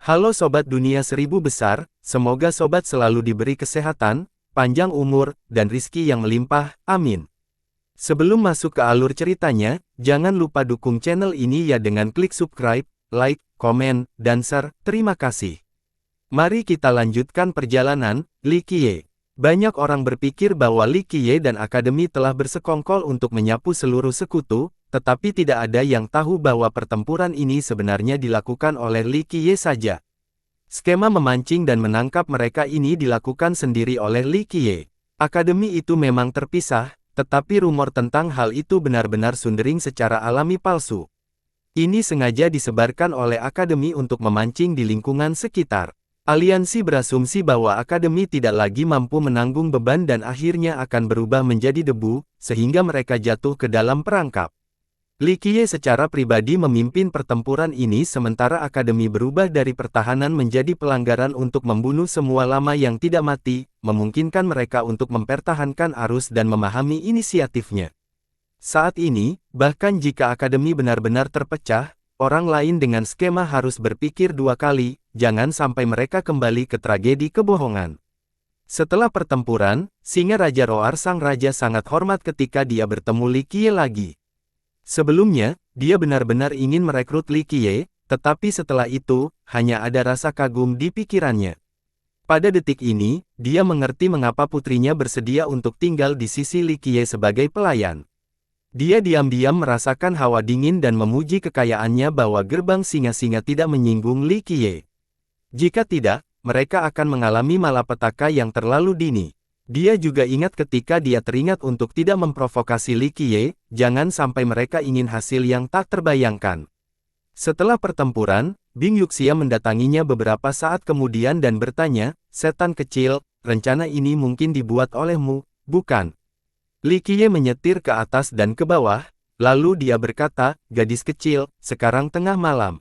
Halo Sobat Dunia Seribu Besar, semoga Sobat selalu diberi kesehatan, panjang umur, dan rizki yang melimpah, amin. Sebelum masuk ke alur ceritanya, jangan lupa dukung channel ini ya dengan klik subscribe, like, komen, dan share, terima kasih. Mari kita lanjutkan perjalanan, Li Qiye. Banyak orang berpikir bahwa Li Qiye dan Akademi telah bersekongkol untuk menyapu seluruh sekutu, tetapi tidak ada yang tahu bahwa pertempuran ini sebenarnya dilakukan oleh Li Qiye saja. Skema memancing dan menangkap mereka ini dilakukan sendiri oleh Li Qiye. Akademi itu memang terpisah, tetapi rumor tentang hal itu benar-benar sundering secara alami palsu. Ini sengaja disebarkan oleh Akademi untuk memancing di lingkungan sekitar. Aliansi berasumsi bahwa Akademi tidak lagi mampu menanggung beban dan akhirnya akan berubah menjadi debu, sehingga mereka jatuh ke dalam perangkap. Li Qiye secara pribadi memimpin pertempuran ini sementara Akademi berubah dari pertahanan menjadi pelanggaran untuk membunuh semua lama yang tidak mati, memungkinkan mereka untuk mempertahankan arus dan memahami inisiatifnya. Saat ini, bahkan jika Akademi benar-benar terpecah, orang lain dengan skema harus berpikir dua kali, jangan sampai mereka kembali ke tragedi kebohongan. Setelah pertempuran, Singa Raja Roar sang raja sangat hormat ketika dia bertemu Li Qiye lagi. Sebelumnya, dia benar-benar ingin merekrut Li Qiye, tetapi setelah itu, hanya ada rasa kagum di pikirannya. Pada detik ini, dia mengerti mengapa putrinya bersedia untuk tinggal di sisi Li Qiye sebagai pelayan. Dia diam-diam merasakan hawa dingin dan memuji kekayaannya bahwa gerbang singa-singa tidak menyinggung Li Qiye. Jika tidak, mereka akan mengalami malapetaka yang terlalu dini. Dia juga ingat ketika dia teringat untuk tidak memprovokasi Li Qiye, jangan sampai mereka ingin hasil yang tak terbayangkan. Setelah pertempuran, Bing Yuxia mendatanginya beberapa saat kemudian dan bertanya, "Setan kecil, rencana ini mungkin dibuat olehmu, bukan?" Li Qiye menyetir ke atas dan ke bawah, lalu dia berkata, "Gadis kecil, sekarang tengah malam.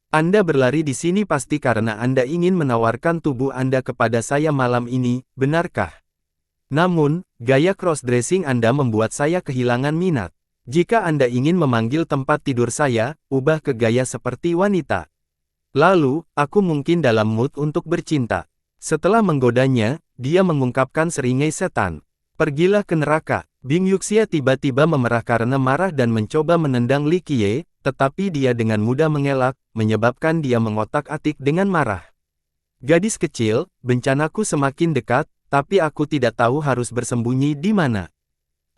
Anda berlari di sini pasti karena Anda ingin menawarkan tubuh Anda kepada saya malam ini, benarkah? Namun, gaya cross-dressing Anda membuat saya kehilangan minat. Jika Anda ingin memanggil tempat tidur saya, ubah ke gaya seperti wanita. Lalu, aku mungkin dalam mood untuk bercinta." Setelah menggodanya, dia mengungkapkan seringai setan. "Pergilah ke neraka." Bing Yuxia tiba-tiba memerah karena marah dan mencoba menendang Li Qiye, tetapi dia dengan mudah mengelak, menyebabkan dia mengotak-atik dengan marah. "Gadis kecil, bencanaku semakin dekat, tapi aku tidak tahu harus bersembunyi di mana.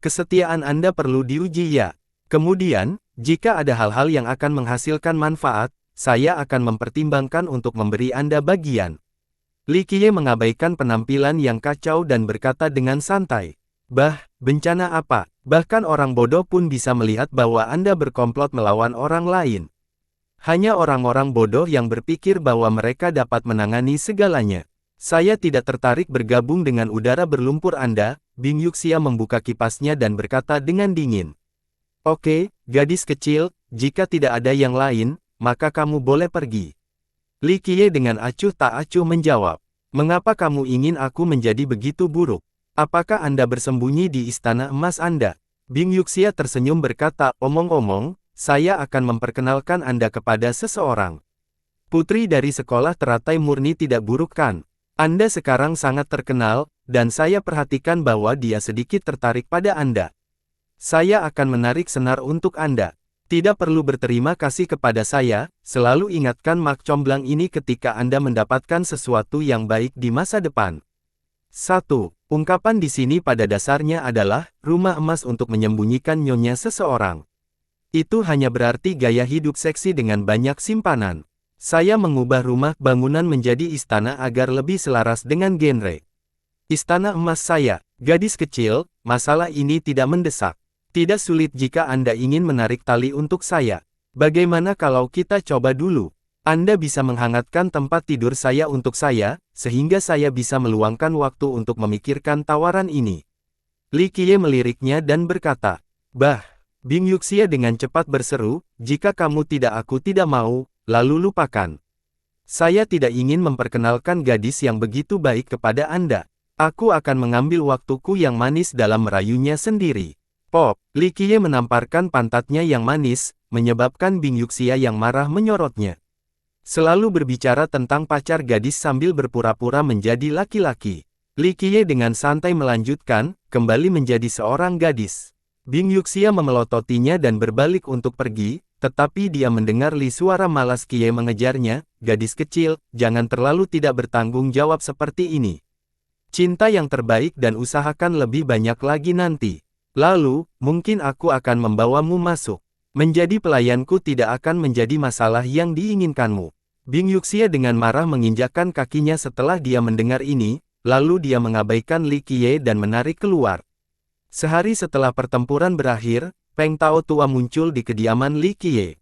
Kesetiaan Anda perlu diuji ya. Kemudian, jika ada hal-hal yang akan menghasilkan manfaat, saya akan mempertimbangkan untuk memberi Anda bagian." Li Qiye mengabaikan penampilan yang kacau dan berkata dengan santai, "Bah, bencana apa? Bahkan orang bodoh pun bisa melihat bahwa Anda berkomplot melawan orang lain. Hanya orang-orang bodoh yang berpikir bahwa mereka dapat menangani segalanya. Saya tidak tertarik bergabung dengan udara berlumpur Anda." Bing Yuxia membuka kipasnya dan berkata dengan dingin, "Oke, gadis kecil, jika tidak ada yang lain, maka kamu boleh pergi." Li Qiye dengan acuh tak acuh menjawab, "Mengapa kamu ingin aku menjadi begitu buruk? Apakah Anda bersembunyi di istana emas Anda?" Bing Yuxia tersenyum berkata, "Omong-omong, saya akan memperkenalkan Anda kepada seseorang. Putri dari sekolah teratai murni tidak buruk kan? Anda sekarang sangat terkenal, dan saya perhatikan bahwa dia sedikit tertarik pada Anda. Saya akan menarik senar untuk Anda. Tidak perlu berterima kasih kepada saya, selalu ingatkan mak comblang ini ketika Anda mendapatkan sesuatu yang baik di masa depan." 1. Ungkapan di sini pada dasarnya adalah, rumah emas untuk menyembunyikan nyonya seseorang. Itu hanya berarti gaya hidup seksi dengan banyak simpanan. Saya mengubah rumah bangunan menjadi istana agar lebih selaras dengan genre istana emas saya. Gadis kecil, masalah ini tidak mendesak. Tidak sulit jika Anda ingin menarik tali untuk saya. Bagaimana kalau kita coba dulu? Anda bisa menghangatkan tempat tidur saya untuk saya, sehingga saya bisa meluangkan waktu untuk memikirkan tawaran ini. Li Qiye meliriknya dan berkata, "Bah." Bing Yuxia dengan cepat berseru, "Jika kamu tidak aku tidak mau, lalu lupakan. Saya tidak ingin memperkenalkan gadis yang begitu baik kepada Anda. Aku akan mengambil waktuku yang manis dalam merayunya sendiri." Pop, Li Qiye menamparkan pantatnya yang manis, menyebabkan Bing Yuxia yang marah menyorotnya. Selalu berbicara tentang pacar gadis sambil berpura-pura menjadi laki-laki. Li Qiye dengan santai melanjutkan, kembali menjadi seorang gadis. Bing Yuxia memelototinya dan berbalik untuk pergi, tetapi dia mendengar Li suara malas Qiye mengejarnya, gadis kecil, jangan terlalu tidak bertanggung jawab seperti ini. Cinta yang terbaik dan usahakan lebih banyak lagi nanti. Lalu, mungkin aku akan membawamu masuk. Menjadi pelayanku tidak akan menjadi masalah yang diinginkanmu. Bing Yuxia dengan marah menginjakkan kakinya setelah dia mendengar ini, lalu dia mengabaikan Li Qiye dan menarik keluar. Sehari setelah pertempuran berakhir, Peng Tao tua muncul di kediaman Li Qiye.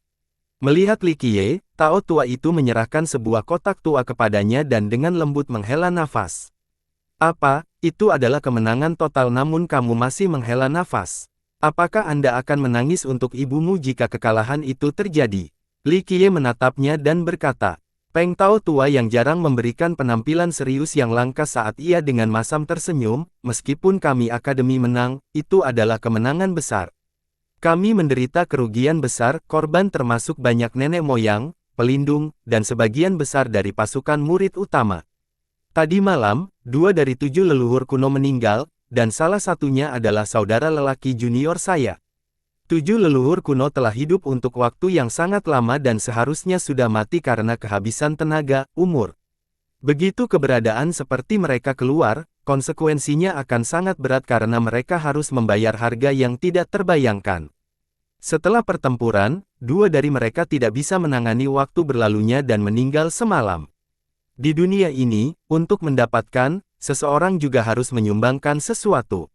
Melihat Li Qiye, Tao tua itu menyerahkan sebuah kotak tua kepadanya dan dengan lembut menghela nafas. Apa, itu adalah kemenangan total namun kamu masih menghela nafas. Apakah Anda akan menangis untuk ibumu jika kekalahan itu terjadi? Li Qiye menatapnya dan berkata, Peng Tao tua yang jarang memberikan penampilan serius yang langka saat ia dengan masam tersenyum, meskipun kami akademi menang, itu adalah kemenangan besar. Kami menderita kerugian besar, korban termasuk banyak nenek moyang, pelindung, dan sebagian besar dari pasukan murid utama. Tadi malam, 2 dari 7 leluhur kuno meninggal, dan salah satunya adalah saudara lelaki junior saya. 7 leluhur kuno telah hidup untuk waktu yang sangat lama dan seharusnya sudah mati karena kehabisan tenaga, umur. Begitu keberadaan seperti mereka keluar, konsekuensinya akan sangat berat karena mereka harus membayar harga yang tidak terbayangkan. Setelah pertempuran, 2 dari mereka tidak bisa menangani waktu berlalunya dan meninggal semalam. Di dunia ini, untuk mendapatkan, seseorang juga harus menyumbangkan sesuatu.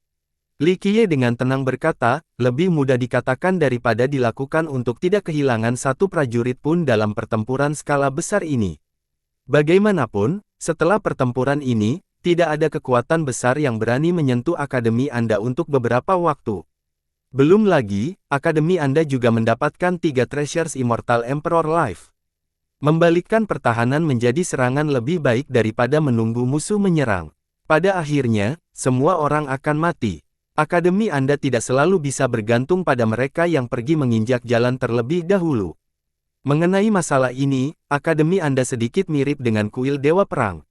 Li Qiye dengan tenang berkata, lebih mudah dikatakan daripada dilakukan untuk tidak kehilangan satu prajurit pun dalam pertempuran skala besar ini. Bagaimanapun, setelah pertempuran ini, tidak ada kekuatan besar yang berani menyentuh akademi Anda untuk beberapa waktu. Belum lagi, akademi Anda juga mendapatkan 3 Treasures Immortal Emperor Life. Membalikkan pertahanan menjadi serangan lebih baik daripada menunggu musuh menyerang. Pada akhirnya, semua orang akan mati. Akademi Anda tidak selalu bisa bergantung pada mereka yang pergi menginjak jalan terlebih dahulu. Mengenai masalah ini, akademi Anda sedikit mirip dengan kuil Dewa Perang.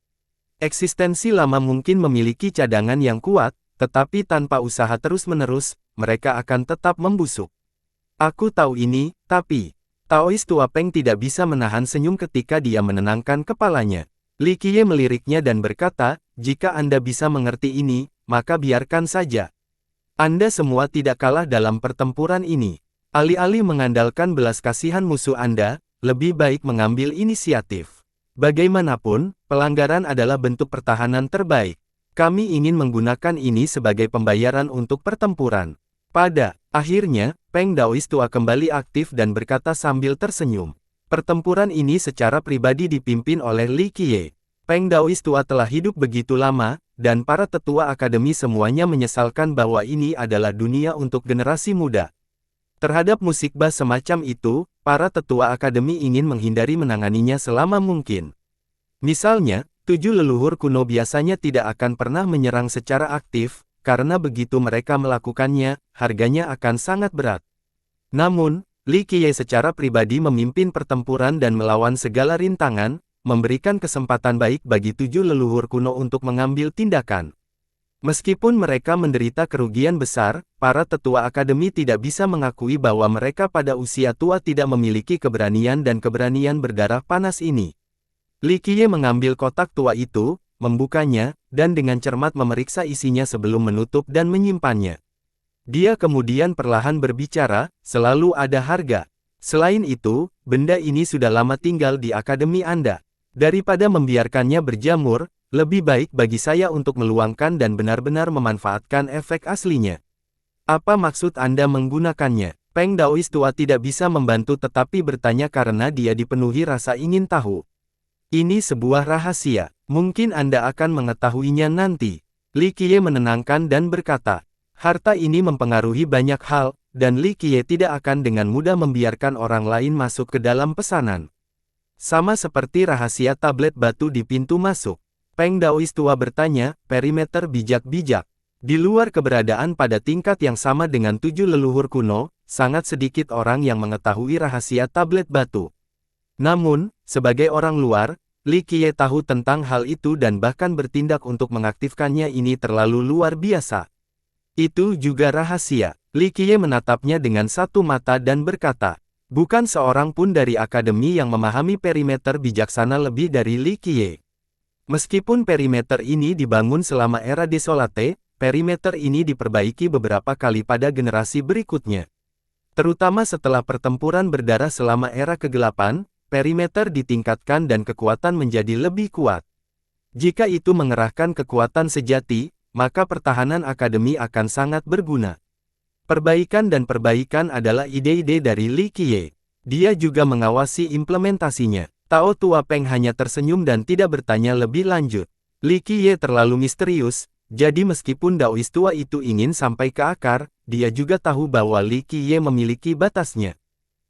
Eksistensi lama mungkin memiliki cadangan yang kuat, tetapi tanpa usaha terus-menerus, mereka akan tetap membusuk. Aku tahu ini, tapi Taois tua Peng tidak bisa menahan senyum ketika dia menenangkan kepalanya. Li Qiye meliriknya dan berkata, jika Anda bisa mengerti ini, maka biarkan saja. Anda semua tidak kalah dalam pertempuran ini. Alih-alih mengandalkan belas kasihan musuh Anda, lebih baik mengambil inisiatif. Bagaimanapun, pelanggaran adalah bentuk pertahanan terbaik. Kami ingin menggunakan ini sebagai pembayaran untuk pertempuran. Pada akhirnya, Peng Daois tua kembali aktif dan berkata sambil tersenyum. Pertempuran ini secara pribadi dipimpin oleh Li Qiye. Peng Daois tua telah hidup begitu lama, dan para tetua akademi semuanya menyesalkan bahwa ini adalah dunia untuk generasi muda. Terhadap musik bass semacam itu, para tetua akademi ingin menghindari menanganinya selama mungkin. Misalnya, 7 leluhur kuno biasanya tidak akan pernah menyerang secara aktif, karena begitu mereka melakukannya, harganya akan sangat berat. Namun, Li Qiye secara pribadi memimpin pertempuran dan melawan segala rintangan, memberikan kesempatan baik bagi 7 leluhur kuno untuk mengambil tindakan. Meskipun mereka menderita kerugian besar, para tetua akademi tidak bisa mengakui bahwa mereka pada usia tua tidak memiliki keberanian dan keberanian berdarah panas ini. Li Qiye mengambil kotak tua itu, membukanya, dan dengan cermat memeriksa isinya sebelum menutup dan menyimpannya. Dia kemudian perlahan berbicara, selalu ada harga. Selain itu, benda ini sudah lama tinggal di akademi Anda. Daripada membiarkannya berjamur, lebih baik bagi saya untuk meluangkan dan benar-benar memanfaatkan efek aslinya. Apa maksud Anda menggunakannya? Peng Daois tua tidak bisa membantu tetapi bertanya karena dia dipenuhi rasa ingin tahu. Ini sebuah rahasia. Mungkin Anda akan mengetahuinya nanti. Li Qiye menenangkan dan berkata, harta ini mempengaruhi banyak hal, dan Li Qiye tidak akan dengan mudah membiarkan orang lain masuk ke dalam pesanan. Sama seperti rahasia tablet batu di pintu masuk. Peng Daois tua bertanya, perimeter bijak-bijak. Di luar keberadaan pada tingkat yang sama dengan 7 leluhur kuno, sangat sedikit orang yang mengetahui rahasia tablet batu. Namun, sebagai orang luar, Li Qiye tahu tentang hal itu dan bahkan bertindak untuk mengaktifkannya. Ini terlalu luar biasa. Itu juga rahasia. Li Qiye menatapnya dengan satu mata dan berkata, bukan seorang pun dari akademi yang memahami perimeter bijaksana lebih dari Li Qiye. Meskipun perimeter ini dibangun selama era Desolate, perimeter ini diperbaiki beberapa kali pada generasi berikutnya. Terutama setelah pertempuran berdarah selama era kegelapan, perimeter ditingkatkan dan kekuatan menjadi lebih kuat. Jika itu mengerahkan kekuatan sejati, maka pertahanan akademi akan sangat berguna. Perbaikan dan perbaikan adalah ide-ide dari Li Qiye. Dia juga mengawasi implementasinya. Tao Tua Peng hanya tersenyum dan tidak bertanya lebih lanjut. Li Qiye terlalu misterius, jadi meskipun Daois tua itu ingin sampai ke akar, dia juga tahu bahwa Li Qiye memiliki batasnya.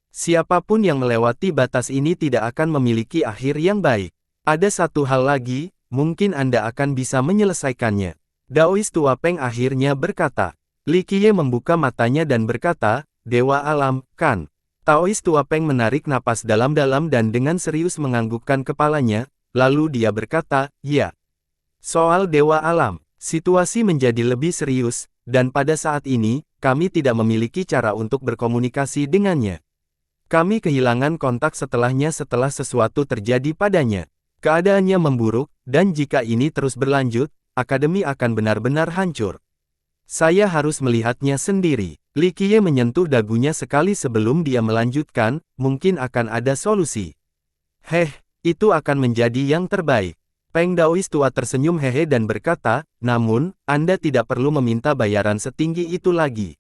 Siapapun yang melewati batas ini tidak akan memiliki akhir yang baik. Ada satu hal lagi, mungkin Anda akan bisa menyelesaikannya. Daois tua Peng akhirnya berkata. Li Qiye membuka matanya dan berkata, Dewa Alam, kan? Daois tua Peng menarik napas dalam-dalam dan dengan serius menganggukkan kepalanya, lalu dia berkata, ya. Soal Dewa Alam, situasi menjadi lebih serius, dan pada saat ini, kami tidak memiliki cara untuk berkomunikasi dengannya. Kami kehilangan kontak setelahnya setelah sesuatu terjadi padanya. Keadaannya memburuk, dan jika ini terus berlanjut, akademi akan benar-benar hancur. Saya harus melihatnya sendiri. Li Qiye menyentuh dagunya sekali sebelum dia melanjutkan, mungkin akan ada solusi. Itu akan menjadi yang terbaik. Peng Daois tua tersenyum hehe dan berkata, namun, Anda tidak perlu meminta bayaran setinggi itu lagi.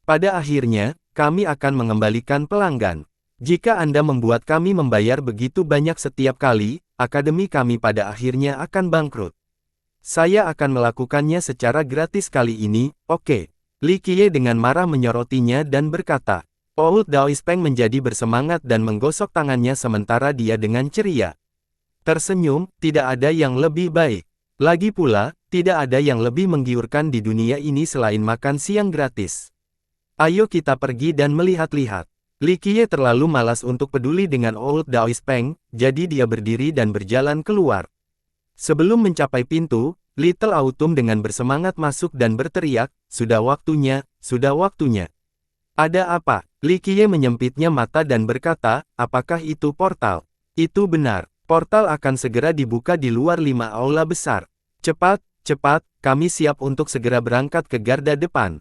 Pada akhirnya, kami akan mengembalikan pelanggan. Jika Anda membuat kami membayar begitu banyak setiap kali, akademi kami pada akhirnya akan bangkrut. Saya akan melakukannya secara gratis kali ini, oke. Li Qiye dengan marah menyorotinya dan berkata, Old Daois Peng menjadi bersemangat dan menggosok tangannya sementara dia dengan ceria tersenyum, tidak ada yang lebih baik. Lagi pula, tidak ada yang lebih menggiurkan di dunia ini selain makan siang gratis. Ayo kita pergi dan melihat-lihat. Li Qiye terlalu malas untuk peduli dengan Old Daois Peng, jadi dia berdiri dan berjalan keluar. Sebelum mencapai pintu, Little Autumn dengan bersemangat masuk dan berteriak, sudah waktunya, sudah waktunya. Ada apa? Li Qiye menyempitnya mata dan berkata, apakah itu portal? Itu benar. Portal akan segera dibuka di luar 5 aula besar. Cepat, cepat, kami siap untuk segera berangkat ke garda depan.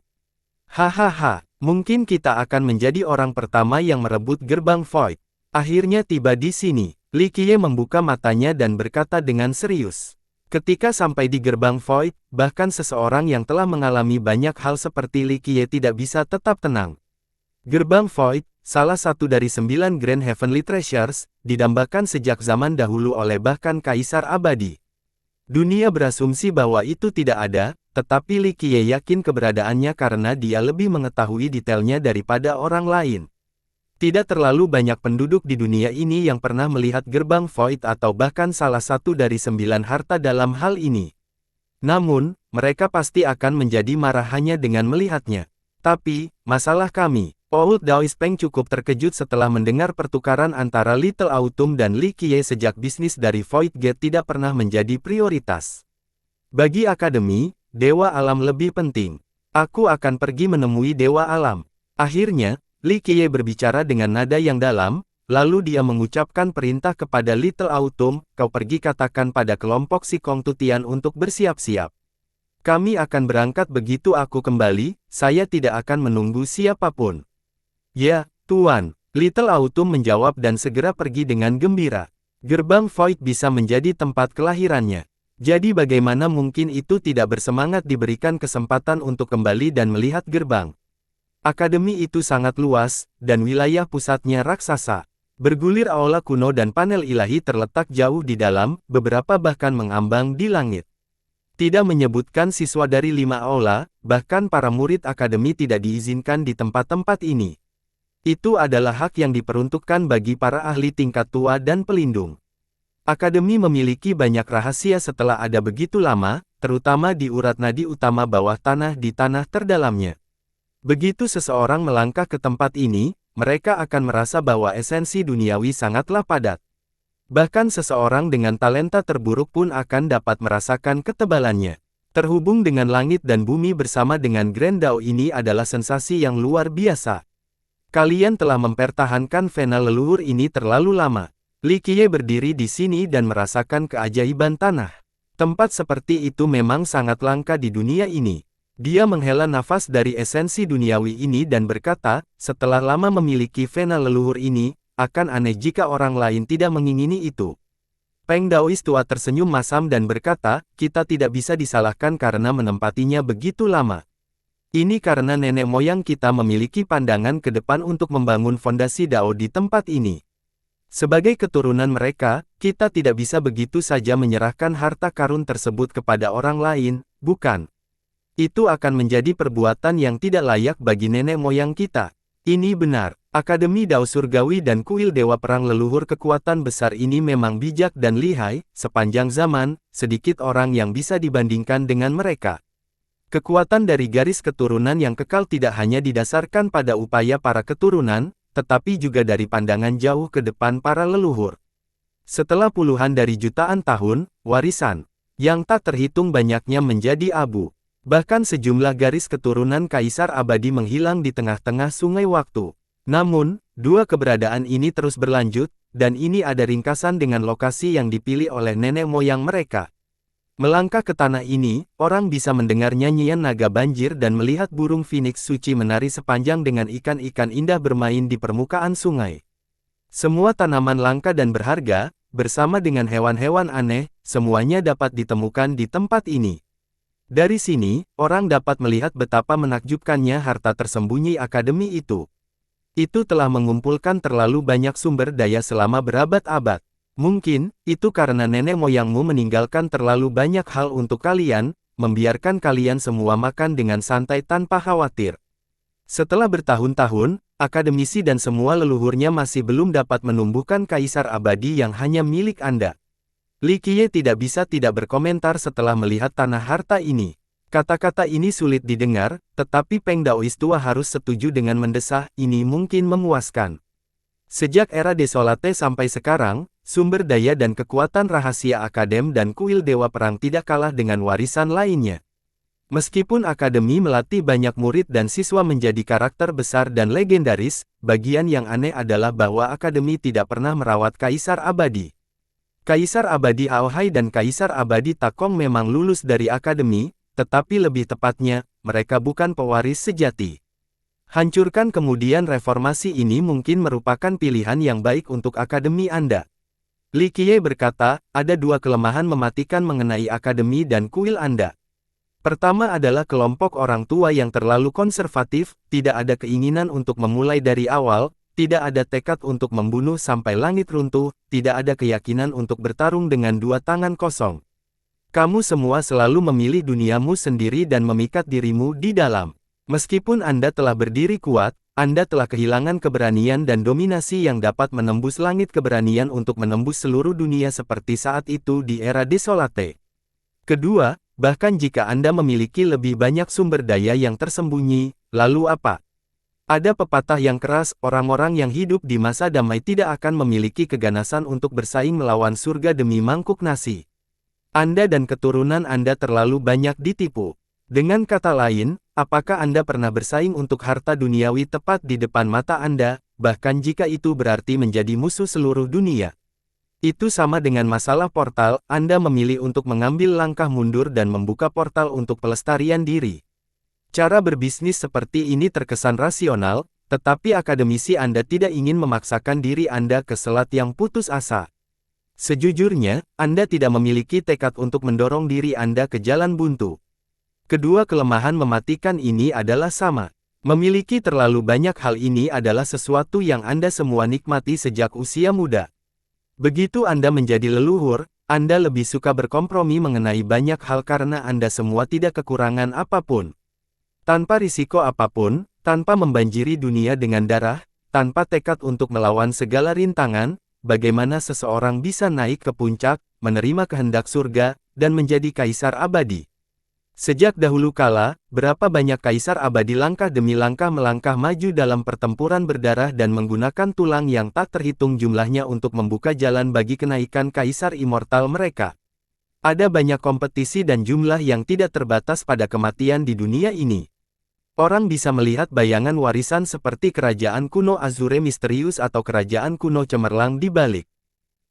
Hahaha, mungkin kita akan menjadi orang pertama yang merebut gerbang Void. Akhirnya tiba di sini. Li Qiye membuka matanya dan berkata dengan serius. Ketika sampai di gerbang Void, bahkan seseorang yang telah mengalami banyak hal seperti Li Qiye tidak bisa tetap tenang. Gerbang Void, salah satu dari 9 Grand Heavenly Treasures, didambakan sejak zaman dahulu oleh bahkan Kaisar Abadi. Dunia berasumsi bahwa itu tidak ada, tetapi Li Qiye yakin keberadaannya karena dia lebih mengetahui detailnya daripada orang lain. Tidak terlalu banyak penduduk di dunia ini yang pernah melihat gerbang Void atau bahkan salah satu dari 9 harta dalam hal ini. Namun, mereka pasti akan menjadi marah hanya dengan melihatnya. Tapi, masalah kami. Old Daois Peng cukup terkejut setelah mendengar pertukaran antara Little Autumn dan Li Qiye sejak bisnis dari Void Gate tidak pernah menjadi prioritas. Bagi akademi, Dewa Alam lebih penting. Aku akan pergi menemui Dewa Alam. Akhirnya, Li Qiye berbicara dengan nada yang dalam, lalu dia mengucapkan perintah kepada Little Autumn, kau pergi katakan pada kelompok si Kong Tutian untuk bersiap-siap. Kami akan berangkat begitu aku kembali, saya tidak akan menunggu siapapun. Ya, Tuan, Little Autumn menjawab dan segera pergi dengan gembira. Gerbang Void bisa menjadi tempat kelahirannya. Jadi bagaimana mungkin itu tidak bersemangat diberikan kesempatan untuk kembali dan melihat gerbang. Akademi itu sangat luas, dan wilayah pusatnya raksasa. Bergulir aula kuno dan panel ilahi terletak jauh di dalam, beberapa bahkan mengambang di langit. Tidak menyebutkan siswa dari 5 aula, bahkan para murid akademi tidak diizinkan di tempat-tempat ini. Itu adalah hak yang diperuntukkan bagi para ahli tingkat tua dan pelindung. Akademi memiliki banyak rahasia setelah ada begitu lama, terutama di urat nadi utama bawah tanah di tanah terdalamnya. Begitu seseorang melangkah ke tempat ini, mereka akan merasa bahwa esensi duniawi sangatlah padat. Bahkan seseorang dengan talenta terburuk pun akan dapat merasakan ketebalannya. Terhubung dengan langit dan bumi bersama dengan Grand Dao ini adalah sensasi yang luar biasa. Kalian telah mempertahankan vena leluhur ini terlalu lama. Li Qiye berdiri di sini dan merasakan keajaiban tanah. Tempat seperti itu memang sangat langka di dunia ini. Dia menghela nafas dari esensi duniawi ini dan berkata, setelah lama memiliki vena leluhur ini, akan aneh jika orang lain tidak mengingini itu. Peng Daois tua tersenyum masam dan berkata, kita tidak bisa disalahkan karena menempatinya begitu lama. Ini karena nenek moyang kita memiliki pandangan ke depan untuk membangun fondasi Dao di tempat ini. Sebagai keturunan mereka, kita tidak bisa begitu saja menyerahkan harta karun tersebut kepada orang lain, bukan? Itu akan menjadi perbuatan yang tidak layak bagi nenek moyang kita. Ini benar, Akademi Dao Surgawi dan Kuil Dewa Perang leluhur kekuatan besar ini memang bijak dan lihai, sepanjang zaman, sedikit orang yang bisa dibandingkan dengan mereka. Kekuatan dari garis keturunan yang kekal tidak hanya didasarkan pada upaya para keturunan, tetapi juga dari pandangan jauh ke depan para leluhur. Setelah puluhan dari jutaan tahun, warisan yang tak terhitung banyaknya menjadi abu. Bahkan sejumlah garis keturunan kaisar abadi menghilang di tengah-tengah sungai waktu. Namun, dua keberadaan ini terus berlanjut, dan ini ada ringkasan dengan lokasi yang dipilih oleh nenek moyang mereka. Melangkah ke tanah ini, orang bisa mendengar nyanyian naga banjir dan melihat burung phoenix suci menari sepanjang dengan ikan-ikan indah bermain di permukaan sungai. Semua tanaman langka dan berharga, bersama dengan hewan-hewan aneh, semuanya dapat ditemukan di tempat ini. Dari sini, orang dapat melihat betapa menakjubkannya harta tersembunyi akademi itu. Itu telah mengumpulkan terlalu banyak sumber daya selama berabad-abad. Mungkin, itu karena nenek moyangmu meninggalkan terlalu banyak hal untuk kalian, membiarkan kalian semua makan dengan santai tanpa khawatir. Setelah bertahun-tahun, akademisi dan semua leluhurnya masih belum dapat menumbuhkan kaisar abadi yang hanya milik Anda. Li Qiye tidak bisa tidak berkomentar setelah melihat tanah harta ini. Kata-kata ini sulit didengar, tetapi Peng Daois tua harus setuju dengan mendesah, ini mungkin memuaskan. Sejak era Desolate sampai sekarang, sumber daya dan kekuatan rahasia Akadem dan Kuil Dewa Perang tidak kalah dengan warisan lainnya. Meskipun Akademi melatih banyak murid dan siswa menjadi karakter besar dan legendaris, bagian yang aneh adalah bahwa Akademi tidak pernah merawat Kaisar Abadi. Kaisar Abadi Aohai dan Kaisar Abadi Takong memang lulus dari Akademi, tetapi lebih tepatnya, mereka bukan pewaris sejati. Hancurkan kemudian reformasi ini mungkin merupakan pilihan yang baik untuk Akademi Anda. Li Qiye berkata, ada dua kelemahan mematikan mengenai Akademi dan kuil Anda. Pertama adalah kelompok orang tua yang terlalu konservatif, tidak ada keinginan untuk memulai dari awal, tidak ada tekad untuk membunuh sampai langit runtuh, tidak ada keyakinan untuk bertarung dengan dua tangan kosong. Kamu semua selalu memilih duniamu sendiri dan memikat dirimu di dalam. Meskipun Anda telah berdiri kuat, Anda telah kehilangan keberanian dan dominasi yang dapat menembus langit, keberanian untuk menembus seluruh dunia seperti saat itu di era Desolate. Kedua, bahkan jika Anda memiliki lebih banyak sumber daya yang tersembunyi, lalu apa? Ada pepatah yang keras, orang-orang yang hidup di masa damai tidak akan memiliki keganasan untuk bersaing melawan surga demi mangkuk nasi. Anda dan keturunan Anda terlalu banyak ditipu. Dengan kata lain, apakah Anda pernah bersaing untuk harta duniawi tepat di depan mata Anda, bahkan jika itu berarti menjadi musuh seluruh dunia? Itu sama dengan masalah portal, Anda memilih untuk mengambil langkah mundur dan membuka portal untuk pelestarian diri. Cara berbisnis seperti ini terkesan rasional, tetapi akademisi Anda tidak ingin memaksakan diri Anda ke selat yang putus asa. Sejujurnya, Anda tidak memiliki tekad untuk mendorong diri Anda ke jalan buntu. Kedua kelemahan mematikan ini adalah sama. Memiliki terlalu banyak hal ini adalah sesuatu yang Anda semua nikmati sejak usia muda. Begitu Anda menjadi leluhur, Anda lebih suka berkompromi mengenai banyak hal karena Anda semua tidak kekurangan apapun. Tanpa risiko apapun, tanpa membanjiri dunia dengan darah, tanpa tekad untuk melawan segala rintangan, bagaimana seseorang bisa naik ke puncak, menerima kehendak surga, dan menjadi kaisar abadi? Sejak dahulu kala, berapa banyak kaisar abadi langkah demi langkah melangkah maju dalam pertempuran berdarah dan menggunakan tulang yang tak terhitung jumlahnya untuk membuka jalan bagi kenaikan kaisar immortal mereka. Ada banyak kompetisi dan jumlah yang tidak terbatas pada kematian di dunia ini. Orang bisa melihat bayangan warisan seperti kerajaan kuno Azure misterius atau kerajaan kuno cemerlang di balik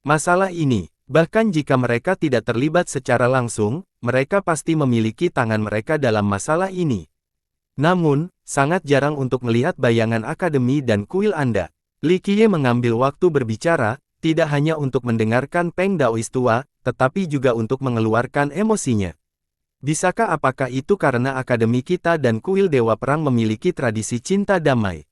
masalah ini. Bahkan jika mereka tidak terlibat secara langsung, mereka pasti memiliki tangan mereka dalam masalah ini. Namun, sangat jarang untuk melihat bayangan akademi dan kuil Anda. Li Qiye mengambil waktu berbicara, tidak hanya untuk mendengarkan Peng Daois tua, tetapi juga untuk mengeluarkan emosinya. Bisakah apakah itu karena akademi kita dan kuil Dewa Perang memiliki tradisi cinta damai?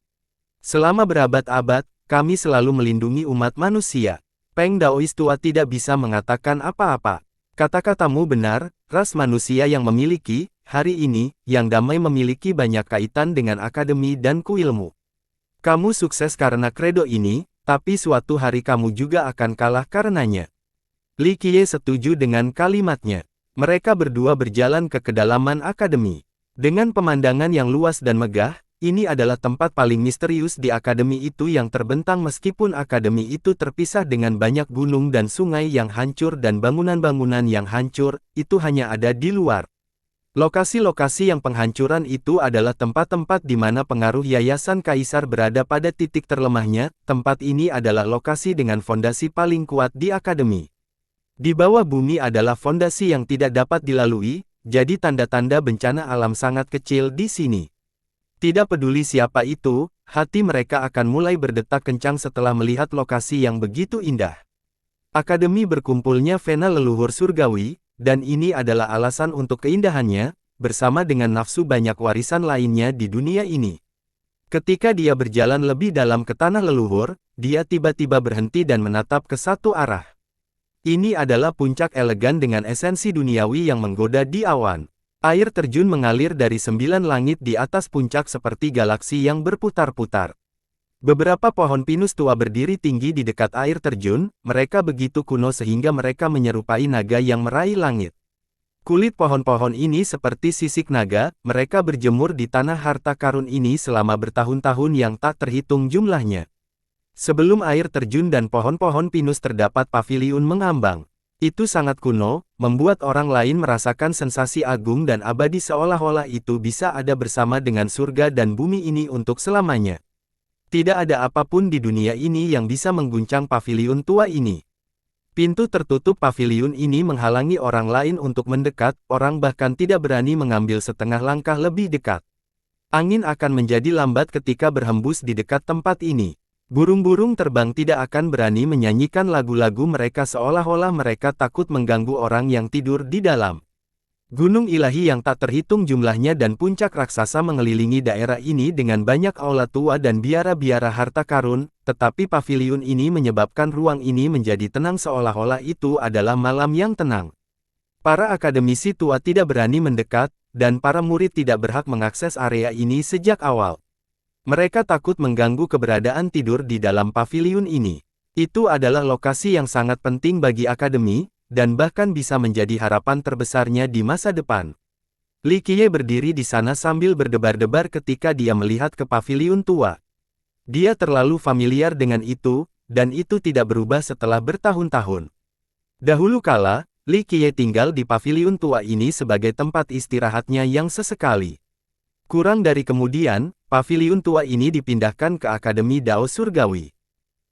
Selama berabad-abad, kami selalu melindungi umat manusia. Peng Daois tua tidak bisa mengatakan apa-apa. Kata-katamu benar, ras manusia yang memiliki, hari ini, yang damai memiliki banyak kaitan dengan akademi dan kuilmu. Kamu sukses karena kredo ini, tapi suatu hari kamu juga akan kalah karenanya. Li Qiye setuju dengan kalimatnya. Mereka berdua berjalan ke kedalaman akademi. Dengan pemandangan yang luas dan megah, ini adalah tempat paling misterius di akademi itu yang terbentang meskipun akademi itu terpisah dengan banyak gunung dan sungai yang hancur dan bangunan-bangunan yang hancur, itu hanya ada di luar. Lokasi-lokasi yang penghancuran itu adalah tempat-tempat di mana pengaruh Yayasan Kaisar berada pada titik terlemahnya, tempat ini adalah lokasi dengan fondasi paling kuat di akademi. Di bawah bumi adalah fondasi yang tidak dapat dilalui, jadi tanda-tanda bencana alam sangat kecil di sini. Tidak peduli siapa itu, hati mereka akan mulai berdetak kencang setelah melihat lokasi yang begitu indah. Akademi berkumpulnya vena leluhur surgawi, dan ini adalah alasan untuk keindahannya, bersama dengan nafsu banyak warisan lainnya di dunia ini. Ketika dia berjalan lebih dalam ke tanah leluhur, dia tiba-tiba berhenti dan menatap ke satu arah. Ini adalah puncak elegan dengan esensi duniawi yang menggoda di awan. Air terjun mengalir dari 9 langit di atas puncak seperti galaksi yang berputar-putar. Beberapa pohon pinus tua berdiri tinggi di dekat air terjun, mereka begitu kuno sehingga mereka menyerupai naga yang meraih langit. Kulit pohon-pohon ini seperti sisik naga, mereka berjemur di tanah harta karun ini selama bertahun-tahun yang tak terhitung jumlahnya. Sebelum air terjun dan pohon-pohon pinus terdapat paviliun mengambang. Itu sangat kuno, membuat orang lain merasakan sensasi agung dan abadi seolah-olah itu bisa ada bersama dengan surga dan bumi ini untuk selamanya. Tidak ada apapun di dunia ini yang bisa mengguncang paviliun tua ini. Pintu tertutup paviliun ini menghalangi orang lain untuk mendekat, orang bahkan tidak berani mengambil setengah langkah lebih dekat. Angin akan menjadi lambat ketika berhembus di dekat tempat ini. Burung-burung terbang tidak akan berani menyanyikan lagu-lagu mereka seolah-olah mereka takut mengganggu orang yang tidur di dalam. Gunung ilahi yang tak terhitung jumlahnya dan puncak raksasa mengelilingi daerah ini dengan banyak aula tua dan biara-biara harta karun, tetapi paviliun ini menyebabkan ruang ini menjadi tenang seolah-olah itu adalah malam yang tenang. Para akademisi tua tidak berani mendekat, dan para murid tidak berhak mengakses area ini sejak awal. Mereka takut mengganggu keberadaan tidur di dalam paviliun ini. Itu adalah lokasi yang sangat penting bagi akademi, dan bahkan bisa menjadi harapan terbesarnya di masa depan. Li Qiye berdiri di sana sambil berdebar-debar ketika dia melihat ke paviliun tua. Dia terlalu familiar dengan itu, dan itu tidak berubah setelah bertahun-tahun. Dahulu kala, Li Qiye tinggal di paviliun tua ini sebagai tempat istirahatnya yang sesekali. Kurang dari kemudian, paviliun tua ini dipindahkan ke Akademi Dao Surgawi.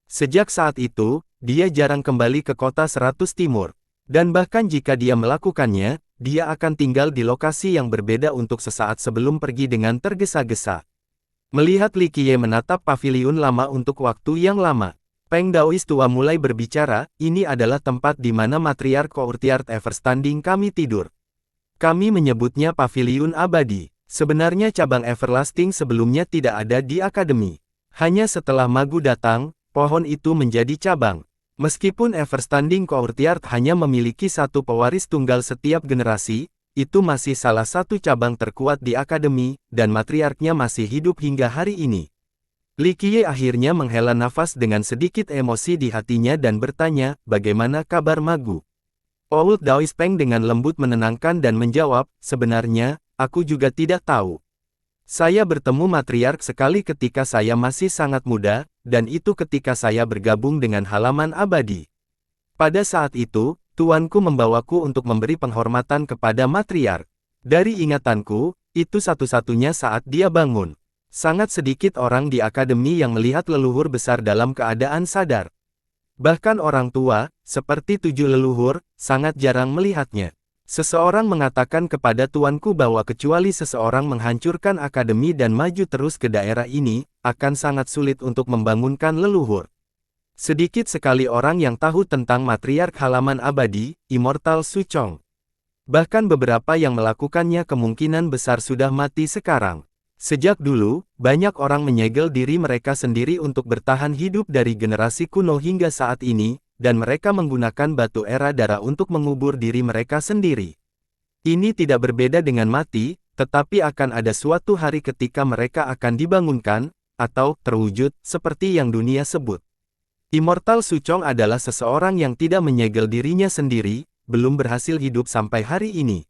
Sejak saat itu, dia jarang kembali ke kota 100 Timur. Dan bahkan jika dia melakukannya, dia akan tinggal di lokasi yang berbeda untuk sesaat sebelum pergi dengan tergesa-gesa. Melihat Li Qiye menatap paviliun lama untuk waktu yang lama, Peng Daois tua mulai berbicara, ini adalah tempat di mana matriark Courtyard Everstanding kami tidur. Kami menyebutnya paviliun abadi. Sebenarnya cabang Everlasting sebelumnya tidak ada di akademi. Hanya setelah Magu datang, pohon itu menjadi cabang. Meskipun Everstanding Courtyard hanya memiliki satu pewaris tunggal setiap generasi, itu masih salah satu cabang terkuat di akademi, dan matriarknya masih hidup hingga hari ini. Li Qiye akhirnya menghela nafas dengan sedikit emosi di hatinya dan bertanya, bagaimana kabar Magu? Old Daois Peng dengan lembut menenangkan dan menjawab, sebenarnya, aku juga tidak tahu. Saya bertemu matriark sekali ketika saya masih sangat muda, dan itu ketika saya bergabung dengan halaman abadi. Pada saat itu, tuanku membawaku untuk memberi penghormatan kepada matriark. Dari ingatanku, itu satu-satunya saat dia bangun. Sangat sedikit orang di akademi yang melihat leluhur besar dalam keadaan sadar. Bahkan orang tua, seperti 7 leluhur, sangat jarang melihatnya. Seseorang mengatakan kepada tuanku bahwa kecuali seseorang menghancurkan akademi dan maju terus ke daerah ini, akan sangat sulit untuk membangunkan leluhur. Sedikit sekali orang yang tahu tentang matriark halaman abadi, Immortal Su Chong. Bahkan beberapa yang melakukannya kemungkinan besar sudah mati sekarang. Sejak dulu, banyak orang menyegel diri mereka sendiri untuk bertahan hidup dari generasi kuno hingga saat ini, dan mereka menggunakan batu era darah untuk mengubur diri mereka sendiri. Ini tidak berbeda dengan mati, tetapi akan ada suatu hari ketika mereka akan dibangunkan, atau terwujud, seperti yang dunia sebut. Immortal Su Chong adalah seseorang yang tidak menyegel dirinya sendiri, belum berhasil hidup sampai hari ini.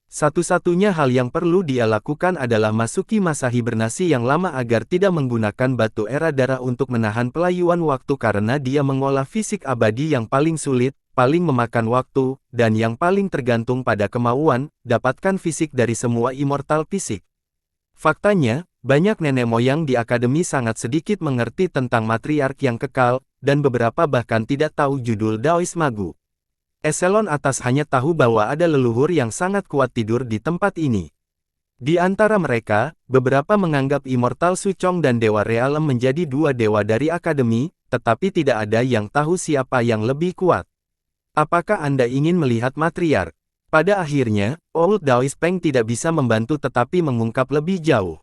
Satu-satunya hal yang perlu dia lakukan adalah masuki masa hibernasi yang lama agar tidak menggunakan batu era darah untuk menahan pelayuan waktu karena dia mengolah fisik abadi yang paling sulit, paling memakan waktu, dan yang paling tergantung pada kemauan, dapatkan fisik dari semua immortal fisik. Faktanya, banyak nenek moyang di akademi sangat sedikit mengerti tentang matriark yang kekal, dan beberapa bahkan tidak tahu judul Daois Magu. Eselon atas hanya tahu bahwa ada leluhur yang sangat kuat tidur di tempat ini. Di antara mereka, beberapa menganggap Immortal Su Chong dan Dewa Realem menjadi dua dewa dari akademi, tetapi tidak ada yang tahu siapa yang lebih kuat. Apakah Anda ingin melihat matriark? Pada akhirnya, Old Daois Peng tidak bisa membantu tetapi mengungkap lebih jauh.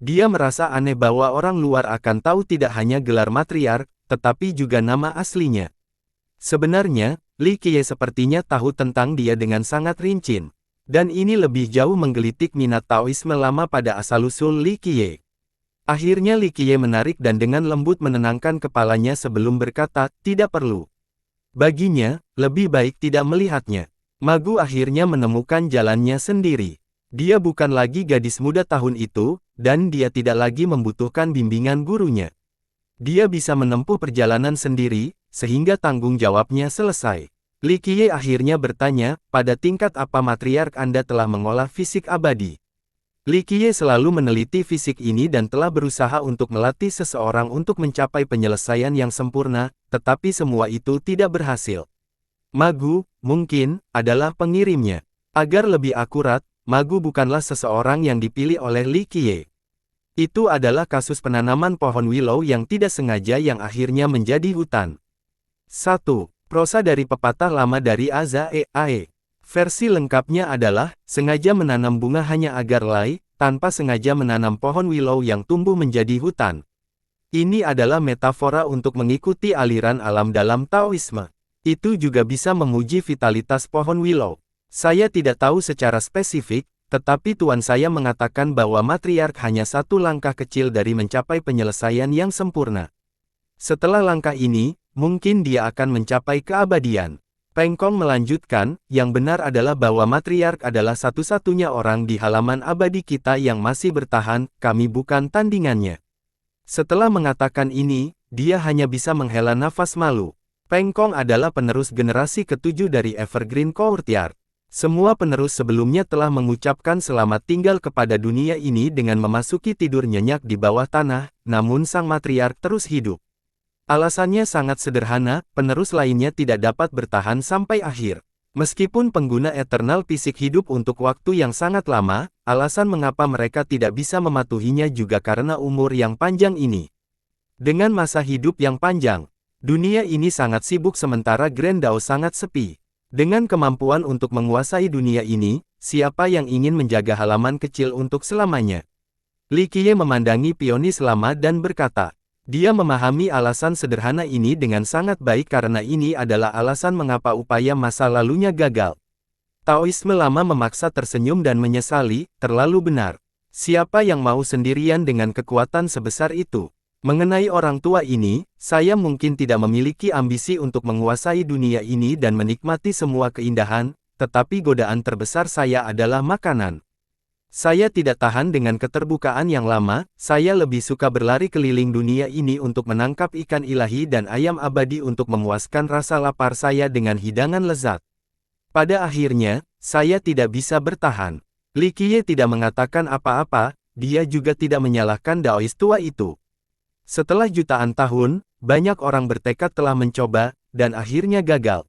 Dia merasa aneh bahwa orang luar akan tahu tidak hanya gelar matriark, tetapi juga nama aslinya. Sebenarnya, Li Qiye sepertinya tahu tentang dia dengan sangat rinci. Dan ini lebih jauh menggelitik minat Taoisme lama pada asal-usul Li Qiye. Akhirnya Li Qiye menarik dan dengan lembut menenangkan kepalanya sebelum berkata, tidak perlu. Baginya, lebih baik tidak melihatnya. Magu akhirnya menemukan jalannya sendiri. Dia bukan lagi gadis muda tahun itu, dan dia tidak lagi membutuhkan bimbingan gurunya. Dia bisa menempuh perjalanan sendiri, sehingga tanggung jawabnya selesai. Li Qiye akhirnya bertanya, pada tingkat apa matriark Anda telah mengolah fisik abadi? Li Qiye selalu meneliti fisik ini dan telah berusaha untuk melatih seseorang untuk mencapai penyelesaian yang sempurna, tetapi semua itu tidak berhasil. Magu, mungkin, adalah pengirimnya. Agar lebih akurat, Magu bukanlah seseorang yang dipilih oleh Li Qiye. Itu adalah kasus penanaman pohon willow yang tidak sengaja yang akhirnya menjadi hutan. 1. Prosa dari pepatah lama dari Azae. Versi lengkapnya adalah, sengaja menanam bunga hanya agar lay, tanpa sengaja menanam pohon willow yang tumbuh menjadi hutan. Ini adalah metafora untuk mengikuti aliran alam dalam Taoisme. Itu juga bisa menguji vitalitas pohon willow. Saya tidak tahu secara spesifik, tetapi tuan saya mengatakan bahwa matriark hanya satu langkah kecil dari mencapai penyelesaian yang sempurna. Setelah langkah ini, mungkin dia akan mencapai keabadian. Peng Kong melanjutkan, yang benar adalah bahwa matriark adalah satu-satunya orang di halaman abadi kita yang masih bertahan, kami bukan tandingannya. Setelah mengatakan ini, dia hanya bisa menghela nafas malu. Peng Kong adalah penerus generasi ketujuh dari Evergreen Courtyard. Semua penerus sebelumnya telah mengucapkan selamat tinggal kepada dunia ini dengan memasuki tidur nyenyak di bawah tanah, namun sang matriark terus hidup. Alasannya sangat sederhana, penerus lainnya tidak dapat bertahan sampai akhir. Meskipun pengguna Eternal fisik hidup untuk waktu yang sangat lama, alasan mengapa mereka tidak bisa mematuhinya juga karena umur yang panjang ini. Dengan masa hidup yang panjang, dunia ini sangat sibuk sementara Grand Dao sangat sepi. Dengan kemampuan untuk menguasai dunia ini, siapa yang ingin menjaga halaman kecil untuk selamanya? Li Qiye memandangi pionis lama dan berkata, dia memahami alasan sederhana ini dengan sangat baik karena ini adalah alasan mengapa upaya masa lalunya gagal. Taoisme lama memaksa tersenyum dan menyesali, terlalu benar. Siapa yang mau sendirian dengan kekuatan sebesar itu? Mengenai orang tua ini, saya mungkin tidak memiliki ambisi untuk menguasai dunia ini dan menikmati semua keindahan, tetapi godaan terbesar saya adalah makanan. Saya tidak tahan dengan keterbukaan yang lama, saya lebih suka berlari keliling dunia ini untuk menangkap ikan ilahi dan ayam abadi untuk memuaskan rasa lapar saya dengan hidangan lezat. Pada akhirnya, saya tidak bisa bertahan. Li Qiye tidak mengatakan apa-apa, dia juga tidak menyalahkan Daois tua itu. Setelah jutaan tahun, banyak orang bertekad telah mencoba, dan akhirnya gagal.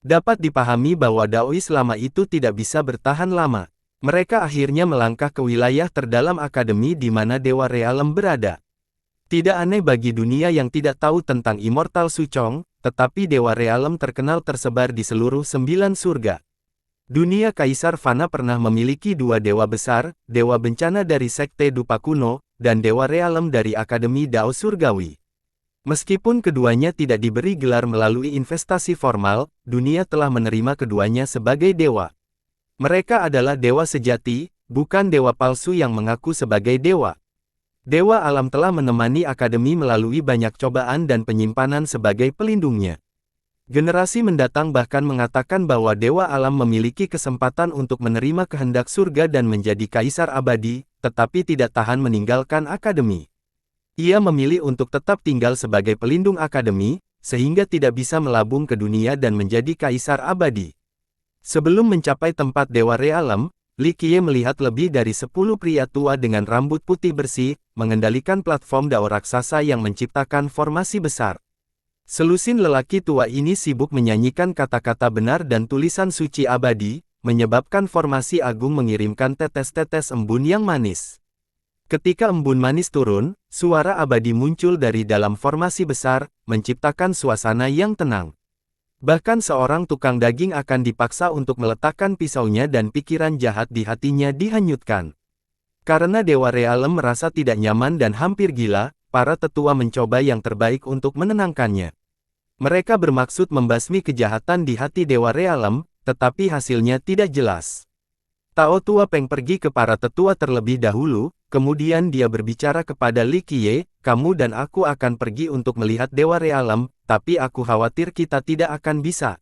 Dapat dipahami bahwa Daois lama itu tidak bisa bertahan lama. Mereka akhirnya melangkah ke wilayah terdalam akademi di mana Dewa Realem berada. Tidak aneh bagi dunia yang tidak tahu tentang Immortal Suchong, tetapi Dewa Realem terkenal tersebar di seluruh 9 surga. Dunia Kaisar Fana pernah memiliki 2 dewa besar, Dewa Bencana dari Sekte Dupa Kuno, dan Dewa Realem dari Akademi Dao Surgawi. Meskipun keduanya tidak diberi gelar melalui investasi formal, dunia telah menerima keduanya sebagai dewa. Mereka adalah dewa sejati, bukan dewa palsu yang mengaku sebagai dewa. Dewa alam telah menemani akademi melalui banyak cobaan dan penyimpanan sebagai pelindungnya. Generasi mendatang bahkan mengatakan bahwa dewa alam memiliki kesempatan untuk menerima kehendak surga dan menjadi kaisar abadi, tetapi tidak tahan meninggalkan akademi. Ia memilih untuk tetap tinggal sebagai pelindung akademi, sehingga tidak bisa melabung ke dunia dan menjadi kaisar abadi. Sebelum mencapai tempat Dewa Realem, Li Qiye melihat lebih dari 10 pria tua dengan rambut putih bersih, mengendalikan platform dao raksasa yang menciptakan formasi besar. Selusin lelaki tua ini sibuk menyanyikan kata-kata benar dan tulisan suci abadi, menyebabkan formasi agung mengirimkan tetes-tetes embun yang manis. Ketika embun manis turun, suara abadi muncul dari dalam formasi besar, menciptakan suasana yang tenang. Bahkan seorang tukang daging akan dipaksa untuk meletakkan pisaunya dan pikiran jahat di hatinya dihanyutkan. Karena Dewa Realem merasa tidak nyaman dan hampir gila, para tetua mencoba yang terbaik untuk menenangkannya. Mereka bermaksud membasmi kejahatan di hati Dewa Realem, tetapi hasilnya tidak jelas. Tao Tua Peng pergi ke para tetua terlebih dahulu, kemudian dia berbicara kepada Li Qiye, kamu dan aku akan pergi untuk melihat Dewa Realem, tapi aku khawatir kita tidak akan bisa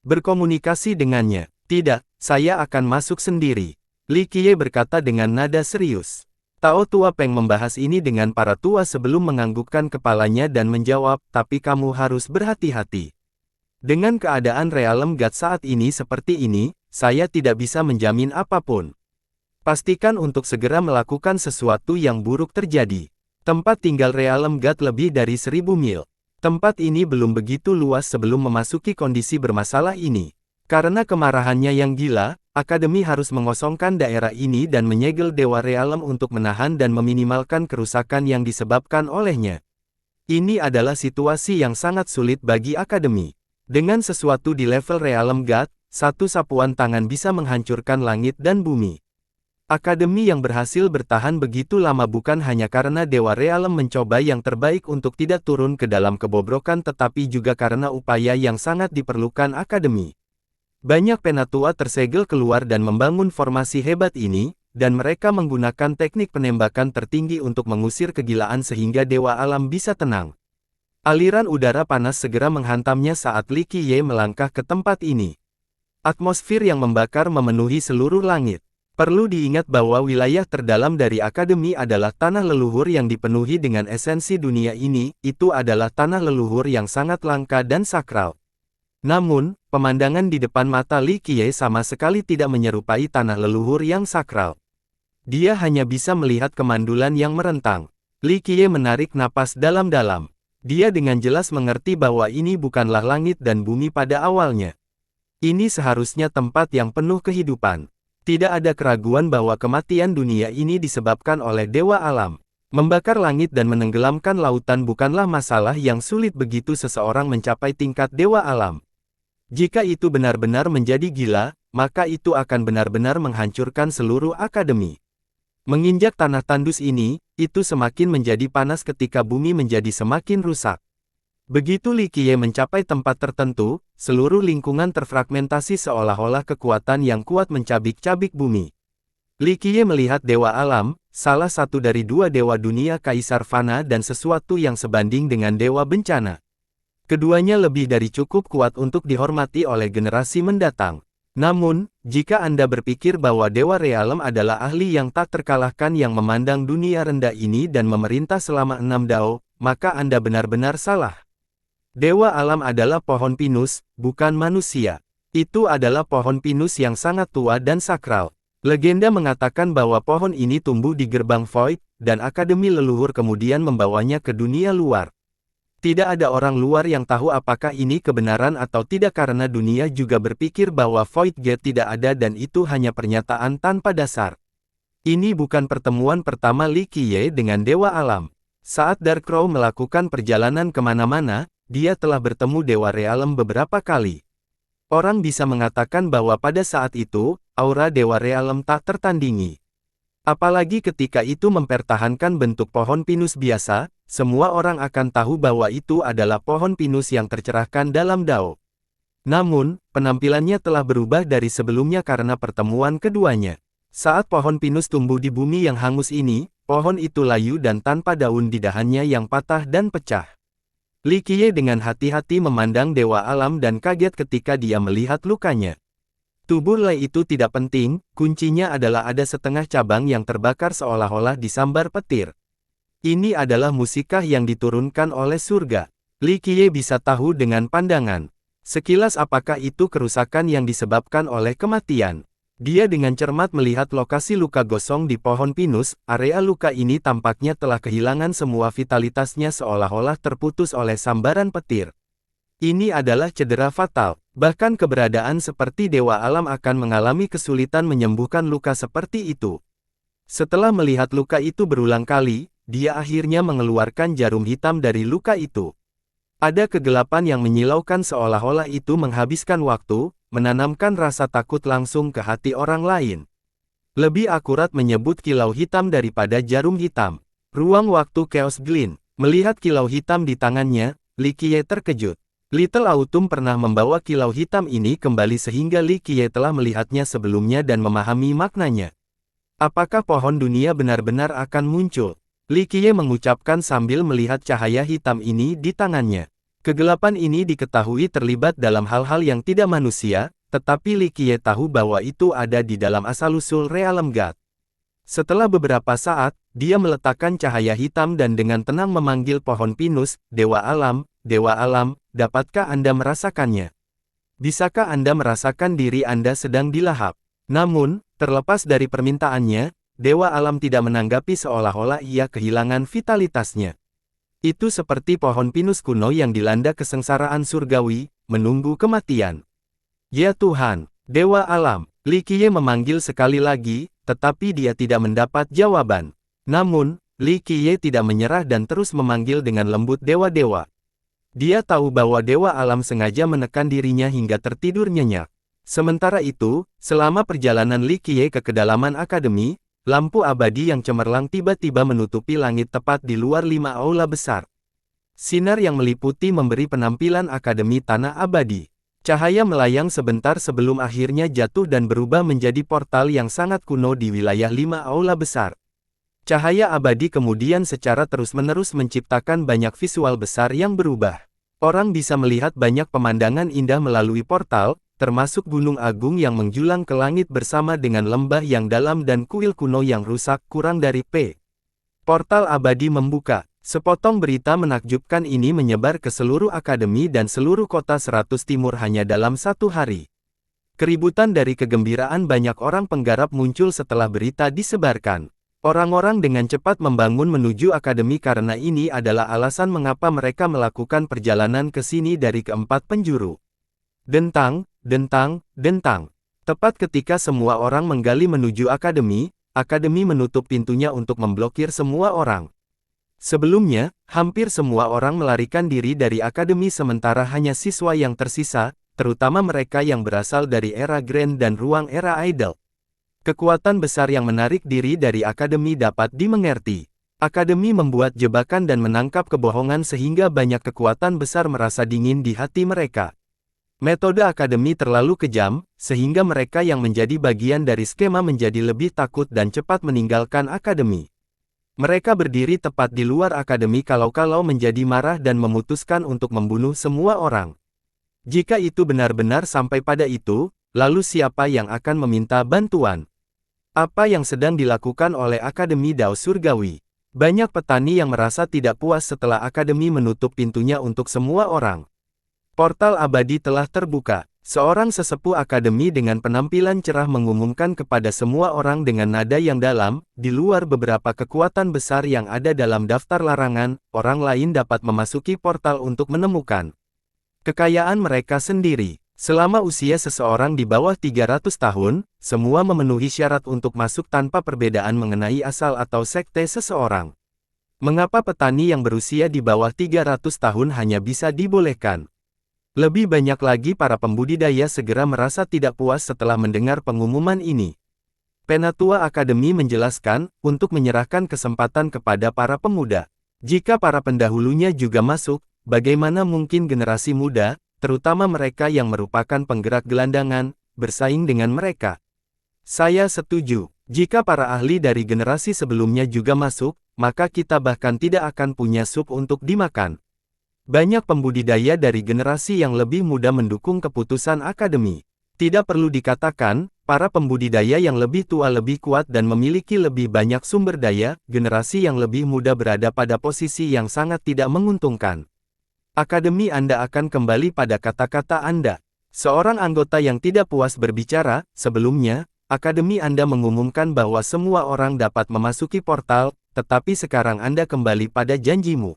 berkomunikasi dengannya. Tidak, saya akan masuk sendiri. Li Qiye berkata dengan nada serius. Tao Tua Peng membahas ini dengan para tua sebelum menganggukkan kepalanya dan menjawab, tapi kamu harus berhati-hati. Dengan keadaan Realem God saat ini seperti ini, saya tidak bisa menjamin apapun. Pastikan untuk segera melakukan sesuatu yang buruk terjadi. Tempat tinggal Realem God lebih dari 1000 mil. Tempat ini belum begitu luas sebelum memasuki kondisi bermasalah ini. Karena kemarahannya yang gila, Akademi harus mengosongkan daerah ini dan menyegel Dewa Realem untuk menahan dan meminimalkan kerusakan yang disebabkan olehnya. Ini adalah situasi yang sangat sulit bagi Akademi. Dengan sesuatu di level Realem God, satu sapuan tangan bisa menghancurkan langit dan bumi. Akademi yang berhasil bertahan begitu lama bukan hanya karena Dewa Realem mencoba yang terbaik untuk tidak turun ke dalam kebobrokan tetapi juga karena upaya yang sangat diperlukan Akademi. Banyak penatua tersegel keluar dan membangun formasi hebat ini, dan mereka menggunakan teknik penembakan tertinggi untuk mengusir kegilaan sehingga Dewa Alam bisa tenang. Aliran udara panas segera menghantamnya saat Li Qiye melangkah ke tempat ini. Atmosfer yang membakar memenuhi seluruh langit. Perlu diingat bahwa wilayah terdalam dari Akademi adalah tanah leluhur yang dipenuhi dengan esensi dunia ini, itu adalah tanah leluhur yang sangat langka dan sakral. Namun, pemandangan di depan mata Li Qiye sama sekali tidak menyerupai tanah leluhur yang sakral. Dia hanya bisa melihat kemandulan yang merentang. Li Qiye menarik napas dalam-dalam. Dia dengan jelas mengerti bahwa ini bukanlah langit dan bumi pada awalnya. Ini seharusnya tempat yang penuh kehidupan. Tidak ada keraguan bahwa kematian dunia ini disebabkan oleh Dewa Alam. Membakar langit dan menenggelamkan lautan bukanlah masalah yang sulit begitu seseorang mencapai tingkat Dewa Alam. Jika itu benar-benar menjadi gila, maka itu akan benar-benar menghancurkan seluruh Akademi. Menginjak tanah tandus ini, itu semakin menjadi panas ketika bumi menjadi semakin rusak. Begitu Li Qiye mencapai tempat tertentu, seluruh lingkungan terfragmentasi seolah-olah kekuatan yang kuat mencabik-cabik bumi. Li Qiye melihat Dewa Alam, salah satu dari dua dewa dunia Kaisar Fana dan sesuatu yang sebanding dengan dewa bencana. Keduanya lebih dari cukup kuat untuk dihormati oleh generasi mendatang. Namun, jika Anda berpikir bahwa Dewa Realem adalah ahli yang tak terkalahkan yang memandang dunia rendah ini dan memerintah selama 6 dao, maka Anda benar-benar salah. Dewa Alam adalah pohon pinus, bukan manusia. Itu adalah pohon pinus yang sangat tua dan sakral. Legenda mengatakan bahwa pohon ini tumbuh di gerbang Void, dan Akademi Leluhur kemudian membawanya ke dunia luar. Tidak ada orang luar yang tahu apakah ini kebenaran atau tidak karena dunia juga berpikir bahwa Void Gate tidak ada dan itu hanya pernyataan tanpa dasar. Ini bukan pertemuan pertama Li Qiye dengan Dewa Alam. Saat Dark Crow melakukan perjalanan kemana-mana, dia telah bertemu Dewa Realem beberapa kali. Orang bisa mengatakan bahwa pada saat itu, aura Dewa Realem tak tertandingi. Apalagi ketika itu mempertahankan bentuk pohon pinus biasa, semua orang akan tahu bahwa itu adalah pohon pinus yang tercerahkan dalam Dao. Namun, penampilannya telah berubah dari sebelumnya karena pertemuan keduanya. Saat pohon pinus tumbuh di bumi yang hangus ini, pohon itu layu dan tanpa daun di dahannya yang patah dan pecah. Li Qiye dengan hati-hati memandang Dewa Alam dan kaget ketika dia melihat lukanya. Tubuh Lei itu tidak penting, kuncinya adalah ada setengah cabang yang terbakar seolah-olah disambar petir. Ini adalah musikah yang diturunkan oleh surga. Li Qiye bisa tahu dengan pandangan. Sekilas apakah itu kerusakan yang disebabkan oleh kematian. Dia dengan cermat melihat lokasi luka gosong di pohon pinus, area luka ini tampaknya telah kehilangan semua vitalitasnya seolah-olah terputus oleh sambaran petir. Ini adalah cedera fatal. Bahkan keberadaan seperti Dewa Alam akan mengalami kesulitan menyembuhkan luka seperti itu. Setelah melihat luka itu berulang kali, dia akhirnya mengeluarkan jarum hitam dari luka itu. Ada kegelapan yang menyilaukan seolah-olah itu menghabiskan waktu, menanamkan rasa takut langsung ke hati orang lain. Lebih akurat menyebut kilau hitam daripada jarum hitam. Ruang waktu Chaos Glint. Melihat kilau hitam di tangannya, Li Qiye terkejut. Little Autumn pernah membawa kilau hitam ini kembali sehingga Li Qiye telah melihatnya sebelumnya dan memahami maknanya. Apakah pohon dunia benar-benar akan muncul? Li Qiye mengucapkan sambil melihat cahaya hitam ini di tangannya. Kegelapan ini diketahui terlibat dalam hal-hal yang tidak manusia, tetapi Li Qiye tahu bahwa itu ada di dalam asal-usul Realem God. Setelah beberapa saat, dia meletakkan cahaya hitam dan dengan tenang memanggil pohon pinus, Dewa Alam, dapatkah Anda merasakannya? Bisakah Anda merasakan diri Anda sedang dilahap? Namun, terlepas dari permintaannya, Dewa Alam tidak menanggapi seolah-olah ia kehilangan vitalitasnya. Itu seperti pohon pinus kuno yang dilanda kesengsaraan surgawi, menunggu kematian. Ya Tuhan, Dewa Alam, Li Qiye memanggil sekali lagi, tetapi dia tidak mendapat jawaban. Namun, Li Qiye tidak menyerah dan terus memanggil dengan lembut dewa-dewa. Dia tahu bahwa Dewa Alam sengaja menekan dirinya hingga tertidur nyenyak. Sementara itu, selama perjalanan Li Qiye ke kedalaman akademi, lampu abadi yang cemerlang tiba-tiba menutupi langit tepat di luar 5 aula besar. Sinar yang meliputi memberi penampilan akademi tanah abadi. Cahaya melayang sebentar sebelum akhirnya jatuh dan berubah menjadi portal yang sangat kuno di wilayah 5 aula besar. Cahaya abadi kemudian secara terus-menerus menciptakan banyak visual besar yang berubah. Orang bisa melihat banyak pemandangan indah melalui portal, termasuk gunung agung yang menjulang ke langit bersama dengan lembah yang dalam dan kuil kuno yang rusak kurang dari P. Portal abadi membuka. Sepotong berita menakjubkan ini menyebar ke seluruh akademi dan seluruh kota 100 Timur hanya dalam 1 hari. Keributan dari kegembiraan banyak orang penggarap muncul setelah berita disebarkan. Orang-orang dengan cepat membangun menuju akademi karena ini adalah alasan mengapa mereka melakukan perjalanan ke sini dari keempat penjuru. Dentang, dentang, dentang. Tepat ketika semua orang menggali menuju akademi, akademi menutup pintunya untuk memblokir semua orang. Sebelumnya, hampir semua orang melarikan diri dari akademi sementara hanya siswa yang tersisa, terutama mereka yang berasal dari era Grand dan ruang era Idle. Kekuatan besar yang menarik diri dari akademi dapat dimengerti. Akademi membuat jebakan dan menangkap kebohongan sehingga banyak kekuatan besar merasa dingin di hati mereka. Metode akademi terlalu kejam, sehingga mereka yang menjadi bagian dari skema menjadi lebih takut dan cepat meninggalkan akademi. Mereka berdiri tepat di luar akademi kalau-kalau menjadi marah dan memutuskan untuk membunuh semua orang. Jika itu benar-benar sampai pada itu, lalu siapa yang akan meminta bantuan? Apa yang sedang dilakukan oleh Akademi Dao Surgawi? Banyak petani yang merasa tidak puas setelah akademi menutup pintunya untuk semua orang. Portal abadi telah terbuka. Seorang sesepuh akademi dengan penampilan cerah mengumumkan kepada semua orang dengan nada yang dalam, di luar beberapa kekuatan besar yang ada dalam daftar larangan, orang lain dapat memasuki portal untuk menemukan kekayaan mereka sendiri. Selama usia seseorang di bawah 300 tahun, semua memenuhi syarat untuk masuk tanpa perbedaan mengenai asal atau sekte seseorang. Mengapa petani yang berusia di bawah 300 tahun hanya bisa dibolehkan? Lebih banyak lagi para pembudidaya segera merasa tidak puas setelah mendengar pengumuman ini. Penatua Akademi menjelaskan, untuk menyerahkan kesempatan kepada para pemuda. Jika para pendahulunya juga masuk, bagaimana mungkin generasi muda, terutama mereka yang merupakan penggerak gelandangan, bersaing dengan mereka? Saya setuju. Jika para ahli dari generasi sebelumnya juga masuk, maka kita bahkan tidak akan punya sup untuk dimakan. Banyak pembudidaya dari generasi yang lebih muda mendukung keputusan akademi. Tidak perlu dikatakan, para pembudidaya yang lebih tua lebih kuat dan memiliki lebih banyak sumber daya, generasi yang lebih muda berada pada posisi yang sangat tidak menguntungkan. Akademi Anda akan kembali pada kata-kata Anda. Seorang anggota yang tidak puas berbicara, sebelumnya, Akademi Anda mengumumkan bahwa semua orang dapat memasuki portal, tetapi sekarang Anda kembali pada janjimu.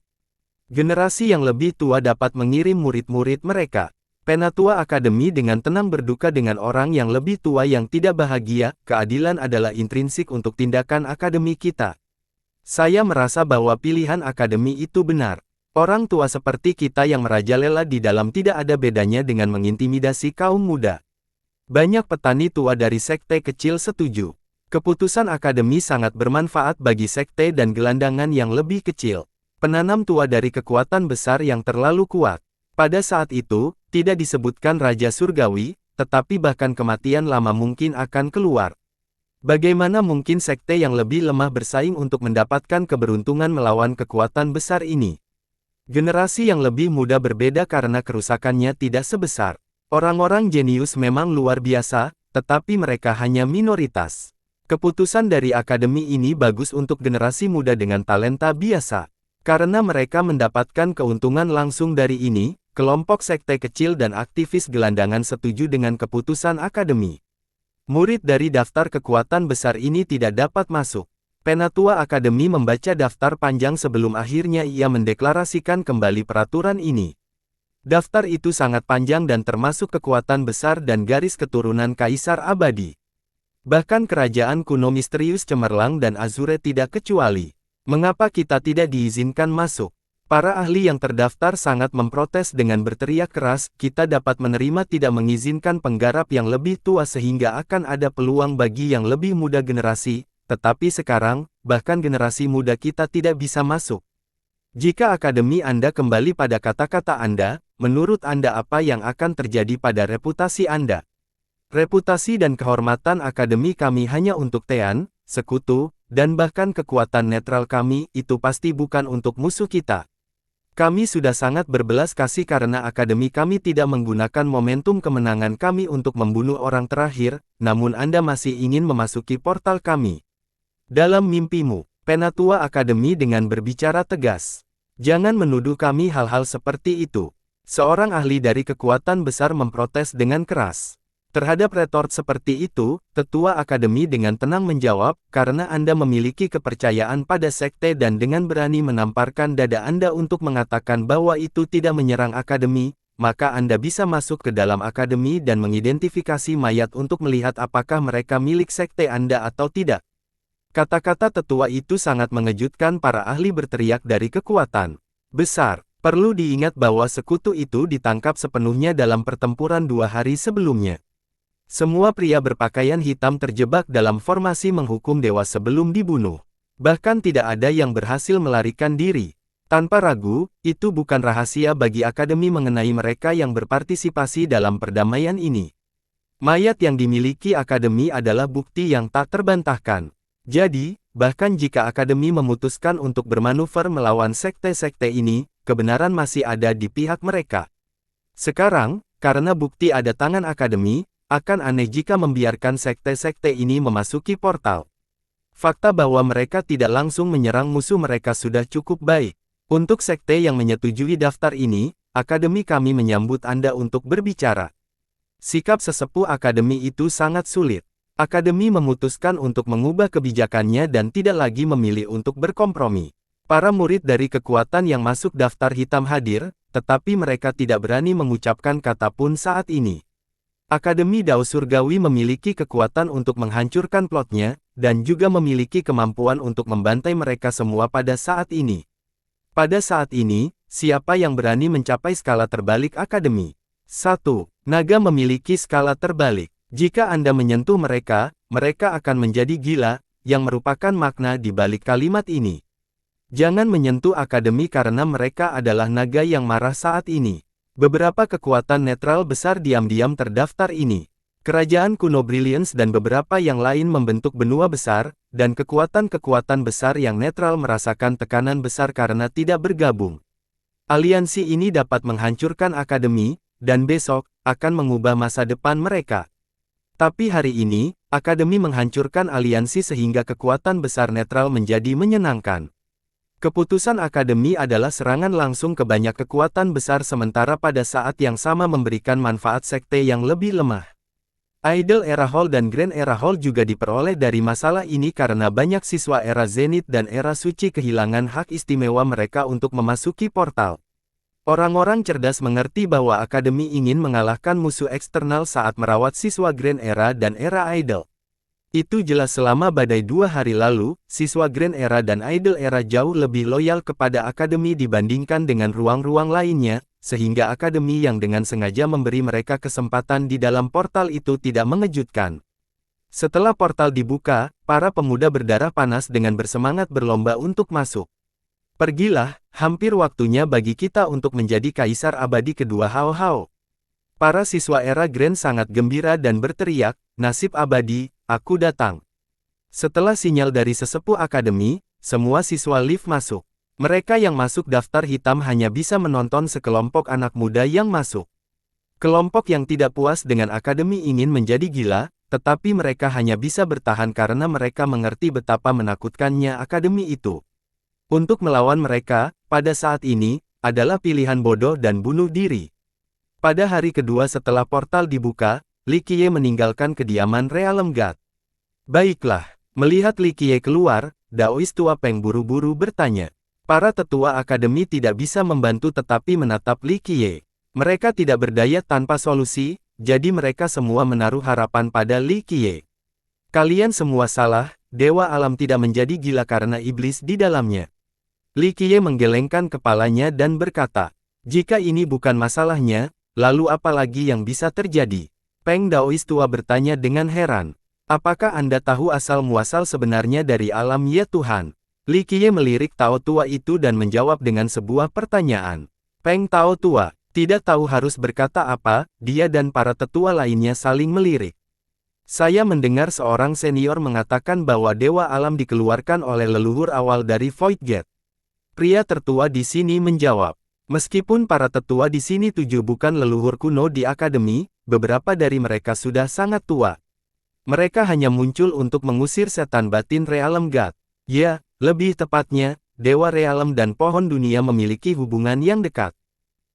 Generasi yang lebih tua dapat mengirim murid-murid mereka. Penatua Akademi dengan tenang berduka dengan orang yang lebih tua yang tidak bahagia. Keadilan adalah intrinsik untuk tindakan akademi kita. Saya merasa bahwa pilihan akademi itu benar. Orang tua seperti kita yang merajalela di dalam tidak ada bedanya dengan mengintimidasi kaum muda. Banyak petani tua dari sekte kecil setuju. Keputusan akademi sangat bermanfaat bagi sekte dan gelandangan yang lebih kecil. Penanam tua dari kekuatan besar yang terlalu kuat. Pada saat itu, tidak disebutkan Raja Surgawi, tetapi bahkan kematian lama mungkin akan keluar. Bagaimana mungkin sekte yang lebih lemah bersaing untuk mendapatkan keberuntungan melawan kekuatan besar ini? Generasi yang lebih muda berbeda karena kerusakannya tidak sebesar. Orang-orang jenius memang luar biasa, tetapi mereka hanya minoritas. Keputusan dari akademi ini bagus untuk generasi muda dengan talenta biasa. Karena mereka mendapatkan keuntungan langsung dari ini, kelompok sekte kecil dan aktivis gelandangan setuju dengan keputusan akademi. Murid dari daftar kekuatan besar ini tidak dapat masuk. Penatua Akademi membaca daftar panjang sebelum akhirnya ia mendeklarasikan kembali peraturan ini. Daftar itu sangat panjang dan termasuk kekuatan besar dan garis keturunan Kaisar Abadi. Bahkan kerajaan kuno misterius cemerlang dan Azure tidak kecuali. Mengapa kita tidak diizinkan masuk? Para ahli yang terdaftar sangat memprotes dengan berteriak keras, kita dapat menerima tidak mengizinkan penggarap yang lebih tua sehingga akan ada peluang bagi yang lebih muda generasi, tetapi sekarang, bahkan generasi muda kita tidak bisa masuk. Jika akademi Anda kembali pada kata-kata Anda, menurut Anda apa yang akan terjadi pada reputasi Anda? Reputasi dan kehormatan akademi kami hanya untuk Tean, sekutu, dan bahkan kekuatan netral kami, itu pasti bukan untuk musuh kita. Kami sudah sangat berbelas kasih karena akademi kami tidak menggunakan momentum kemenangan kami untuk membunuh orang terakhir, namun Anda masih ingin memasuki portal kami. Dalam mimpimu, Penatua Akademi dengan berbicara tegas. Jangan menuduh kami hal-hal seperti itu. Seorang ahli dari kekuatan besar memprotes dengan keras. Terhadap retort seperti itu, Tetua Akademi dengan tenang menjawab, karena Anda memiliki kepercayaan pada sekte dan dengan berani menamparkan dada Anda untuk mengatakan bahwa itu tidak menyerang akademi, maka Anda bisa masuk ke dalam akademi dan mengidentifikasi mayat untuk melihat apakah mereka milik sekte Anda atau tidak. Kata-kata tetua itu sangat mengejutkan para ahli berteriak dari kekuatan besar. Perlu diingat bahwa sekutu itu ditangkap sepenuhnya dalam pertempuran 2 hari sebelumnya. Semua pria berpakaian hitam terjebak dalam formasi menghukum dewa sebelum dibunuh. Bahkan tidak ada yang berhasil melarikan diri. Tanpa ragu, itu bukan rahasia bagi Akademi mengenai mereka yang berpartisipasi dalam perdamaian ini. Mayat yang dimiliki Akademi adalah bukti yang tak terbantahkan. Jadi, bahkan jika Akademi memutuskan untuk bermanuver melawan sekte-sekte ini, kebenaran masih ada di pihak mereka. Sekarang, karena bukti ada tangan Akademi, akan aneh jika membiarkan sekte-sekte ini memasuki portal. Fakta bahwa mereka tidak langsung menyerang musuh mereka sudah cukup baik. Untuk sekte yang menyetujui daftar ini, Akademi kami menyambut Anda untuk berbicara. Sikap sesepuh Akademi itu sangat sulit. Akademi memutuskan untuk mengubah kebijakannya dan tidak lagi memilih untuk berkompromi. Para murid dari kekuatan yang masuk daftar hitam hadir, tetapi mereka tidak berani mengucapkan kata pun saat ini. Akademi Dao Surgawi memiliki kekuatan untuk menghancurkan plotnya, dan juga memiliki kemampuan untuk membantai mereka semua pada saat ini. Pada saat ini, siapa yang berani mencapai skala terbalik Akademi? 1. Naga memiliki skala terbalik. Jika Anda menyentuh mereka, mereka akan menjadi gila, yang merupakan makna di balik kalimat ini. Jangan menyentuh Akademi karena mereka adalah naga yang marah saat ini. Beberapa kekuatan netral besar diam-diam terdaftar ini. Kerajaan kuno Brilliance dan beberapa yang lain membentuk benua besar, dan kekuatan-kekuatan besar yang netral merasakan tekanan besar karena tidak bergabung. Aliansi ini dapat menghancurkan Akademi, dan besok, akan mengubah masa depan mereka. Tapi hari ini, Akademi menghancurkan aliansi sehingga kekuatan besar netral menjadi menyenangkan. Keputusan Akademi adalah serangan langsung ke banyak kekuatan besar sementara pada saat yang sama memberikan manfaat sekte yang lebih lemah. Idol Era Hall dan Grand Era Hall juga diperoleh dari masalah ini karena banyak siswa Era Zenith dan Era Suci kehilangan hak istimewa mereka untuk memasuki portal. Orang-orang cerdas mengerti bahwa Akademi ingin mengalahkan musuh eksternal saat merawat siswa Grand Era dan Era Idol. Itu jelas selama badai 2 hari lalu, siswa Grand Era dan Idol Era jauh lebih loyal kepada Akademi dibandingkan dengan ruang-ruang lainnya, sehingga Akademi yang dengan sengaja memberi mereka kesempatan di dalam portal itu tidak mengejutkan. Setelah portal dibuka, para pemuda berdarah panas dengan bersemangat berlomba untuk masuk. Pergilah, hampir waktunya bagi kita untuk menjadi kaisar abadi kedua Hao Hao. Para siswa Era Grand sangat gembira dan berteriak, nasib abadi, aku datang. Setelah sinyal dari sesepuh Akademi, semua siswa lift masuk. Mereka yang masuk daftar hitam hanya bisa menonton sekelompok anak muda yang masuk. Kelompok yang tidak puas dengan Akademi ingin menjadi gila, tetapi mereka hanya bisa bertahan karena mereka mengerti betapa menakutkannya Akademi itu. Untuk melawan mereka, pada saat ini, adalah pilihan bodoh dan bunuh diri. Pada hari kedua setelah portal dibuka, Li Qiye meninggalkan kediaman Realm God. Baiklah, melihat Li Qiye keluar, Daois tua Peng buru-buru bertanya. Para tetua Akademi tidak bisa membantu tetapi menatap Li Qiye. Mereka tidak berdaya tanpa solusi, jadi mereka semua menaruh harapan pada Li Qiye. Kalian semua salah, Dewa Alam tidak menjadi gila karena iblis di dalamnya. Li Qiye menggelengkan kepalanya dan berkata, jika ini bukan masalahnya, lalu apa lagi yang bisa terjadi? Peng Daois tua bertanya dengan heran. Apakah Anda tahu asal-muasal sebenarnya dari alam ya Tuhan? Li Qiye melirik Tao tua itu dan menjawab dengan sebuah pertanyaan. Peng Tao tua, tidak tahu harus berkata apa, dia dan para tetua lainnya saling melirik. Saya mendengar seorang senior mengatakan bahwa Dewa Alam dikeluarkan oleh leluhur awal dari Void Gate. Pria tertua di sini menjawab. Meskipun para tetua di sini 7 bukan leluhur kuno di Akademi, beberapa dari mereka sudah sangat tua. Mereka hanya muncul untuk mengusir setan batin Realm God. Ya, lebih tepatnya, Dewa Realm dan Pohon Dunia memiliki hubungan yang dekat.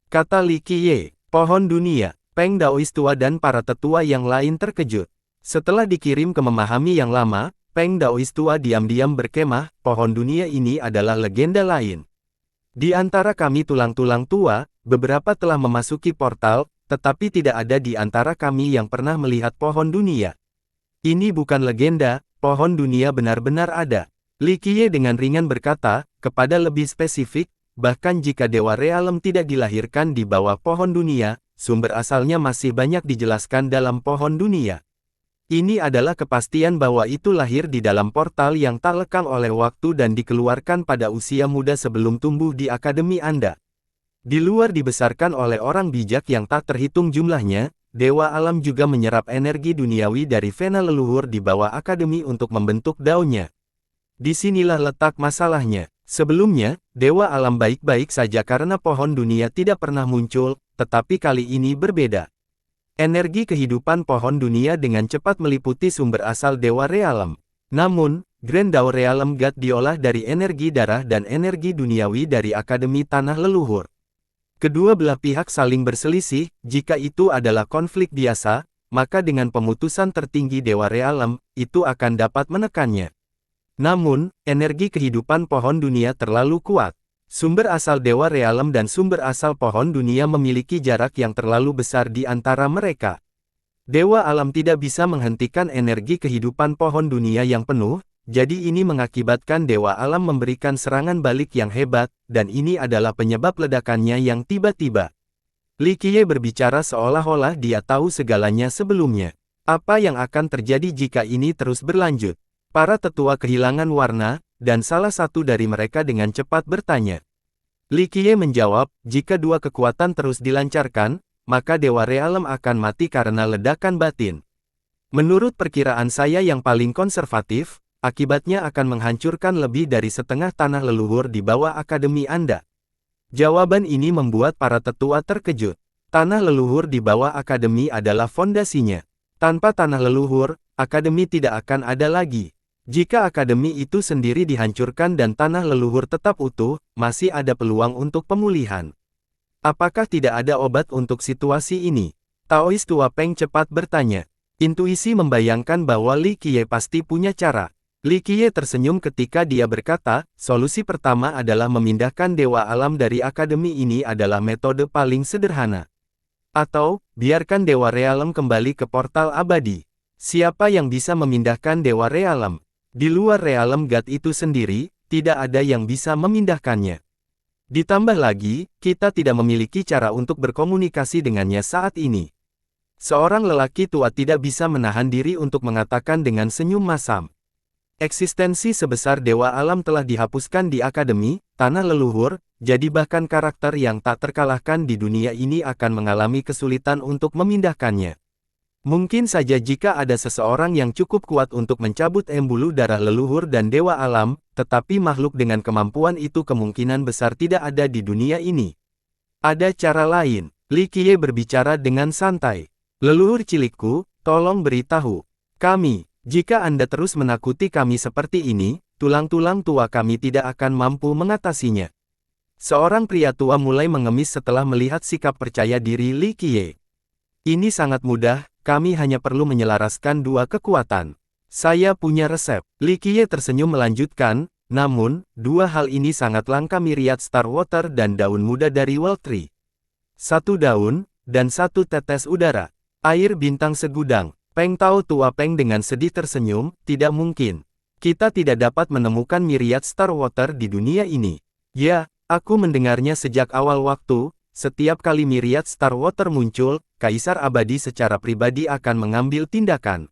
Kata Li Qiye, Pohon Dunia, Peng Daois tua dan para tetua yang lain terkejut. Setelah dikirim ke memahami yang lama, Peng Daois tua diam-diam berkemah, Pohon Dunia ini adalah legenda lain. Di antara kami tulang-tulang tua, beberapa telah memasuki portal, tetapi tidak ada di antara kami yang pernah melihat Pohon Dunia. Ini bukan legenda, Pohon Dunia benar-benar ada. Li Qiye dengan ringan berkata, kepada lebih spesifik, bahkan jika Dewa Realm tidak dilahirkan di bawah Pohon Dunia, sumber asalnya masih banyak dijelaskan dalam Pohon Dunia. Ini adalah kepastian bahwa itu lahir di dalam portal yang tak lekang oleh waktu dan dikeluarkan pada usia muda sebelum tumbuh di akademi Anda. Di luar dibesarkan oleh orang bijak yang tak terhitung jumlahnya, Dewa Alam juga menyerap energi duniawi dari vena leluhur di bawah akademi untuk membentuk daunnya. Disinilah letak masalahnya. Sebelumnya, Dewa Alam baik-baik saja karena pohon dunia tidak pernah muncul, tetapi kali ini berbeda. Energi kehidupan pohon dunia dengan cepat meliputi sumber asal Dewa Realem. Namun, Grand Dao Realem God diolah dari energi darah dan energi duniawi dari Akademi Tanah Leluhur. Kedua belah pihak saling berselisih, jika itu adalah konflik biasa, maka dengan pemutusan tertinggi Dewa Realem, itu akan dapat menekannya. Namun, energi kehidupan pohon dunia terlalu kuat. Sumber asal Dewa Realem dan sumber asal pohon dunia memiliki jarak yang terlalu besar di antara mereka. Dewa Alam tidak bisa menghentikan energi kehidupan pohon dunia yang penuh, jadi ini mengakibatkan Dewa Alam memberikan serangan balik yang hebat, dan ini adalah penyebab ledakannya yang tiba-tiba. Li Qiye berbicara seolah-olah dia tahu segalanya sebelumnya. Apa yang akan terjadi jika ini terus berlanjut? Para tetua kehilangan warna, dan salah satu dari mereka dengan cepat bertanya. Li Qiye menjawab, jika dua kekuatan terus dilancarkan, maka Dewa Realem akan mati karena ledakan batin. Menurut perkiraan saya yang paling konservatif, akibatnya akan menghancurkan lebih dari setengah tanah leluhur di bawah akademi Anda. Jawaban ini membuat para tetua terkejut. Tanah leluhur di bawah akademi adalah fondasinya. Tanpa tanah leluhur, akademi tidak akan ada lagi. Jika akademi itu sendiri dihancurkan dan tanah leluhur tetap utuh, masih ada peluang untuk pemulihan. Apakah tidak ada obat untuk situasi ini? Taois tua Peng cepat bertanya. Intuisi membayangkan bahwa Li Qiye pasti punya cara. Li Qiye tersenyum ketika dia berkata, solusi pertama adalah memindahkan Dewa Alam dari akademi. Ini adalah metode paling sederhana. Atau, biarkan Dewa Realem kembali ke portal abadi. Siapa yang bisa memindahkan Dewa Realem? Di luar Realem God itu sendiri, tidak ada yang bisa memindahkannya. Ditambah lagi, kita tidak memiliki cara untuk berkomunikasi dengannya saat ini. Seorang lelaki tua tidak bisa menahan diri untuk mengatakan dengan senyum masam. Eksistensi sebesar Dewa Alam telah dihapuskan di akademi, tanah leluhur, jadi bahkan karakter yang tak terkalahkan di dunia ini akan mengalami kesulitan untuk memindahkannya. Mungkin saja jika ada seseorang yang cukup kuat untuk mencabut embulu darah leluhur dan Dewa Alam, tetapi makhluk dengan kemampuan itu kemungkinan besar tidak ada di dunia ini. Ada cara lain. Li Qiye berbicara dengan santai. Leluhur cilikku, tolong beritahu kami, jika Anda terus menakuti kami seperti ini, tulang-tulang tua kami tidak akan mampu mengatasinya. Seorang pria tua mulai mengemis setelah melihat sikap percaya diri Li Qiye. Ini sangat mudah. Kami hanya perlu menyelaraskan dua kekuatan. Saya punya resep. Li Qiye tersenyum melanjutkan, namun, dua hal ini sangat langka. Myriad Star Water dan daun muda dari World Tree. Satu daun, dan satu tetes udara. Air bintang segudang. Peng Tao tua Peng dengan sedih tersenyum, tidak mungkin. Kita tidak dapat menemukan Myriad Star Water di dunia ini. Ya, aku mendengarnya sejak awal waktu. Setiap kali Myriad Star Water muncul, Kaisar Abadi secara pribadi akan mengambil tindakan.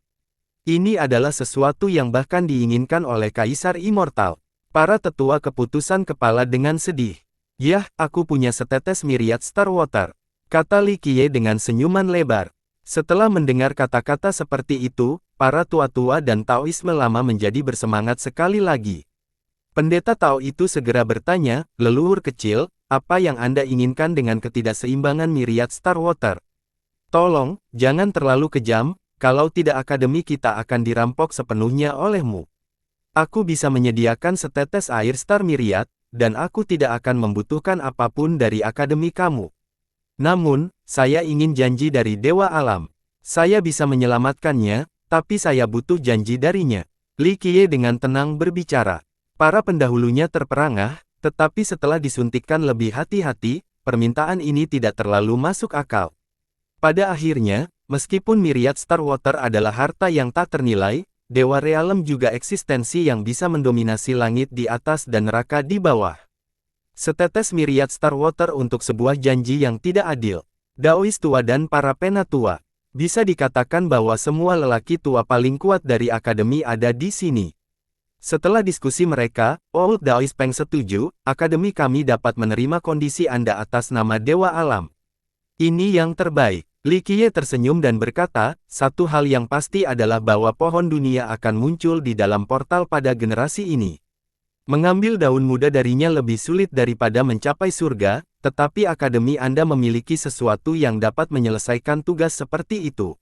Ini adalah sesuatu yang bahkan diinginkan oleh Kaisar Immortal. Para tetua keputusan kepala dengan sedih. Yah, aku punya setetes Myriad Star Water, kata Li Qiye dengan senyuman lebar. Setelah mendengar kata-kata seperti itu, para tua-tua dan Taoisme lama menjadi bersemangat sekali lagi. Pendeta Tao itu segera bertanya, leluhur kecil, apa yang Anda inginkan dengan ketidakseimbangan Myriad Star Water? Tolong, jangan terlalu kejam, kalau tidak akademi kita akan dirampok sepenuhnya olehmu. Aku bisa menyediakan setetes air Star Myriad, dan aku tidak akan membutuhkan apapun dari akademi kamu. Namun, saya ingin janji dari Dewa Alam. Saya bisa menyelamatkannya, tapi saya butuh janji darinya. Li Qiye dengan tenang berbicara. Para pendahulunya terperangah, tetapi setelah disuntikkan lebih hati-hati, permintaan ini tidak terlalu masuk akal. Pada akhirnya, meskipun Myriad Star Water adalah harta yang tak ternilai, Dewa Realem juga eksistensi yang bisa mendominasi langit di atas dan neraka di bawah. Setetes Myriad Star Water untuk sebuah janji yang tidak adil. Daois tua dan para penatua. Bisa dikatakan bahwa semua lelaki tua paling kuat dari akademi ada di sini. Setelah diskusi mereka, Old Daois Peng setuju, akademi kami dapat menerima kondisi Anda atas nama Dewa Alam. Ini yang terbaik. Li Qiye tersenyum dan berkata, satu hal yang pasti adalah bahwa pohon dunia akan muncul di dalam portal pada generasi ini. Mengambil daun muda darinya lebih sulit daripada mencapai surga, tetapi akademi Anda memiliki sesuatu yang dapat menyelesaikan tugas seperti itu.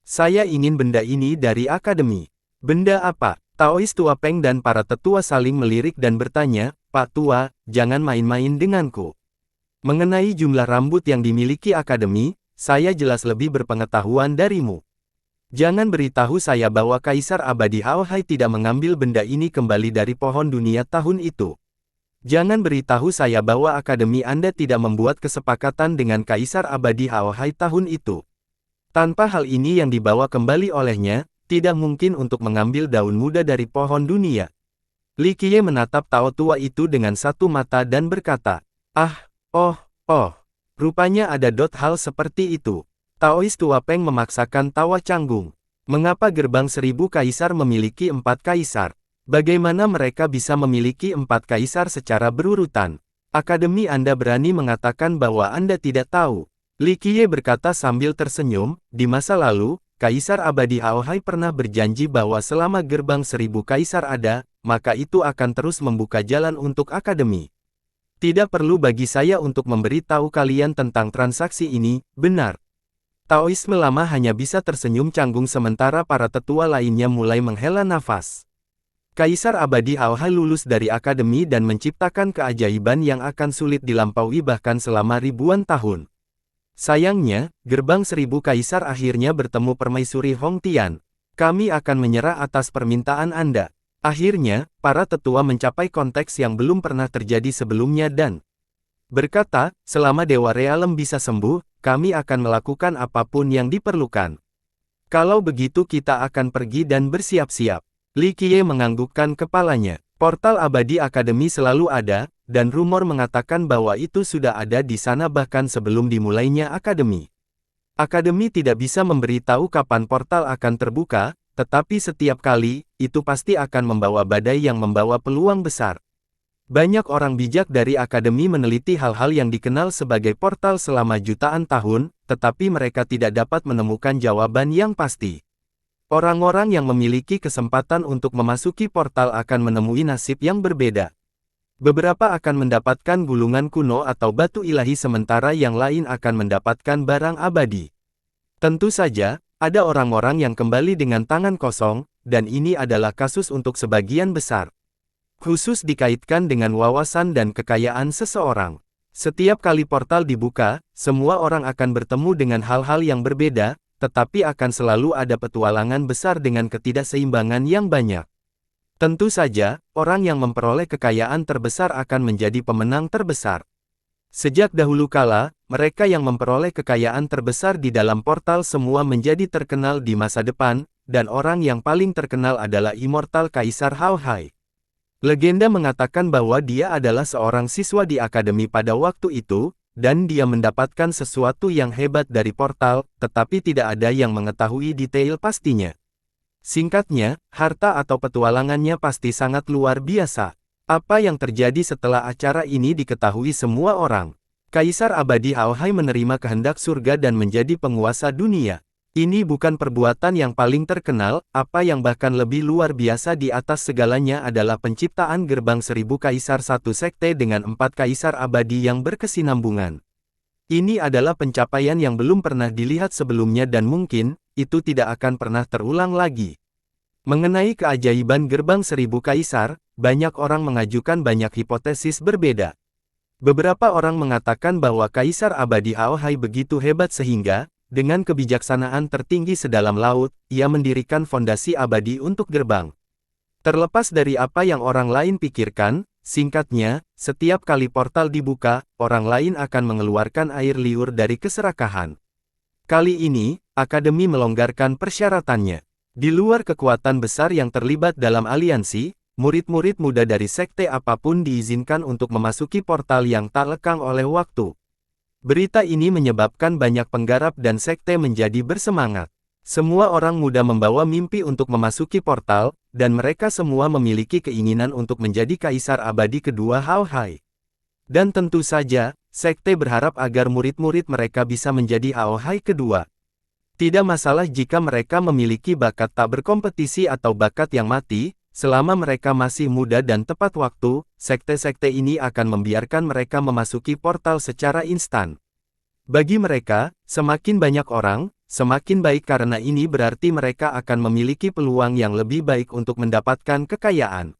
Saya ingin benda ini dari akademi. Benda apa? Taois tua Peng dan para tetua saling melirik dan bertanya, Pak Tua, jangan main-main denganku. Mengenai jumlah rambut yang dimiliki akademi, saya jelas lebih berpengetahuan darimu. Jangan beritahu saya bahwa Kaisar Abadi Hao Hai tidak mengambil benda ini kembali dari pohon dunia tahun itu. Jangan beritahu saya bahwa akademi Anda tidak membuat kesepakatan dengan Kaisar Abadi Hao Hai tahun itu. Tanpa hal ini yang dibawa kembali olehnya, tidak mungkin untuk mengambil daun muda dari pohon dunia. Li Qiye menatap Tao tua itu dengan satu mata dan berkata, oh, rupanya ada hal seperti itu. Taois tua Peng memaksakan tawa canggung. Mengapa gerbang 1000 kaisar memiliki 4 kaisar? Bagaimana mereka bisa memiliki 4 kaisar secara berurutan? Akademi Anda berani mengatakan bahwa Anda tidak tahu. Li Qiye berkata sambil tersenyum, di masa lalu, Kaisar Abadi Hao Hai pernah berjanji bahwa selama gerbang 1000 kaisar ada, maka itu akan terus membuka jalan untuk akademi. Tidak perlu bagi saya untuk memberitahu kalian tentang transaksi ini, benar. Taoisme lama hanya bisa tersenyum canggung sementara para tetua lainnya mulai menghela nafas. Kaisar Abadi Hao Hai lulus dari akademi dan menciptakan keajaiban yang akan sulit dilampaui bahkan selama ribuan tahun. Sayangnya, gerbang 1000 kaisar akhirnya bertemu permaisuri Hong Tian. Kami akan menyerah atas permintaan Anda. Akhirnya, para tetua mencapai konteks yang belum pernah terjadi sebelumnya dan berkata, selama Dewa Realem bisa sembuh, kami akan melakukan apapun yang diperlukan. Kalau begitu kita akan pergi dan bersiap-siap. Li Qiye menganggukkan kepalanya. Portal abadi akademi selalu ada, dan rumor mengatakan bahwa itu sudah ada di sana bahkan sebelum dimulainya akademi. Akademi tidak bisa memberitahu kapan portal akan terbuka, tetapi setiap kali, itu pasti akan membawa badai yang membawa peluang besar. Banyak orang bijak dari akademi meneliti hal-hal yang dikenal sebagai portal selama jutaan tahun, tetapi mereka tidak dapat menemukan jawaban yang pasti. Orang-orang yang memiliki kesempatan untuk memasuki portal akan menemui nasib yang berbeda. Beberapa akan mendapatkan gulungan kuno atau batu ilahi sementara yang lain akan mendapatkan barang abadi. Tentu saja, ada orang-orang yang kembali dengan tangan kosong, dan ini adalah kasus untuk sebagian besar. Khusus dikaitkan dengan wawasan dan kekayaan seseorang. Setiap kali portal dibuka, semua orang akan bertemu dengan hal-hal yang berbeda, tetapi akan selalu ada petualangan besar dengan ketidakseimbangan yang banyak. Tentu saja, orang yang memperoleh kekayaan terbesar akan menjadi pemenang terbesar. Sejak dahulu kala, mereka yang memperoleh kekayaan terbesar di dalam portal semua menjadi terkenal di masa depan, dan orang yang paling terkenal adalah Immortal Kaisar Hao Hai. Legenda mengatakan bahwa dia adalah seorang siswa di akademi pada waktu itu, dan dia mendapatkan sesuatu yang hebat dari portal, tetapi tidak ada yang mengetahui detail pastinya. Singkatnya, harta atau petualangannya pasti sangat luar biasa. Apa yang terjadi setelah acara ini diketahui semua orang. Kaisar Abadi Hao Hai menerima kehendak surga dan menjadi penguasa dunia. Ini bukan perbuatan yang paling terkenal, apa yang bahkan lebih luar biasa di atas segalanya adalah penciptaan gerbang 1000 kaisar satu sekte dengan 4 kaisar abadi yang berkesinambungan. Ini adalah pencapaian yang belum pernah dilihat sebelumnya dan mungkin, itu tidak akan pernah terulang lagi. Mengenai keajaiban gerbang 1000 kaisar, banyak orang mengajukan banyak hipotesis berbeda. Beberapa orang mengatakan bahwa Kaisar Abadi Hao Hai begitu hebat sehingga, dengan kebijaksanaan tertinggi sedalam laut, ia mendirikan fondasi abadi untuk gerbang. Terlepas dari apa yang orang lain pikirkan, singkatnya, setiap kali portal dibuka, orang lain akan mengeluarkan air liur dari keserakahan. Kali ini, akademi melonggarkan persyaratannya. Di luar kekuatan besar yang terlibat dalam aliansi, murid-murid muda dari sekte apapun diizinkan untuk memasuki portal yang tak lekang oleh waktu. Berita ini menyebabkan banyak penggarap dan sekte menjadi bersemangat. Semua orang muda membawa mimpi untuk memasuki portal, dan mereka semua memiliki keinginan untuk menjadi kaisar abadi kedua Hao Hai. Dan tentu saja, sekte berharap agar murid-murid mereka bisa menjadi Hao Hai kedua. Tidak masalah jika mereka memiliki bakat tak berkompetisi atau bakat yang mati, selama mereka masih muda dan tepat waktu, sekte-sekte ini akan membiarkan mereka memasuki portal secara instan. Bagi mereka, semakin banyak orang, semakin baik karena ini berarti mereka akan memiliki peluang yang lebih baik untuk mendapatkan kekayaan.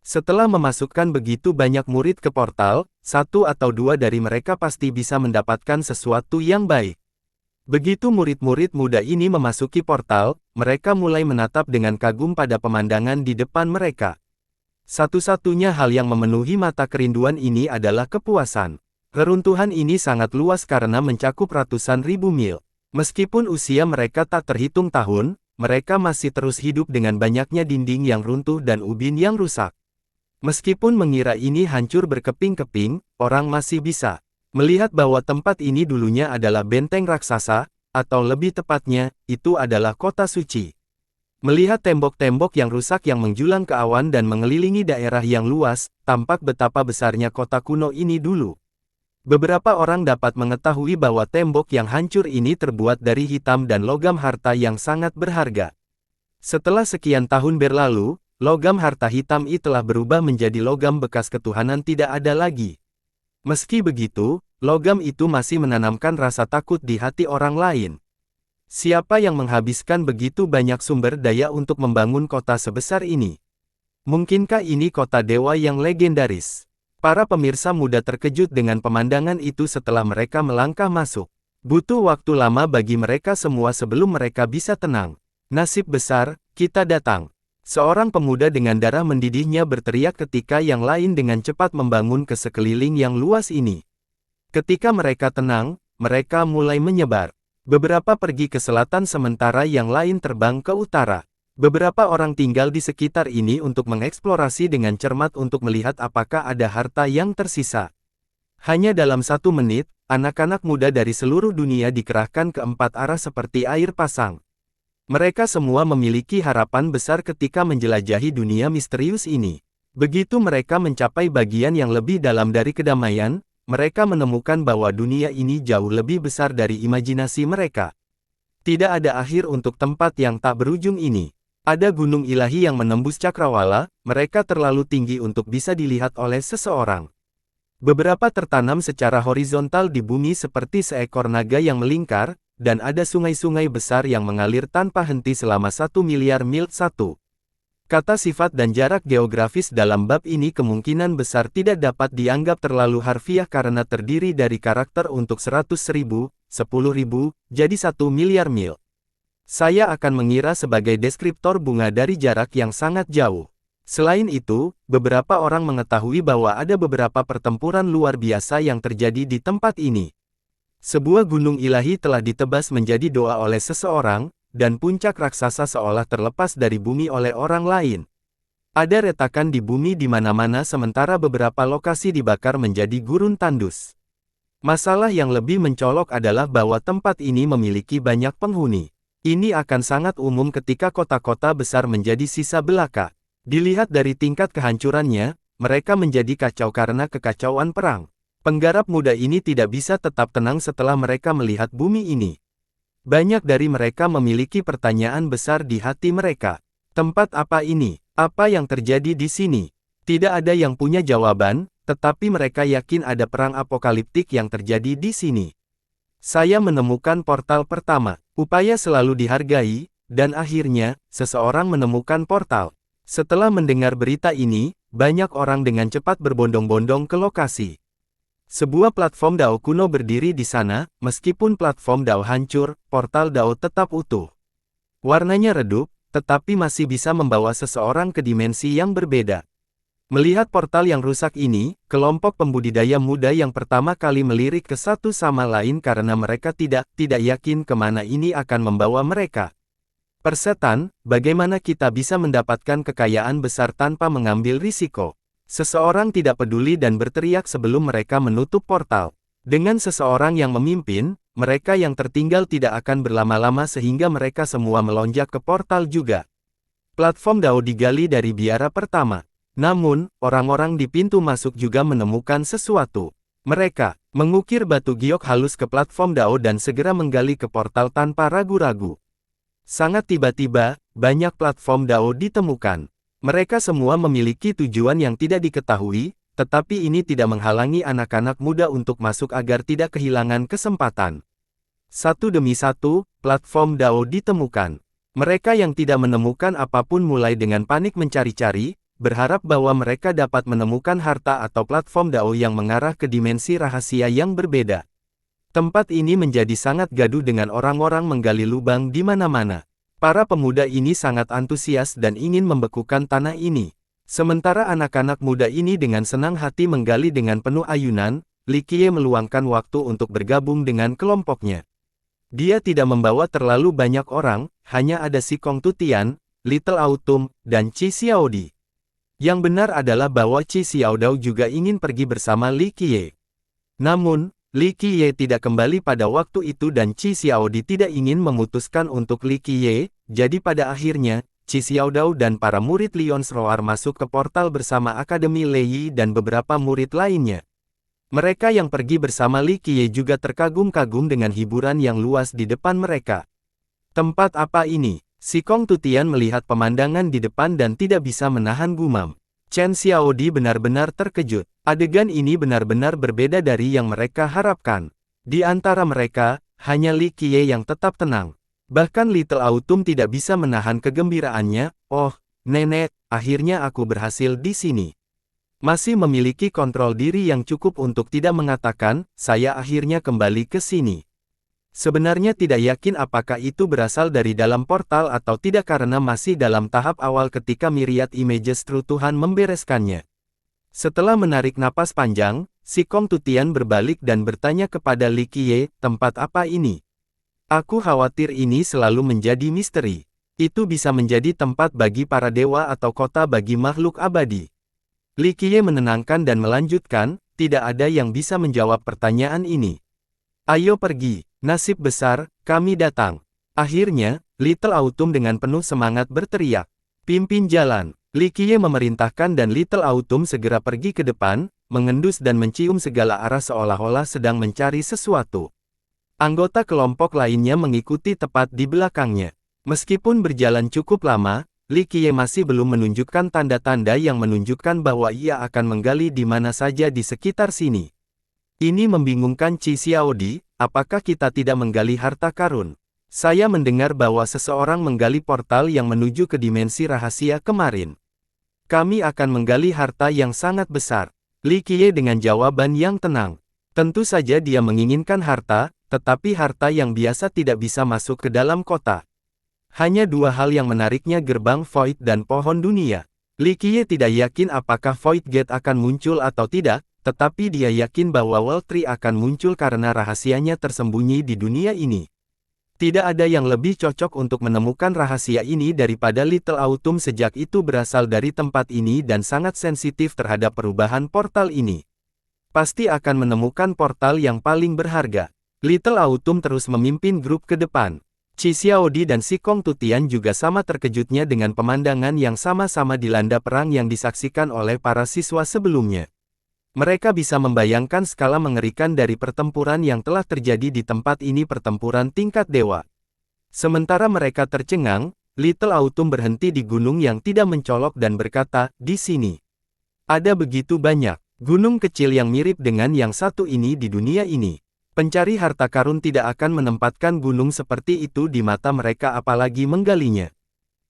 Setelah memasukkan begitu banyak murid ke portal, satu atau dua dari mereka pasti bisa mendapatkan sesuatu yang baik. Begitu murid-murid muda ini memasuki portal, mereka mulai menatap dengan kagum pada pemandangan di depan mereka. Satu-satunya hal yang memenuhi mata kerinduan ini adalah kepuasan. Reruntuhan ini sangat luas karena mencakup ratusan ribu mil. Meskipun usia mereka tak terhitung tahun, mereka masih terus hidup dengan banyaknya dinding yang runtuh dan ubin yang rusak. Meskipun mengira ini hancur berkeping-keping, orang masih bisa melihat bahwa tempat ini dulunya adalah benteng raksasa, atau lebih tepatnya, itu adalah kota suci. Melihat tembok-tembok yang rusak yang menjulang ke awan dan mengelilingi daerah yang luas, tampak betapa besarnya kota kuno ini dulu. Beberapa orang dapat mengetahui bahwa tembok yang hancur ini terbuat dari hitam dan logam harta yang sangat berharga. Setelah sekian tahun berlalu, logam harta hitam itu telah berubah menjadi logam bekas ketuhanan tidak ada lagi. Meski begitu, logam itu masih menanamkan rasa takut di hati orang lain. Siapa yang menghabiskan begitu banyak sumber daya untuk membangun kota sebesar ini? Mungkinkah ini kota dewa yang legendaris? Para pemirsa muda terkejut dengan pemandangan itu setelah mereka melangkah masuk. Butuh waktu lama bagi mereka semua sebelum mereka bisa tenang. Nasib besar, kita datang. Seorang pemuda dengan darah mendidihnya berteriak ketika yang lain dengan cepat membangun ke sekeliling yang luas ini. Ketika mereka tenang, mereka mulai menyebar. Beberapa pergi ke selatan sementara yang lain terbang ke utara. Beberapa orang tinggal di sekitar ini untuk mengeksplorasi dengan cermat untuk melihat apakah ada harta yang tersisa. Hanya dalam 1 menit, anak-anak muda dari seluruh dunia dikerahkan ke 4 arah seperti air pasang. Mereka semua memiliki harapan besar ketika menjelajahi dunia misterius ini. Begitu mereka mencapai bagian yang lebih dalam dari kedamaian, mereka menemukan bahwa dunia ini jauh lebih besar dari imajinasi mereka. Tidak ada akhir untuk tempat yang tak berujung ini. Ada gunung ilahi yang menembus cakrawala, mereka terlalu tinggi untuk bisa dilihat oleh seseorang. Beberapa tertanam secara horizontal di bumi seperti seekor naga yang melingkar, dan ada sungai-sungai besar yang mengalir tanpa henti selama 1 miliar mil. Kata sifat dan jarak geografis dalam bab ini kemungkinan besar tidak dapat dianggap terlalu harfiah karena terdiri dari karakter untuk 100.000, 10.000, jadi 1 miliar mil. Saya akan mengira sebagai deskriptor bunga dari jarak yang sangat jauh. Selain itu, beberapa orang mengetahui bahwa ada beberapa pertempuran luar biasa yang terjadi di tempat ini. Sebuah gunung ilahi telah ditebas menjadi doa oleh seseorang, dan puncak raksasa seolah terlepas dari bumi oleh orang lain. Ada retakan di bumi di mana-mana sementara beberapa lokasi dibakar menjadi gurun tandus. Masalah yang lebih mencolok adalah bahwa tempat ini memiliki banyak penghuni. Ini akan sangat umum ketika kota-kota besar menjadi sisa belaka. Dilihat dari tingkat kehancurannya, mereka menjadi kacau karena kekacauan perang. Penggarap muda ini tidak bisa tetap tenang setelah mereka melihat bumi ini. Banyak dari mereka memiliki pertanyaan besar di hati mereka. Tempat apa ini? Apa yang terjadi di sini? Tidak ada yang punya jawaban, tetapi mereka yakin ada perang apokaliptik yang terjadi di sini. Saya menemukan portal pertama. Upaya selalu dihargai, dan akhirnya, seseorang menemukan portal. Setelah mendengar berita ini, banyak orang dengan cepat berbondong-bondong ke lokasi. Sebuah platform Dao kuno berdiri di sana, meskipun platform Dao hancur, portal Dao tetap utuh. Warnanya redup, tetapi masih bisa membawa seseorang ke dimensi yang berbeda. Melihat portal yang rusak ini, kelompok pembudidaya muda yang pertama kali melirik ke satu sama lain karena mereka tidak yakin kemana ini akan membawa mereka. Persetan, bagaimana kita bisa mendapatkan kekayaan besar tanpa mengambil risiko? Seseorang tidak peduli dan berteriak sebelum mereka menutup portal. Dengan seseorang yang memimpin, mereka yang tertinggal tidak akan berlama-lama sehingga mereka semua melonjak ke portal juga. Platform Dao digali dari biara pertama. Namun, orang-orang di pintu masuk juga menemukan sesuatu. Mereka mengukir batu giok halus ke platform Dao dan segera menggali ke portal tanpa ragu-ragu. Sangat tiba-tiba, banyak platform Dao ditemukan. Mereka semua memiliki tujuan yang tidak diketahui, tetapi ini tidak menghalangi anak-anak muda untuk masuk agar tidak kehilangan kesempatan. Satu demi satu, platform Dao ditemukan. Mereka yang tidak menemukan apapun mulai dengan panik mencari-cari, berharap bahwa mereka dapat menemukan harta atau platform Dao yang mengarah ke dimensi rahasia yang berbeda. Tempat ini menjadi sangat gaduh dengan orang-orang menggali lubang di mana-mana. Para pemuda ini sangat antusias dan ingin membekukan tanah ini. Sementara anak-anak muda ini dengan senang hati menggali dengan penuh ayunan, Li Qiye meluangkan waktu untuk bergabung dengan kelompoknya. Dia tidak membawa terlalu banyak orang, hanya ada Si Kong Tutian, Little Autumn, dan Qi Xiaodi. Yang benar adalah bahwa Qi Xiaodao juga ingin pergi bersama Li Qiye. Namun, Li Qiye tidak kembali pada waktu itu dan Qi Xiaodi tidak ingin memutuskan untuk Li Qiye, jadi pada akhirnya, Qi Xiaodao dan para murid Lion's Roar masuk ke portal bersama Akademi Lei Yi dan beberapa murid lainnya. Mereka yang pergi bersama Li Qiye juga terkagum-kagum dengan hiburan yang luas di depan mereka. Tempat apa ini? Si Kong Tutian melihat pemandangan di depan dan tidak bisa menahan gumam. Chen Xiaodi benar-benar terkejut. Adegan ini benar-benar berbeda dari yang mereka harapkan. Di antara mereka, hanya Li Qiye yang tetap tenang. Bahkan Little Autumn tidak bisa menahan kegembiraannya. Oh, nenek, akhirnya aku berhasil di sini. Masih memiliki kontrol diri yang cukup untuk tidak mengatakan, saya akhirnya kembali ke sini. Sebenarnya tidak yakin apakah itu berasal dari dalam portal atau tidak karena masih dalam tahap awal ketika Myriad Images True Tuhan membereskannya. Setelah menarik napas panjang, Si Kong Tutian berbalik dan bertanya kepada Li Qiye, tempat apa ini? Aku khawatir ini selalu menjadi misteri. Itu bisa menjadi tempat bagi para dewa atau kota bagi makhluk abadi. Li Qiye menenangkan dan melanjutkan, tidak ada yang bisa menjawab pertanyaan ini. Ayo pergi, nasib besar, kami datang. Akhirnya, Little Autumn dengan penuh semangat berteriak. Pimpin jalan. Li Qiye memerintahkan dan Little Autumn segera pergi ke depan, mengendus dan mencium segala arah seolah-olah sedang mencari sesuatu. Anggota kelompok lainnya mengikuti tepat di belakangnya. Meskipun berjalan cukup lama, Li Qiye masih belum menunjukkan tanda-tanda yang menunjukkan bahwa ia akan menggali di mana saja di sekitar sini. Ini membingungkan Qi Xiaodi, apakah kita tidak menggali harta karun? Saya mendengar bahwa seseorang menggali portal yang menuju ke dimensi rahasia kemarin. Kami akan menggali harta yang sangat besar. Li Qiye dengan jawaban yang tenang. Tentu saja dia menginginkan harta, tetapi harta yang biasa tidak bisa masuk ke dalam kota. Hanya dua hal yang menariknya gerbang Void dan pohon dunia. Li Qiye tidak yakin apakah Void Gate akan muncul atau tidak, tetapi dia yakin bahwa World Tree akan muncul karena rahasianya tersembunyi di dunia ini. Tidak ada yang lebih cocok untuk menemukan rahasia ini daripada Little Autumn sejak itu berasal dari tempat ini dan sangat sensitif terhadap perubahan portal ini. Pasti akan menemukan portal yang paling berharga. Little Autumn terus memimpin grup ke depan. Qi Xiaodi dan Si Kong Tutian juga sama terkejutnya dengan pemandangan yang sama-sama dilanda perang yang disaksikan oleh para siswa sebelumnya. Mereka bisa membayangkan skala mengerikan dari pertempuran yang telah terjadi di tempat ini, pertempuran tingkat dewa. Sementara mereka tercengang, Little Autumn berhenti di gunung yang tidak mencolok dan berkata, di sini. Ada begitu banyak gunung kecil yang mirip dengan yang satu ini di dunia ini. Pencari harta karun tidak akan menempatkan gunung seperti itu di mata mereka apalagi menggalinya.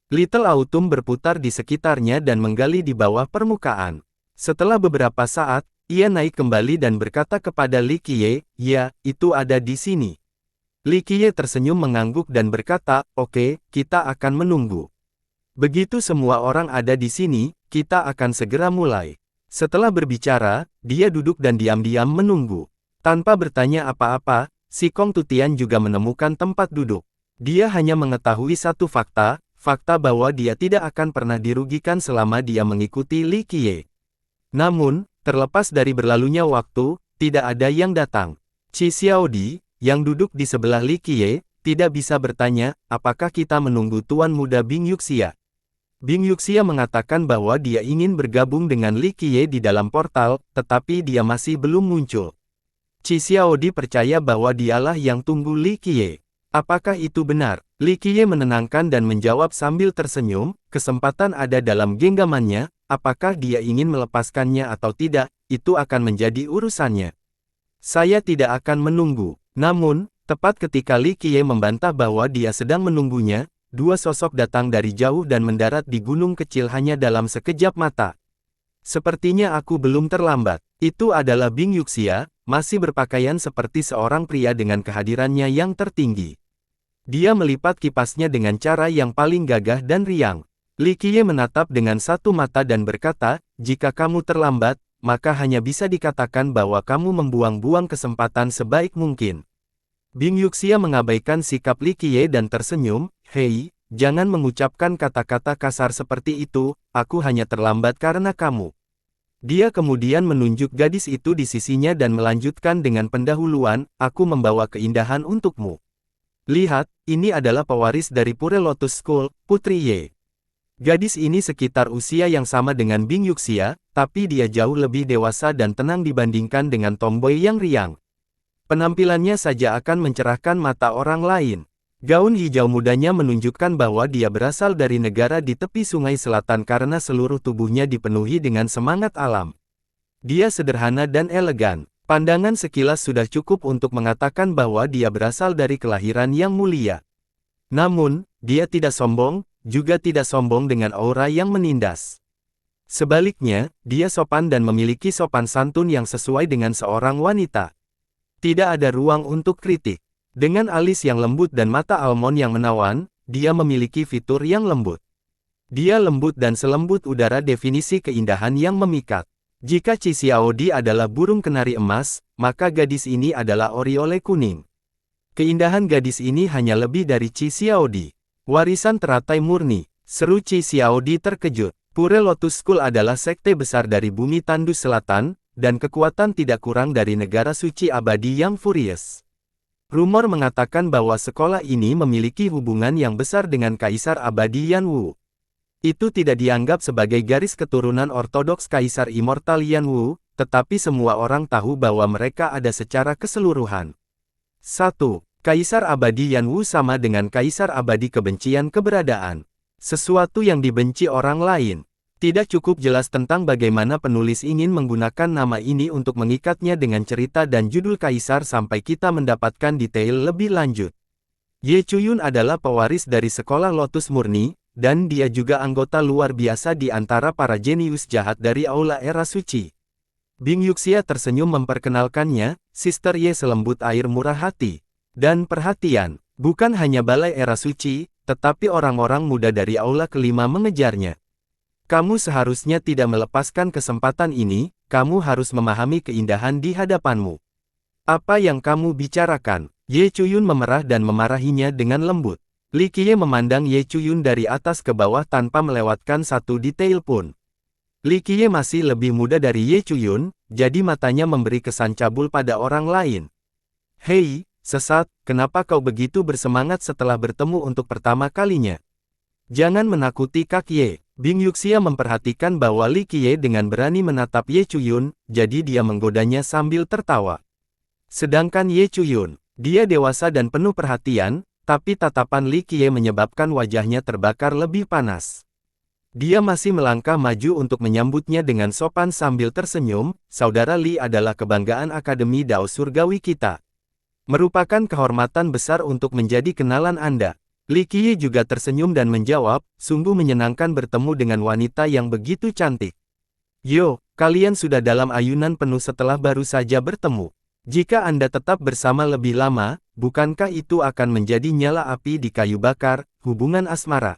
Little Autumn berputar di sekitarnya dan menggali di bawah permukaan. Setelah beberapa saat, ia naik kembali dan berkata kepada Li Qiye, ya, itu ada di sini. Li Qiye tersenyum mengangguk dan berkata, oke, kita akan menunggu. Begitu semua orang ada di sini, kita akan segera mulai. Setelah berbicara, dia duduk dan diam-diam menunggu. Tanpa bertanya apa-apa, Si Kong Tutian juga menemukan tempat duduk. Dia hanya mengetahui satu fakta bahwa dia tidak akan pernah dirugikan selama dia mengikuti Li Qiye. Namun, terlepas dari berlalunya waktu, tidak ada yang datang. Qi Xiaodi, yang duduk di sebelah Li Qiye, tidak bisa bertanya, apakah kita menunggu Tuan Muda Bing Yuxia. Bing Yuxia mengatakan bahwa dia ingin bergabung dengan Li Qiye di dalam portal, tetapi dia masih belum muncul. Qi Xiaodi percaya bahwa dialah yang tunggu Li Qiye. Apakah itu benar? Li Qiye menenangkan dan menjawab sambil tersenyum, kesempatan ada dalam genggamannya, apakah dia ingin melepaskannya atau tidak, itu akan menjadi urusannya. Saya tidak akan menunggu. Namun, tepat ketika Li Qiye membantah bahwa dia sedang menunggunya, dua sosok datang dari jauh dan mendarat di gunung kecil hanya dalam sekejap mata. Sepertinya aku belum terlambat. Itu adalah Bing Yuxia, masih berpakaian seperti seorang pria dengan kehadirannya yang tertinggi. Dia melipat kipasnya dengan cara yang paling gagah dan riang. Li Qiye menatap dengan satu mata dan berkata, jika kamu terlambat, maka hanya bisa dikatakan bahwa kamu membuang-buang kesempatan sebaik mungkin. Bing Yuxia mengabaikan sikap Li Qiye dan tersenyum, hei, jangan mengucapkan kata-kata kasar seperti itu, aku hanya terlambat karena kamu. Dia kemudian menunjuk gadis itu di sisinya dan melanjutkan dengan pendahuluan, aku membawa keindahan untukmu. Lihat, ini adalah pewaris dari Pure Lotus School, Putri Ye. Gadis ini sekitar usia yang sama dengan Bing Yuxia, tapi dia jauh lebih dewasa dan tenang dibandingkan dengan tomboy yang riang. Penampilannya saja akan mencerahkan mata orang lain. Gaun hijau mudanya menunjukkan bahwa dia berasal dari negara di tepi sungai selatan karena seluruh tubuhnya dipenuhi dengan semangat alam. Dia sederhana dan elegan. Pandangan sekilas sudah cukup untuk mengatakan bahwa dia berasal dari kelahiran yang mulia. Namun, dia tidak sombong, juga tidak sombong dengan aura yang menindas. Sebaliknya, dia sopan dan memiliki sopan santun yang sesuai dengan seorang wanita. Tidak ada ruang untuk kritik. Dengan alis yang lembut dan mata almond yang menawan, dia memiliki fitur yang lembut. Dia lembut dan selembut udara, definisi keindahan yang memikat. Jika Qi Xiaodi adalah burung kenari emas, maka gadis ini adalah oriole kuning. Keindahan gadis ini hanya lebih dari Qi Xiaodi. Warisan teratai murni, seru Qi Xiaodi terkejut. Pure Lotus School adalah sekte besar dari bumi tandus selatan, dan kekuatan tidak kurang dari negara suci abadi yang Furious. Rumor mengatakan bahwa sekolah ini memiliki hubungan yang besar dengan Kaisar Abadi Yan Wu. Itu tidak dianggap sebagai garis keturunan ortodoks Kaisar Immortal Yan Wu, tetapi semua orang tahu bahwa mereka ada secara keseluruhan. 1. Kaisar Abadi Yan Wu sama dengan Kaisar Abadi kebencian keberadaan. Sesuatu yang dibenci orang lain. Tidak cukup jelas tentang bagaimana penulis ingin menggunakan nama ini untuk mengikatnya dengan cerita dan judul kaisar sampai kita mendapatkan detail lebih lanjut. Ye Chuyun adalah pewaris dari sekolah Lotus Murni, dan dia juga anggota luar biasa di antara para jenius jahat dari Aula Era Suci. Bing Yuxia tersenyum memperkenalkannya, Sister Ye selembut air murah hati. Dan perhatian, bukan hanya balai Era Suci, tetapi orang-orang muda dari Aula kelima mengejarnya. Kamu seharusnya tidak melepaskan kesempatan ini, kamu harus memahami keindahan di hadapanmu. Apa yang kamu bicarakan? Ye Chuyun memerah dan memarahinya dengan lembut. Li Qiye memandang Ye Chuyun dari atas ke bawah tanpa melewatkan satu detail pun. Li Qiye masih lebih muda dari Ye Chuyun, jadi matanya memberi kesan cabul pada orang lain. Hei, sesat, kenapa kau begitu bersemangat setelah bertemu untuk pertama kalinya? Jangan menakuti Kak Ye. Bing Yuxia memperhatikan bahwa Li Qiye dengan berani menatap Ye Chuyun, jadi dia menggodanya sambil tertawa. Sedangkan Ye Chuyun, dia dewasa dan penuh perhatian, tapi tatapan Li Qiye menyebabkan wajahnya terbakar lebih panas. Dia masih melangkah maju untuk menyambutnya dengan sopan sambil tersenyum, Saudara Li adalah kebanggaan Akademi Dao Surgawi kita. Merupakan kehormatan besar untuk menjadi kenalan Anda. Li Qiye juga tersenyum dan menjawab, sungguh menyenangkan bertemu dengan wanita yang begitu cantik. Yo, kalian sudah dalam ayunan penuh setelah baru saja bertemu. Jika Anda tetap bersama lebih lama, bukankah itu akan menjadi nyala api di kayu bakar, hubungan asmara?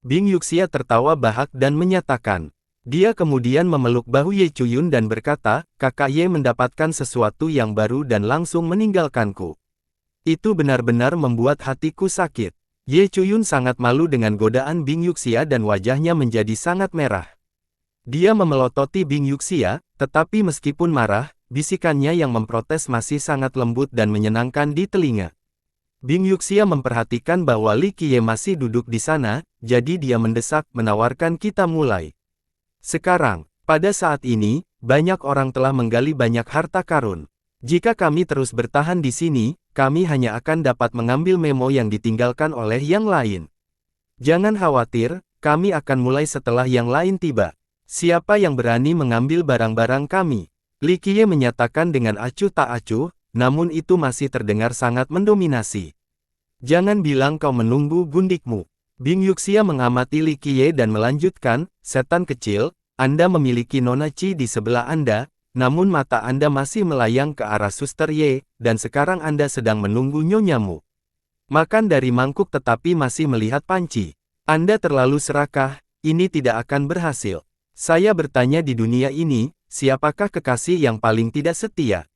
Bing Yuxia tertawa bahak dan menyatakan. Dia kemudian memeluk bahu Ye Chuyun dan berkata, Kakak Ye mendapatkan sesuatu yang baru dan langsung meninggalkanku. Itu benar-benar membuat hatiku sakit. Ye Chuyun sangat malu dengan godaan Bing Yuxia dan wajahnya menjadi sangat merah. Dia memelototi Bing Yuxia, tetapi meskipun marah, bisikannya yang memprotes masih sangat lembut dan menyenangkan di telinga. Bing Yuxia memperhatikan bahwa Li Qiye masih duduk di sana, jadi dia mendesak, menawarkan kita mulai. Sekarang, pada saat ini, banyak orang telah menggali banyak harta karun. Jika kami terus bertahan di sini, kami hanya akan dapat mengambil memo yang ditinggalkan oleh yang lain. Jangan khawatir, kami akan mulai setelah yang lain tiba. Siapa yang berani mengambil barang-barang kami? Li Qiye menyatakan dengan acuh tak acuh, namun itu masih terdengar sangat mendominasi. Jangan bilang kau menunggu gundikmu. Bing Yuxia mengamati Li Qiye dan melanjutkan, setan kecil, Anda memiliki Nona Qi di sebelah Anda, namun mata Anda masih melayang ke arah Suster Ye, dan sekarang Anda sedang menunggu nyonyamu. Makan dari mangkuk tetapi masih melihat panci. Anda terlalu serakah, ini tidak akan berhasil. Saya bertanya di dunia ini, siapakah kekasih yang paling tidak setia?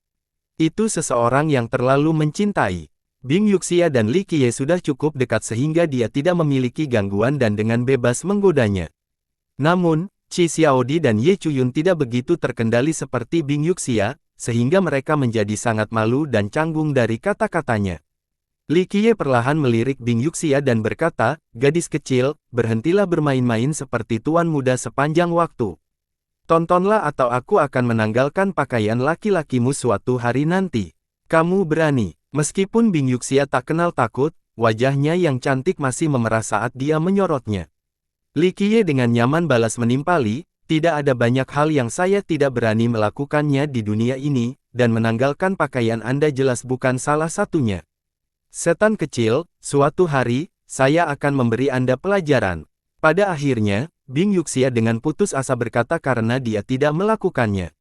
Itu seseorang yang terlalu mencintai. Bing Yuxia dan Li Qiye sudah cukup dekat sehingga dia tidak memiliki gangguan dan dengan bebas menggodanya. Namun, Qi Xiaodi dan Ye Chuyun tidak begitu terkendali seperti Bing Yuxia, sehingga mereka menjadi sangat malu dan canggung dari kata-katanya. Li Qiye perlahan melirik Bing Yuxia dan berkata, gadis kecil, berhentilah bermain-main seperti tuan muda sepanjang waktu. Tontonlah atau aku akan menanggalkan pakaian laki-lakimu suatu hari nanti. Kamu berani. Meskipun Bing Yuxia tak kenal takut, wajahnya yang cantik masih memerah saat dia menyorotnya. Li Qiye dengan nyaman balas menimpali, tidak ada banyak hal yang saya tidak berani melakukannya di dunia ini, dan menanggalkan pakaian Anda jelas bukan salah satunya. Setan kecil, suatu hari, saya akan memberi Anda pelajaran. Pada akhirnya, Bing Yuxia dengan putus asa berkata karena dia tidak melakukannya.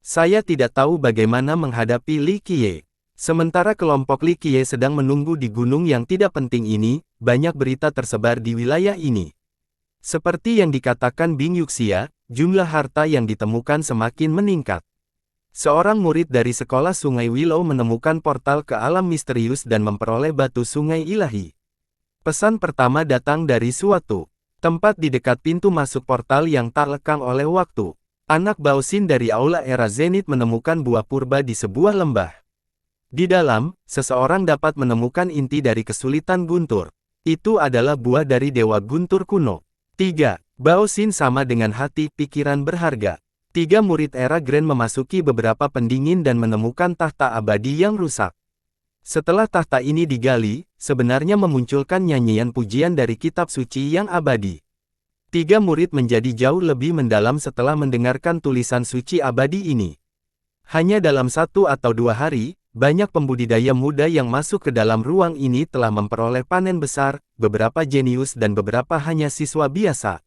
Saya tidak tahu bagaimana menghadapi Li Qiye. Sementara kelompok Li Qiye sedang menunggu di gunung yang tidak penting ini, banyak berita tersebar di wilayah ini. Seperti yang dikatakan Bing Yuxia, jumlah harta yang ditemukan semakin meningkat. Seorang murid dari sekolah Sungai Willow menemukan portal ke alam misterius dan memperoleh batu sungai ilahi. Pesan pertama datang dari suatu tempat di dekat pintu masuk portal yang tak lekang oleh waktu. Anak Baosin dari Aula Era Zenith menemukan buah purba di sebuah lembah. Di dalam, seseorang dapat menemukan inti dari kesulitan guntur. Itu adalah buah dari Dewa Guntur kuno. 3. Baosin sama dengan hati pikiran berharga. 3 murid era Grand memasuki beberapa pendingin dan menemukan tahta abadi yang rusak. Setelah tahta ini digali, sebenarnya memunculkan nyanyian pujian dari kitab suci yang abadi. 3 murid menjadi jauh lebih mendalam setelah mendengarkan tulisan suci abadi ini. Hanya dalam 1 atau 2 hari, banyak pembudidaya muda yang masuk ke dalam ruang ini telah memperoleh panen besar, beberapa jenius dan beberapa hanya siswa biasa.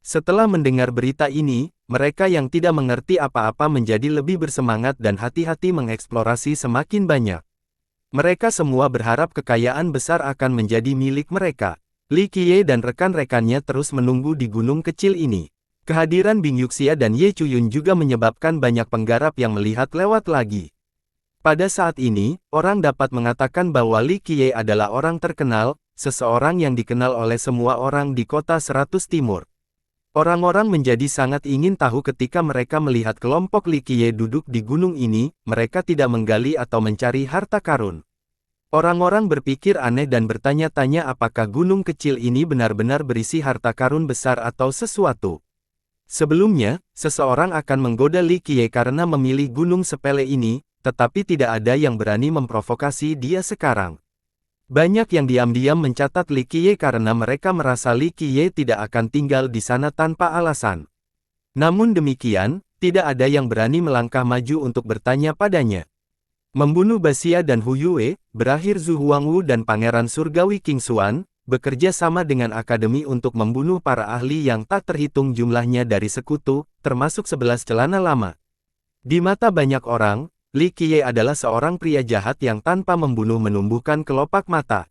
Setelah mendengar berita ini, mereka yang tidak mengerti apa-apa menjadi lebih bersemangat dan hati-hati mengeksplorasi semakin banyak. Mereka semua berharap kekayaan besar akan menjadi milik mereka. Li Qiye dan rekan-rekannya terus menunggu di gunung kecil ini. Kehadiran Bing Yuxia dan Ye Chuyun juga menyebabkan banyak penggarap yang melihat lewat lagi. Pada saat ini, orang dapat mengatakan bahwa Li Qiye adalah orang terkenal, seseorang yang dikenal oleh semua orang di kota 100 Timur. Orang-orang menjadi sangat ingin tahu ketika mereka melihat kelompok Li Qiye duduk di gunung ini, mereka tidak menggali atau mencari harta karun. Orang-orang berpikir aneh dan bertanya-tanya apakah gunung kecil ini benar-benar berisi harta karun besar atau sesuatu. Sebelumnya, seseorang akan menggoda Li Qiye karena memilih gunung sepele ini, tetapi tidak ada yang berani memprovokasi dia sekarang. Banyak yang diam-diam mencatat Li Qiye karena mereka merasa Li Qiye tidak akan tinggal di sana tanpa alasan. Namun demikian, tidak ada yang berani melangkah maju untuk bertanya padanya. Membunuh Baxia dan Hu Yue, berakhir Zhu Huangwu dan Pangeran Surgawi King Xuan, bekerja sama dengan Akademi untuk membunuh para ahli yang tak terhitung jumlahnya dari sekutu, termasuk 11 celana lama. Di mata banyak orang, Li Qiye adalah seorang pria jahat yang tanpa membunuh menumbuhkan kelopak mata.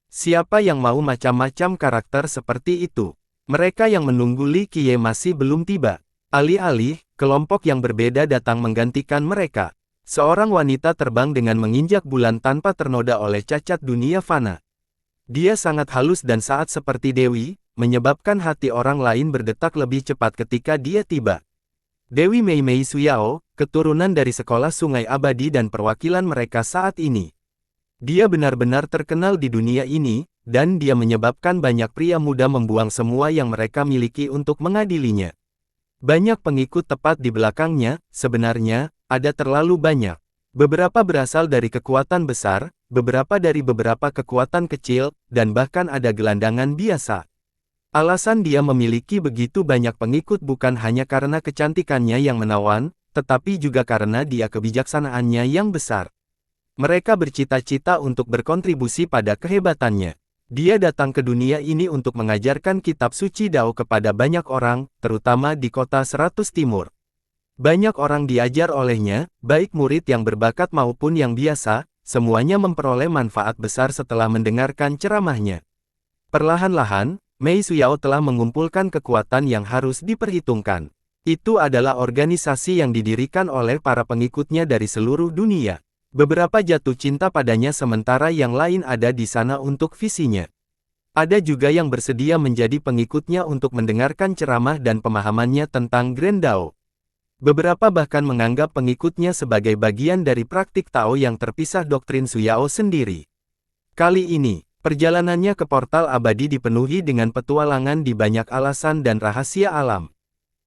Siapa yang mau macam-macam karakter seperti itu? Mereka yang menunggu Li Qiye masih belum tiba. Alih-alih, kelompok yang berbeda datang menggantikan mereka. Seorang wanita terbang dengan menginjak bulan tanpa ternoda oleh cacat dunia fana. Dia sangat halus dan saat seperti dewi, menyebabkan hati orang lain berdetak lebih cepat ketika dia tiba. Dewi Mei Mei Suyao, keturunan dari sekolah sungai abadi dan perwakilan mereka saat ini. Dia benar-benar terkenal di dunia ini, dan dia menyebabkan banyak pria muda membuang semua yang mereka miliki untuk mengadilinya. Banyak pengikut tepat di belakangnya, sebenarnya, ada terlalu banyak. Beberapa berasal dari kekuatan besar, beberapa dari beberapa kekuatan kecil, dan bahkan ada gelandangan biasa. Alasan dia memiliki begitu banyak pengikut bukan hanya karena kecantikannya yang menawan, tetapi juga karena dia kebijaksanaannya yang besar. Mereka bercita-cita untuk berkontribusi pada kehebatannya. Dia datang ke dunia ini untuk mengajarkan kitab suci Dao kepada banyak orang, terutama di kota 100 Timur. Banyak orang diajar olehnya, baik murid yang berbakat maupun yang biasa, semuanya memperoleh manfaat besar setelah mendengarkan ceramahnya. Perlahan-lahan, Mei Suyao telah mengumpulkan kekuatan yang harus diperhitungkan. Itu adalah organisasi yang didirikan oleh para pengikutnya dari seluruh dunia. Beberapa jatuh cinta padanya sementara yang lain ada di sana untuk visinya. Ada juga yang bersedia menjadi pengikutnya untuk mendengarkan ceramah dan pemahamannya tentang Grand Dao. Beberapa bahkan menganggap pengikutnya sebagai bagian dari praktik Tao yang terpisah doktrin Suyao sendiri. Kali ini, perjalanannya ke portal abadi dipenuhi dengan petualangan di banyak alasan dan rahasia alam.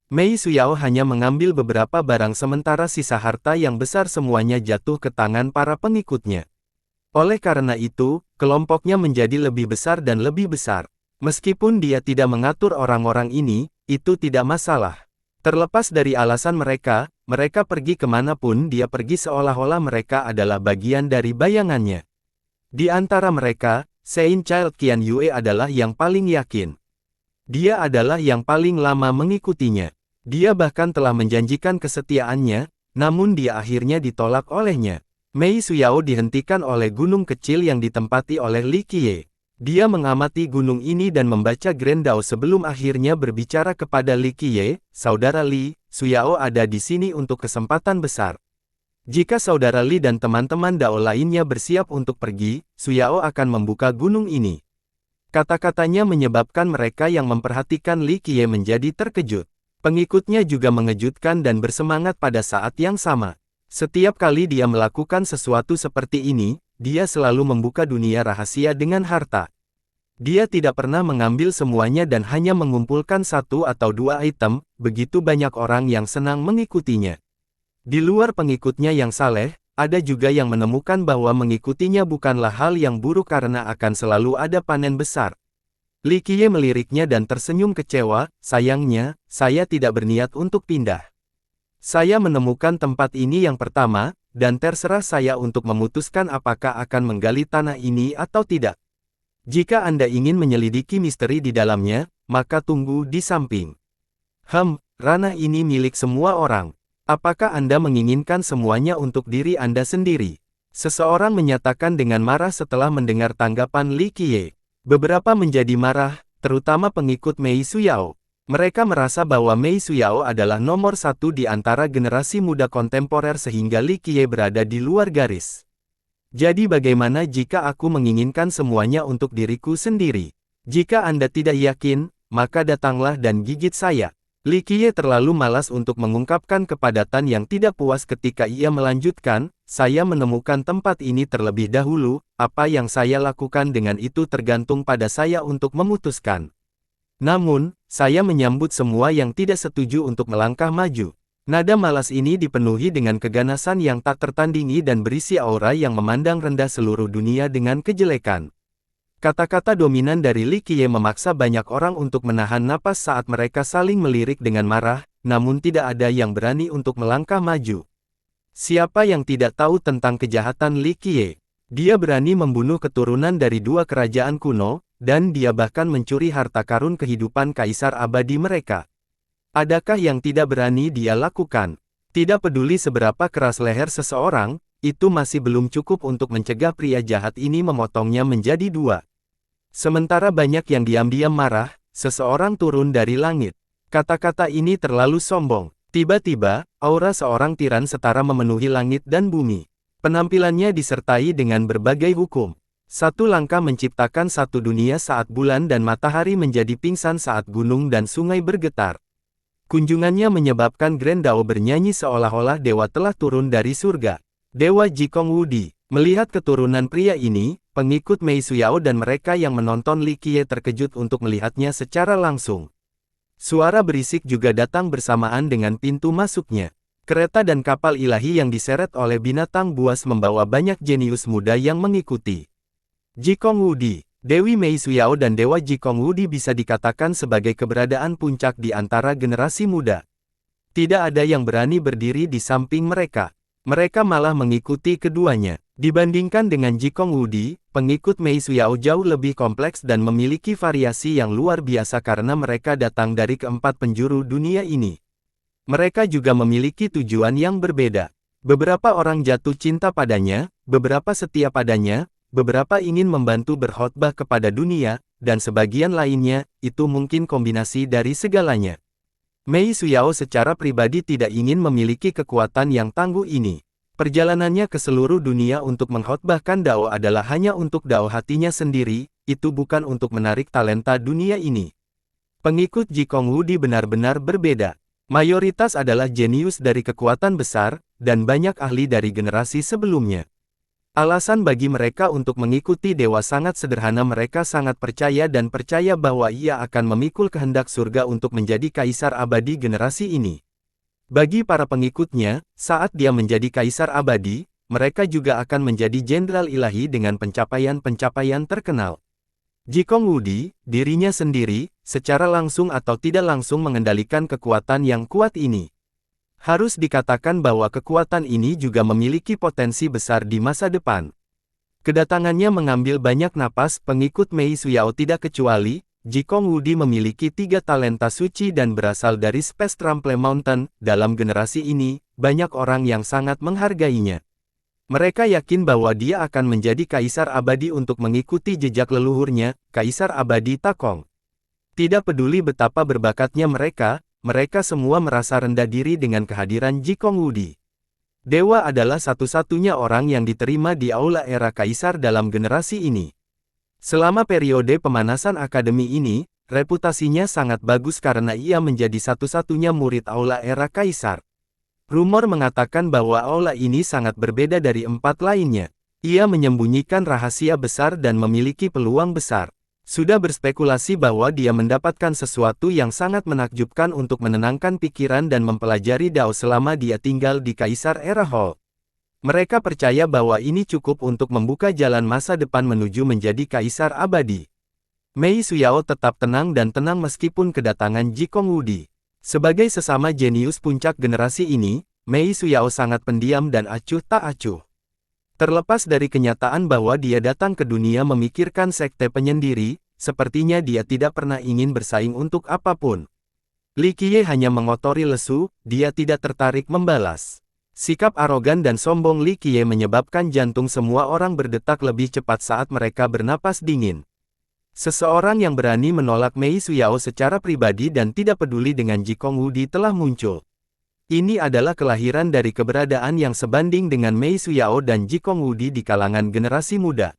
Mei Suyao hanya mengambil beberapa barang sementara sisa harta yang besar semuanya jatuh ke tangan para pengikutnya. Oleh karena itu, kelompoknya menjadi lebih besar dan lebih besar. Meskipun dia tidak mengatur orang-orang ini, itu tidak masalah. Terlepas dari alasan mereka, mereka pergi kemanapun dia pergi seolah-olah mereka adalah bagian dari bayangannya. Di antara mereka, Saint Child Qian Yue adalah yang paling yakin. Dia adalah yang paling lama mengikutinya. Dia bahkan telah menjanjikan kesetiaannya, namun dia akhirnya ditolak olehnya. Mei Suyao dihentikan oleh gunung kecil yang ditempati oleh Li Qiye. Dia mengamati gunung ini dan membaca Grand Dao sebelum akhirnya berbicara kepada Li Qiye, "Saudara Li, Suyao ada di sini untuk kesempatan besar. Jika saudara Li dan teman-teman Dao lainnya bersiap untuk pergi, Suyao akan membuka gunung ini." Kata-katanya menyebabkan mereka yang memperhatikan Li Qiye menjadi terkejut. Pengikutnya juga mengejutkan dan bersemangat pada saat yang sama. Setiap kali dia melakukan sesuatu seperti ini, dia selalu membuka dunia rahasia dengan harta. Dia tidak pernah mengambil semuanya dan hanya mengumpulkan satu atau dua item, begitu banyak orang yang senang mengikutinya. Di luar pengikutnya yang saleh, ada juga yang menemukan bahwa mengikutinya bukanlah hal yang buruk karena akan selalu ada panen besar. Li Qiye meliriknya dan tersenyum kecewa, "Sayangnya, saya tidak berniat untuk pindah. Saya menemukan tempat ini yang pertama, dan terserah saya untuk memutuskan apakah akan menggali tanah ini atau tidak. Jika Anda ingin menyelidiki misteri di dalamnya, maka tunggu di samping." Ranah ini milik semua orang. Apakah Anda menginginkan semuanya untuk diri Anda sendiri? Seseorang menyatakan dengan marah setelah mendengar tanggapan Li Qiye. Beberapa menjadi marah, terutama pengikut Mei Suyao. Mereka merasa bahwa Mei Suyao adalah nomor satu di antara generasi muda kontemporer sehingga Li Qiye berada di luar garis. Jadi bagaimana jika aku menginginkan semuanya untuk diriku sendiri? Jika Anda tidak yakin, maka datanglah dan gigit saya. Li Qiye terlalu malas untuk mengungkapkan kepadatan yang tidak puas ketika ia melanjutkan, "Saya menemukan tempat ini terlebih dahulu, apa yang saya lakukan dengan itu tergantung pada saya untuk memutuskan. Namun, saya menyambut semua yang tidak setuju untuk melangkah maju." Nada malas ini dipenuhi dengan keganasan yang tak tertandingi dan berisi aura yang memandang rendah seluruh dunia dengan kejelekan. Kata-kata dominan dari Li Qiye memaksa banyak orang untuk menahan napas saat mereka saling melirik dengan marah, namun tidak ada yang berani untuk melangkah maju. Siapa yang tidak tahu tentang kejahatan Li Qiye? Dia berani membunuh keturunan dari dua kerajaan kuno, dan dia bahkan mencuri harta karun kehidupan kaisar abadi mereka. Adakah yang tidak berani dia lakukan? Tidak peduli seberapa keras leher seseorang, itu masih belum cukup untuk mencegah pria jahat ini memotongnya menjadi dua. Sementara banyak yang diam-diam marah, seseorang turun dari langit. Kata-kata ini terlalu sombong. Tiba-tiba, aura seorang tiran setara memenuhi langit dan bumi. Penampilannya disertai dengan berbagai hukum. Satu langkah menciptakan satu dunia saat bulan dan matahari menjadi pingsan saat gunung dan sungai bergetar. Kunjungannya menyebabkan Grand Dao bernyanyi seolah-olah dewa telah turun dari surga. Dewa Jikong Wudi. Melihat keturunan pria ini, pengikut Mei Suyao dan mereka yang menonton Li Qiye terkejut untuk melihatnya secara langsung. Suara berisik juga datang bersamaan dengan pintu masuknya. Kereta dan kapal ilahi yang diseret oleh binatang buas membawa banyak jenius muda yang mengikuti. Jikong Wudi. Dewi Mei Suyao dan Dewa Jikong Wudi bisa dikatakan sebagai keberadaan puncak di antara generasi muda. Tidak ada yang berani berdiri di samping mereka. Mereka malah mengikuti keduanya. Dibandingkan dengan Jikong Wudi, pengikut Mei Suyao jauh lebih kompleks dan memiliki variasi yang luar biasa karena mereka datang dari keempat penjuru dunia ini. Mereka juga memiliki tujuan yang berbeda. Beberapa orang jatuh cinta padanya, beberapa setia padanya, beberapa ingin membantu berkhotbah kepada dunia, dan sebagian lainnya, itu mungkin kombinasi dari segalanya. Mei Suyao secara pribadi tidak ingin memiliki kekuatan yang tangguh ini. Perjalanannya ke seluruh dunia untuk mengkhotbahkan Dao adalah hanya untuk Dao hatinya sendiri, itu bukan untuk menarik talenta dunia ini. Pengikut Jikong Wudi benar-benar berbeda. Mayoritas adalah jenius dari kekuatan besar, dan banyak ahli dari generasi sebelumnya. Alasan bagi mereka untuk mengikuti dewa sangat sederhana, mereka sangat percaya dan percaya bahwa ia akan memikul kehendak surga untuk menjadi kaisar abadi generasi ini. Bagi para pengikutnya, saat dia menjadi kaisar abadi, mereka juga akan menjadi jenderal ilahi dengan pencapaian-pencapaian terkenal. Jikong Wudi, dirinya sendiri, secara langsung atau tidak langsung mengendalikan kekuatan yang kuat ini. Harus dikatakan bahwa kekuatan ini juga memiliki potensi besar di masa depan. Kedatangannya mengambil banyak napas pengikut Mei Suyao tidak kecuali, Jikong Wudi memiliki 3 talenta suci dan berasal dari Space Trample Mountain. Dalam generasi ini, banyak orang yang sangat menghargainya. Mereka yakin bahwa dia akan menjadi kaisar abadi untuk mengikuti jejak leluhurnya, Kaisar Abadi Takong. Tidak peduli betapa berbakatnya mereka semua merasa rendah diri dengan kehadiran Jikong Wudi. Dewa adalah satu-satunya orang yang diterima di aula era kaisar dalam generasi ini. Selama periode pemanasan akademi ini, reputasinya sangat bagus karena ia menjadi satu-satunya murid aula era kaisar. Rumor mengatakan bahwa aula ini sangat berbeda dari 4 lainnya. Ia menyembunyikan rahasia besar dan memiliki peluang besar. Sudah berspekulasi bahwa dia mendapatkan sesuatu yang sangat menakjubkan untuk menenangkan pikiran dan mempelajari Dao selama dia tinggal di Kaisar Era Hall. Mereka percaya bahwa ini cukup untuk membuka jalan masa depan menuju menjadi Kaisar Abadi. Mei Suyao tetap tenang dan tenang meskipun kedatangan Jikong Wudi. Sebagai sesama jenius puncak generasi ini, Mei Suyao sangat pendiam dan acuh tak acuh. Terlepas dari kenyataan bahwa dia datang ke dunia memikirkan sekte penyendiri, sepertinya dia tidak pernah ingin bersaing untuk apapun. Li Qiye hanya mengotori lesu, dia tidak tertarik membalas. Sikap arogan dan sombong Li Qiye menyebabkan jantung semua orang berdetak lebih cepat saat mereka bernapas dingin. Seseorang yang berani menolak Mei Suyao secara pribadi dan tidak peduli dengan Jikong Wudi telah muncul. Ini adalah kelahiran dari keberadaan yang sebanding dengan Mei Suyao dan Jikong Wudi di kalangan generasi muda.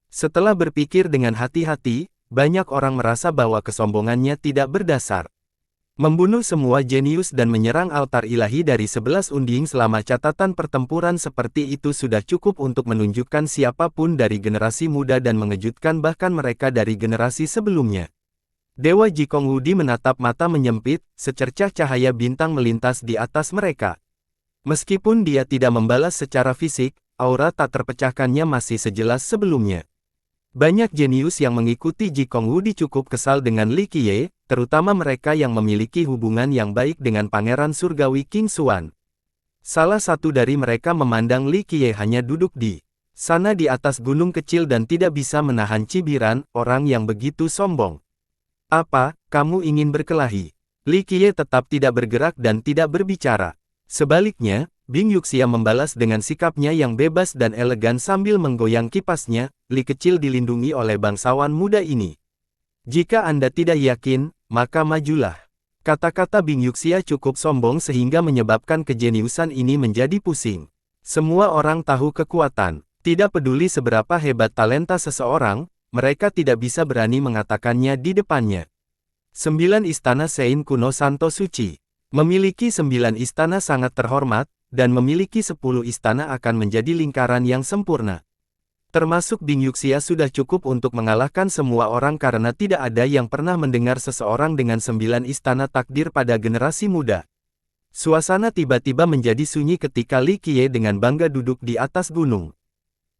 Setelah berpikir dengan hati-hati, banyak orang merasa bahwa kesombongannya tidak berdasar. Membunuh semua jenius dan menyerang altar ilahi dari 11 unding selama catatan pertempuran seperti itu sudah cukup untuk menunjukkan siapapun dari generasi muda dan mengejutkan bahkan mereka dari generasi sebelumnya. Dewa Jikong Wudi menatap mata menyempit, secercah cahaya bintang melintas di atas mereka. Meskipun dia tidak membalas secara fisik, aura tak terpecahkannya masih sejelas sebelumnya. Banyak jenius yang mengikuti Jikong Wudi cukup kesal dengan Li Qiye, terutama mereka yang memiliki hubungan yang baik dengan Pangeran Surgawi King Xuan. Salah satu dari mereka memandang Li Qiye hanya duduk di sana di atas gunung kecil dan tidak bisa menahan cibiran, orang yang begitu sombong. Apa, kamu ingin berkelahi? Li Qiye tetap tidak bergerak dan tidak berbicara. Sebaliknya, Bing Yuxia membalas dengan sikapnya yang bebas dan elegan sambil menggoyang kipasnya. Li kecil dilindungi oleh bangsawan muda ini. Jika Anda tidak yakin, maka majulah. Kata-kata Bing Yuxia cukup sombong sehingga menyebabkan kejeniusan ini menjadi pusing. Semua orang tahu kekuatan. Tidak peduli seberapa hebat talenta seseorang, mereka tidak bisa berani mengatakannya di depannya. 9 Istana Sein Kuno Santo Suci. Memiliki 9 istana sangat terhormat, dan memiliki 10 istana akan menjadi lingkaran yang sempurna. Termasuk Ding Yuxia sudah cukup untuk mengalahkan semua orang karena tidak ada yang pernah mendengar seseorang dengan 9 istana takdir pada generasi muda. Suasana tiba-tiba menjadi sunyi ketika Li Qiye dengan bangga duduk di atas gunung.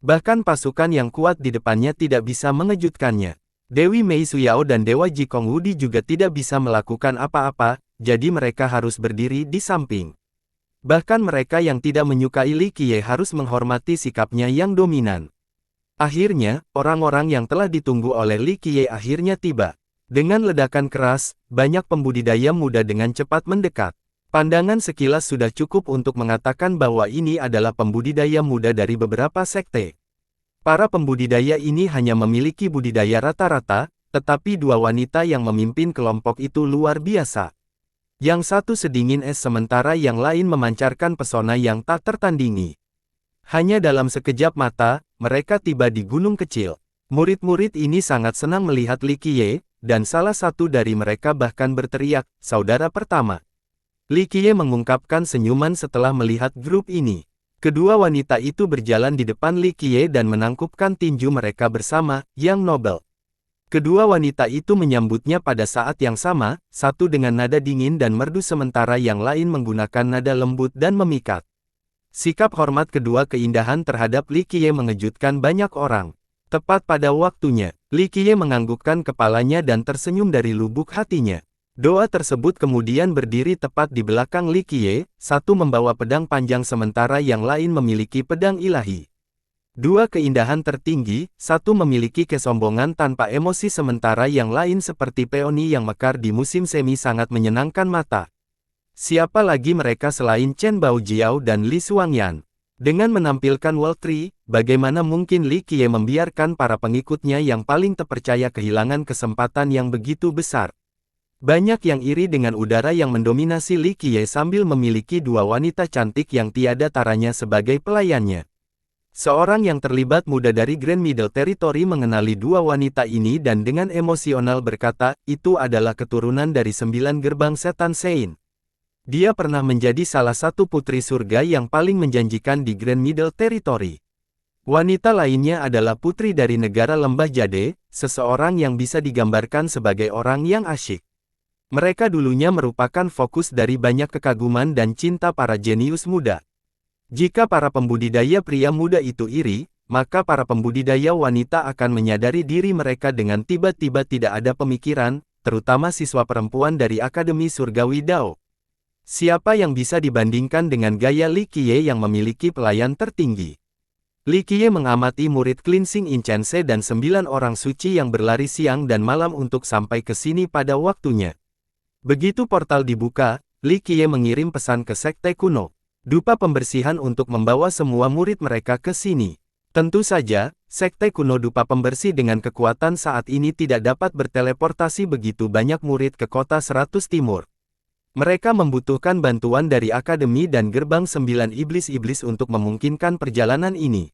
Bahkan pasukan yang kuat di depannya tidak bisa mengejutkannya. Dewi Mei Suyao dan Dewa Jikong Wudi juga tidak bisa melakukan apa-apa, jadi mereka harus berdiri di samping. Bahkan mereka yang tidak menyukai Li Qiye harus menghormati sikapnya yang dominan. Akhirnya, orang-orang yang telah ditunggu oleh Li Qiye akhirnya tiba. Dengan ledakan keras, banyak pembudidaya muda dengan cepat mendekat. Pandangan sekilas sudah cukup untuk mengatakan bahwa ini adalah pembudidaya muda dari beberapa sekte. Para pembudidaya ini hanya memiliki budidaya rata-rata, tetapi dua wanita yang memimpin kelompok itu luar biasa. Yang satu sedingin es sementara yang lain memancarkan pesona yang tak tertandingi. Hanya dalam sekejap mata, mereka tiba di gunung kecil. Murid-murid ini sangat senang melihat Li Qiye, dan salah satu dari mereka bahkan berteriak, "Saudara pertama." Li Qiye mengungkapkan senyuman setelah melihat grup ini. Kedua wanita itu berjalan di depan Li Qiye dan menangkupkan tinju mereka bersama, yang nobel. Kedua wanita itu menyambutnya pada saat yang sama, satu dengan nada dingin dan merdu sementara yang lain menggunakan nada lembut dan memikat. Sikap hormat kedua keindahan terhadap Li Qiye mengejutkan banyak orang. Tepat pada waktunya, Li Qiye menganggukkan kepalanya dan tersenyum dari lubuk hatinya. Doa tersebut kemudian berdiri tepat di belakang Li Qiye, satu membawa pedang panjang sementara yang lain memiliki pedang ilahi. Dua keindahan tertinggi, satu memiliki kesombongan tanpa emosi sementara yang lain seperti peoni yang mekar di musim semi sangat menyenangkan mata. Siapa lagi mereka selain Chen Baojiao dan Li Xuangyan? Dengan menampilkan World Tree, bagaimana mungkin Li Qiye membiarkan para pengikutnya yang paling terpercaya kehilangan kesempatan yang begitu besar? Banyak yang iri dengan udara yang mendominasi Li Qiye sambil memiliki dua wanita cantik yang tiada taranya sebagai pelayannya. Seorang yang terlibat muda dari Grand Middle Territory mengenali dua wanita ini dan dengan emosional berkata, itu adalah keturunan dari 9 gerbang setan Sein. Dia pernah menjadi salah satu putri surga yang paling menjanjikan di Grand Middle Territory. Wanita lainnya adalah putri dari negara Lembah Jade, seseorang yang bisa digambarkan sebagai orang yang asyik. Mereka dulunya merupakan fokus dari banyak kekaguman dan cinta para jenius muda. Jika para pembudidaya pria muda itu iri, maka para pembudidaya wanita akan menyadari diri mereka dengan tiba-tiba tidak ada pemikiran, terutama siswa perempuan dari Akademi Surgawi Dao. Siapa yang bisa dibandingkan dengan gaya Li Qiye yang memiliki pelayan tertinggi? Li Qiye mengamati murid Cleansing Incense dan 9 orang suci yang berlari siang dan malam untuk sampai ke sini pada waktunya. Begitu portal dibuka, Li Qiye mengirim pesan ke sekte kuno. Dupa pembersihan untuk membawa semua murid mereka ke sini. Tentu saja, sekte kuno dupa pembersih dengan kekuatan saat ini tidak dapat berteleportasi begitu banyak murid ke kota 100 Timur. Mereka membutuhkan bantuan dari Akademi dan Gerbang 9 Iblis-Iblis untuk memungkinkan perjalanan ini.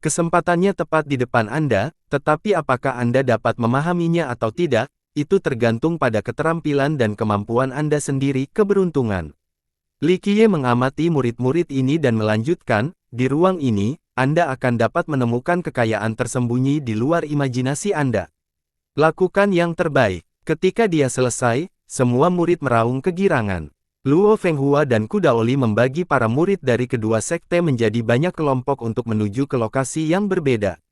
Kesempatannya tepat di depan Anda, tetapi apakah Anda dapat memahaminya atau tidak? Itu tergantung pada keterampilan dan kemampuan Anda sendiri, keberuntungan. Li Qiye mengamati murid-murid ini dan melanjutkan, di ruang ini, Anda akan dapat menemukan kekayaan tersembunyi di luar imajinasi Anda. Lakukan yang terbaik. Ketika dia selesai, semua murid meraung kegirangan. Luo Fenghua dan Kudaoli membagi para murid dari kedua sekte menjadi banyak kelompok untuk menuju ke lokasi yang berbeda.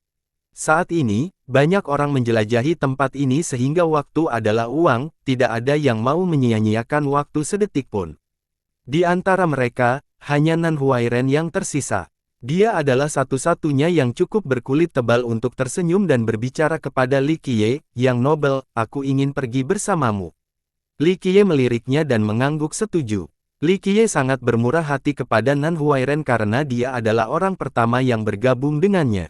Saat ini, banyak orang menjelajahi tempat ini sehingga waktu adalah uang, tidak ada yang mau menyia-nyiakan waktu sedetik pun. Di antara mereka, hanya Nan Huairen yang tersisa. Dia adalah satu-satunya yang cukup berkulit tebal untuk tersenyum dan berbicara kepada Li Qiye, yang nobel, aku ingin pergi bersamamu. Li Qiye meliriknya dan mengangguk setuju. Li Qiye sangat bermurah hati kepada Nan Huairen karena dia adalah orang pertama yang bergabung dengannya.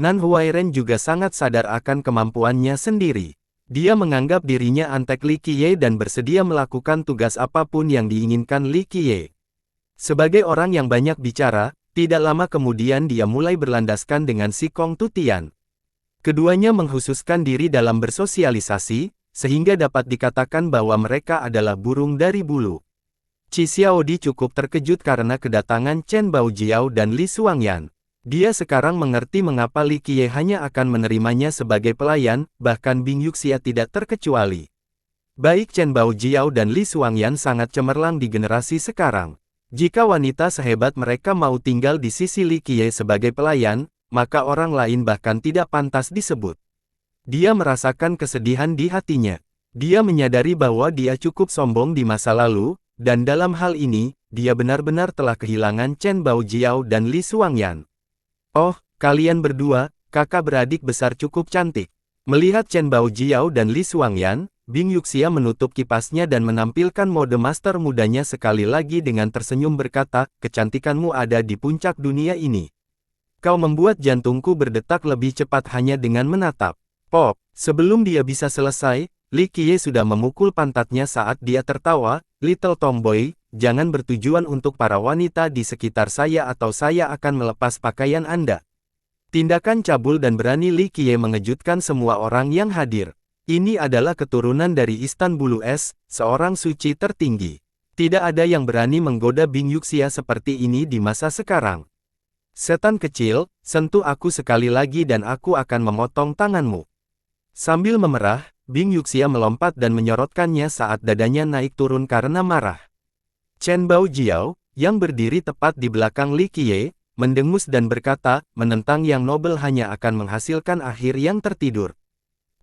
Nan Huairen juga sangat sadar akan kemampuannya sendiri. Dia menganggap dirinya antek Li Qiye dan bersedia melakukan tugas apapun yang diinginkan Li Qiye. Sebagai orang yang banyak bicara, tidak lama kemudian dia mulai berlandaskan dengan si Kong Tutian. Keduanya menghususkan diri dalam bersosialisasi, sehingga dapat dikatakan bahwa mereka adalah burung dari bulu. Qi Xiaodi cukup terkejut karena kedatangan Chen Baojiao dan Li Xuangyan. Dia sekarang mengerti mengapa Li Qiye hanya akan menerimanya sebagai pelayan, bahkan Bing Yuxia tidak terkecuali. Baik Chen Baojiao dan Li Xuangyan sangat cemerlang di generasi sekarang. Jika wanita sehebat mereka mau tinggal di sisi Li Qiye sebagai pelayan, maka orang lain bahkan tidak pantas disebut. Dia merasakan kesedihan di hatinya. Dia menyadari bahwa dia cukup sombong di masa lalu, dan dalam hal ini, dia benar-benar telah kehilangan Chen Baojiao dan Li Xuangyan. Oh, kalian berdua, kakak beradik besar cukup cantik. Melihat Chen Baojiao dan Li Xuangyan, Bing Yuxia menutup kipasnya dan menampilkan mode master mudanya sekali lagi dengan tersenyum berkata, kecantikanmu ada di puncak dunia ini. Kau membuat jantungku berdetak lebih cepat hanya dengan menatap. Pop, sebelum dia bisa selesai, Li Qiye sudah memukul pantatnya saat dia tertawa, Little Tomboy, jangan bertujuan untuk para wanita di sekitar saya atau saya akan melepas pakaian Anda. Tindakan cabul dan berani Li Qiye mengejutkan semua orang yang hadir. Ini adalah keturunan dari Istanbul Es, seorang suci tertinggi. Tidak ada yang berani menggoda Bing Yuxia seperti ini di masa sekarang. Setan kecil, sentuh aku sekali lagi dan aku akan memotong tanganmu. Sambil memerah, Bing Yuxia melompat dan menyorotkannya saat dadanya naik turun karena marah. Chen Baojiao, yang berdiri tepat di belakang Li Qiye, mendengus dan berkata, menentang yang nobel hanya akan menghasilkan akhir yang tertidur.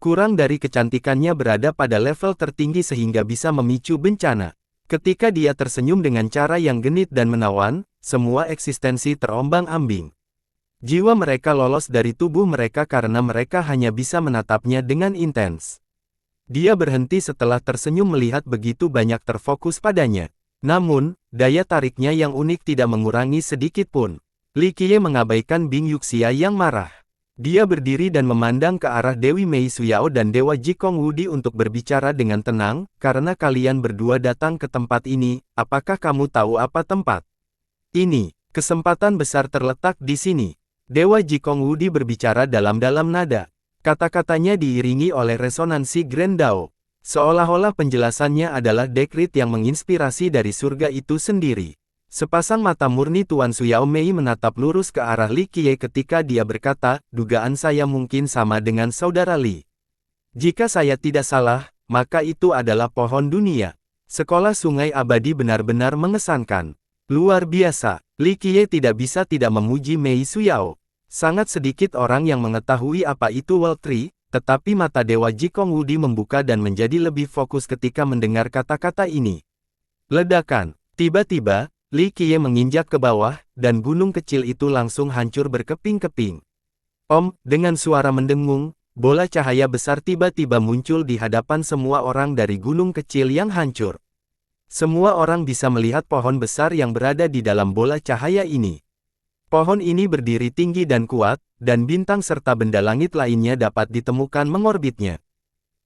Kurang dari kecantikannya berada pada level tertinggi sehingga bisa memicu bencana. Ketika dia tersenyum dengan cara yang genit dan menawan, semua eksistensi terombang-ambing. Jiwa mereka lolos dari tubuh mereka karena mereka hanya bisa menatapnya dengan intens. Dia berhenti setelah tersenyum melihat begitu banyak terfokus padanya. Namun, daya tariknya yang unik tidak mengurangi sedikit pun. Li Qiye mengabaikan Bing Yuxia yang marah. Dia berdiri dan memandang ke arah Dewi Mei Suyao dan Dewa Jikong Wudi untuk berbicara dengan tenang, karena kalian berdua datang ke tempat ini, apakah kamu tahu apa tempat ini? Kesempatan besar terletak di sini. Dewa Jikong Wudi berbicara dalam-dalam nada. Kata-katanya diiringi oleh resonansi Grand Dao. Seolah-olah penjelasannya adalah dekrit yang menginspirasi dari surga itu sendiri. Sepasang mata murni Tuan Suyao Mei menatap lurus ke arah Li Qiye ketika dia berkata, dugaan saya mungkin sama dengan saudara Li. Jika saya tidak salah, maka itu adalah pohon dunia. Sekolah sungai abadi benar-benar mengesankan. Luar biasa, Li Qiye tidak bisa tidak memuji Mei Suyao. Sangat sedikit orang yang mengetahui apa itu World Tree, tetapi mata Dewa Jikong Wudi membuka dan menjadi lebih fokus ketika mendengar kata-kata ini. Ledakan. Tiba-tiba, Li Qiye menginjak ke bawah, dan gunung kecil itu langsung hancur berkeping-keping. Dengan suara mendengung, bola cahaya besar tiba-tiba muncul di hadapan semua orang dari gunung kecil yang hancur. Semua orang bisa melihat pohon besar yang berada di dalam bola cahaya ini. Pohon ini berdiri tinggi dan kuat, dan bintang serta benda langit lainnya dapat ditemukan mengorbitnya.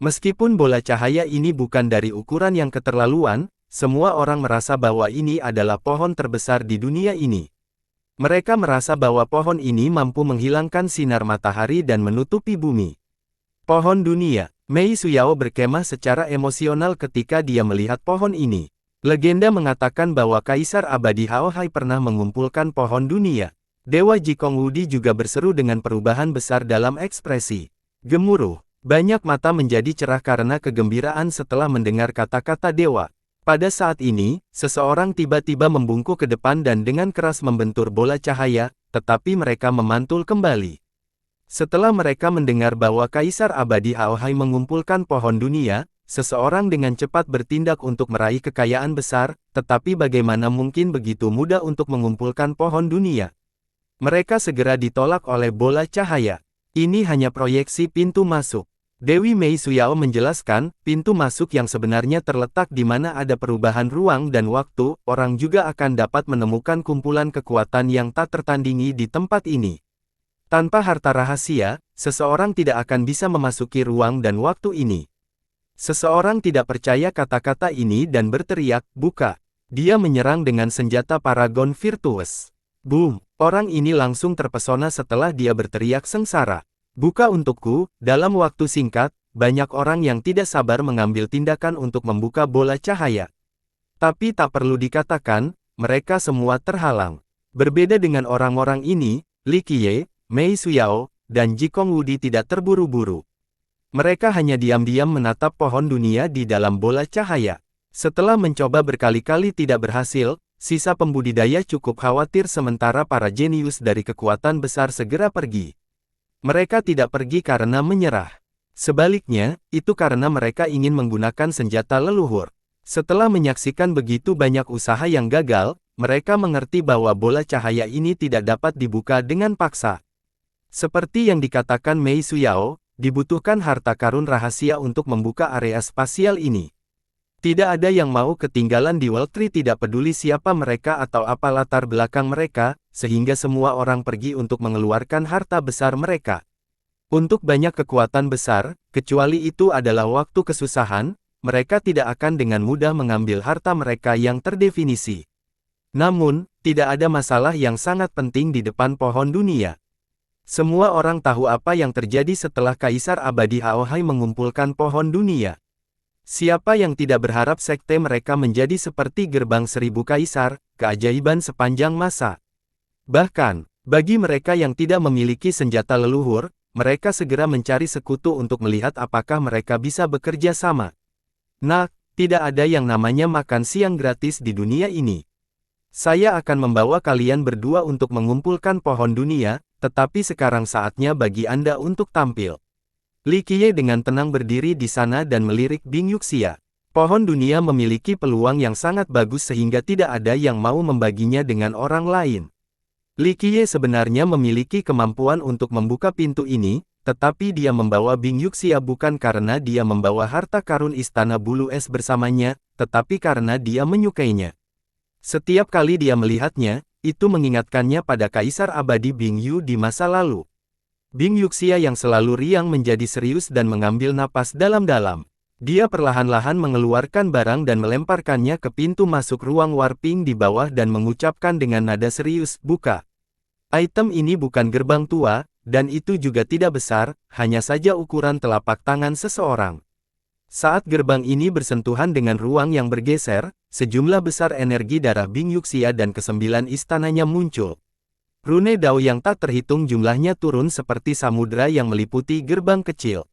Meskipun bola cahaya ini bukan dari ukuran yang keterlaluan, semua orang merasa bahwa ini adalah pohon terbesar di dunia ini. Mereka merasa bahwa pohon ini mampu menghilangkan sinar matahari dan menutupi bumi. Pohon dunia. Mei Suyao berkemah secara emosional ketika dia melihat pohon ini. Legenda mengatakan bahwa Kaisar Abadi Hao Hai pernah mengumpulkan pohon dunia. Dewa Jikong Wudi juga berseru dengan perubahan besar dalam ekspresi. Gemuruh. Banyak mata menjadi cerah karena kegembiraan setelah mendengar kata-kata dewa. Pada saat ini, seseorang tiba-tiba membungkuk ke depan dan dengan keras membentur bola cahaya, tetapi mereka memantul kembali. Setelah mereka mendengar bahwa Kaisar Abadi Hao Hai mengumpulkan pohon dunia, seseorang dengan cepat bertindak untuk meraih kekayaan besar, tetapi bagaimana mungkin begitu mudah untuk mengumpulkan pohon dunia? Mereka segera ditolak oleh bola cahaya. Ini hanya proyeksi pintu masuk. Dewi Mei Suyao menjelaskan, pintu masuk yang sebenarnya terletak di mana ada perubahan ruang dan waktu, orang juga akan dapat menemukan kumpulan kekuatan yang tak tertandingi di tempat ini. Tanpa harta rahasia, seseorang tidak akan bisa memasuki ruang dan waktu ini. Seseorang tidak percaya kata-kata ini dan berteriak, buka. Dia menyerang dengan senjata paragon virtuous. Boom! Orang ini langsung terpesona setelah dia berteriak sengsara. Buka untukku. Dalam waktu singkat, banyak orang yang tidak sabar mengambil tindakan untuk membuka bola cahaya. Tapi tak perlu dikatakan, mereka semua terhalang. Berbeda dengan orang-orang ini, Li Qiye, Mei Suyao, dan Jikong Wudi tidak terburu-buru. Mereka hanya diam-diam menatap pohon dunia di dalam bola cahaya. Setelah mencoba berkali-kali tidak berhasil, sisa pembudidaya cukup khawatir sementara para jenius dari kekuatan besar segera pergi. Mereka tidak pergi karena menyerah. Sebaliknya, itu karena mereka ingin menggunakan senjata leluhur. Setelah menyaksikan begitu banyak usaha yang gagal, mereka mengerti bahwa bola cahaya ini tidak dapat dibuka dengan paksa. Seperti yang dikatakan Mei Suyao, dibutuhkan harta karun rahasia untuk membuka area spasial ini. Tidak ada yang mau ketinggalan di World Tree, tidak peduli siapa mereka atau apa latar belakang mereka, sehingga semua orang pergi untuk mengeluarkan harta besar mereka. Untuk banyak kekuatan besar, kecuali itu adalah waktu kesusahan, mereka tidak akan dengan mudah mengambil harta mereka yang terdefinisi. Namun, tidak ada masalah yang sangat penting di depan pohon dunia. Semua orang tahu apa yang terjadi setelah Kaisar Abadi Haohai mengumpulkan pohon dunia. Siapa yang tidak berharap sekte mereka menjadi seperti gerbang 1000 kaisar, keajaiban sepanjang masa. Bahkan, bagi mereka yang tidak memiliki senjata leluhur, mereka segera mencari sekutu untuk melihat apakah mereka bisa bekerja sama. Nah, tidak ada yang namanya makan siang gratis di dunia ini. Saya akan membawa kalian berdua untuk mengumpulkan pohon dunia, tetapi sekarang saatnya bagi Anda untuk tampil. Li Qiye dengan tenang berdiri di sana dan melirik Bing Yuxia. Pohon dunia memiliki peluang yang sangat bagus sehingga tidak ada yang mau membaginya dengan orang lain. Li Qiye sebenarnya memiliki kemampuan untuk membuka pintu ini, tetapi dia membawa Bing Yuxia bukan karena dia membawa harta karun Istana Bulu Es bersamanya, tetapi karena dia menyukainya. Setiap kali dia melihatnya, itu mengingatkannya pada Kaisar Abadi Bing Yu di masa lalu. Bing Yuxia yang selalu riang menjadi serius dan mengambil napas dalam-dalam. Dia perlahan-lahan mengeluarkan barang dan melemparkannya ke pintu masuk ruang warping di bawah dan mengucapkan dengan nada serius, "Buka." Item ini bukan gerbang tua, dan itu juga tidak besar, hanya saja ukuran telapak tangan seseorang. Saat gerbang ini bersentuhan dengan ruang yang bergeser, sejumlah besar energi darah Bing Yuxia dan ke-9 istananya muncul. Rune Dao yang tak terhitung jumlahnya turun seperti samudra yang meliputi gerbang kecil.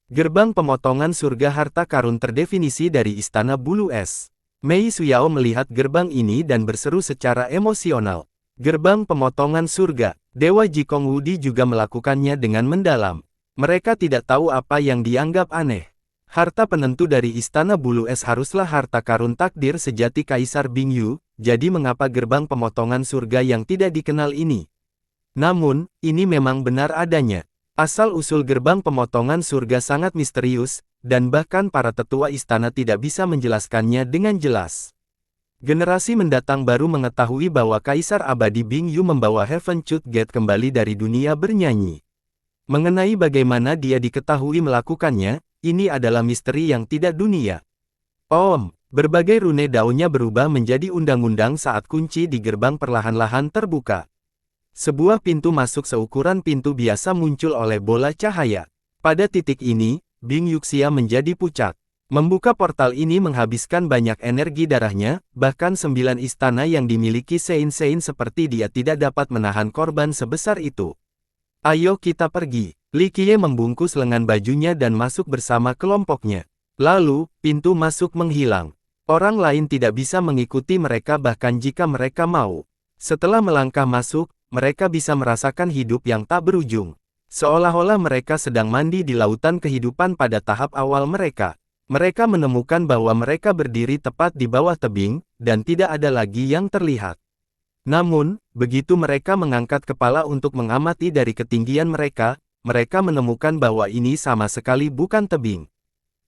Gerbang pemotongan surga harta karun terdefinisi dari Istana Bulu Es. Mei Suyao melihat gerbang ini dan berseru secara emosional. Gerbang pemotongan surga. Dewa Jikong Wudi juga melakukannya dengan mendalam. Mereka tidak tahu apa yang dianggap aneh. Harta penentu dari Istana Bulu Es haruslah harta karun takdir sejati Kaisar Bing Yu, jadi mengapa gerbang pemotongan surga yang tidak dikenal ini? Namun, ini memang benar adanya. Asal-usul gerbang pemotongan surga sangat misterius, dan bahkan para tetua istana tidak bisa menjelaskannya dengan jelas. Generasi mendatang baru mengetahui bahwa Kaisar Abadi Bing Yu membawa Heaven Chut Gate kembali dari dunia bernyanyi. Mengenai bagaimana dia diketahui melakukannya, ini adalah misteri yang tidak dunia. Berbagai rune daunnya berubah menjadi undang-undang saat kunci di gerbang perlahan-lahan terbuka. Sebuah pintu masuk seukuran pintu biasa muncul oleh bola cahaya. Pada titik ini, Bing Yuxia menjadi pucat. Membuka portal ini menghabiskan banyak energi darahnya, bahkan 9 istana yang dimiliki Sein-Sein seperti dia tidak dapat menahan korban sebesar itu. Ayo kita pergi. Li Qiye membungkus lengan bajunya dan masuk bersama kelompoknya. Lalu, pintu masuk menghilang. Orang lain tidak bisa mengikuti mereka bahkan jika mereka mau. Setelah melangkah masuk, mereka bisa merasakan hidup yang tak berujung. Seolah-olah mereka sedang mandi di lautan kehidupan pada tahap awal mereka. Mereka menemukan bahwa mereka berdiri tepat di bawah tebing, dan tidak ada lagi yang terlihat. Namun, begitu mereka mengangkat kepala untuk mengamati dari ketinggian mereka menemukan bahwa ini sama sekali bukan tebing.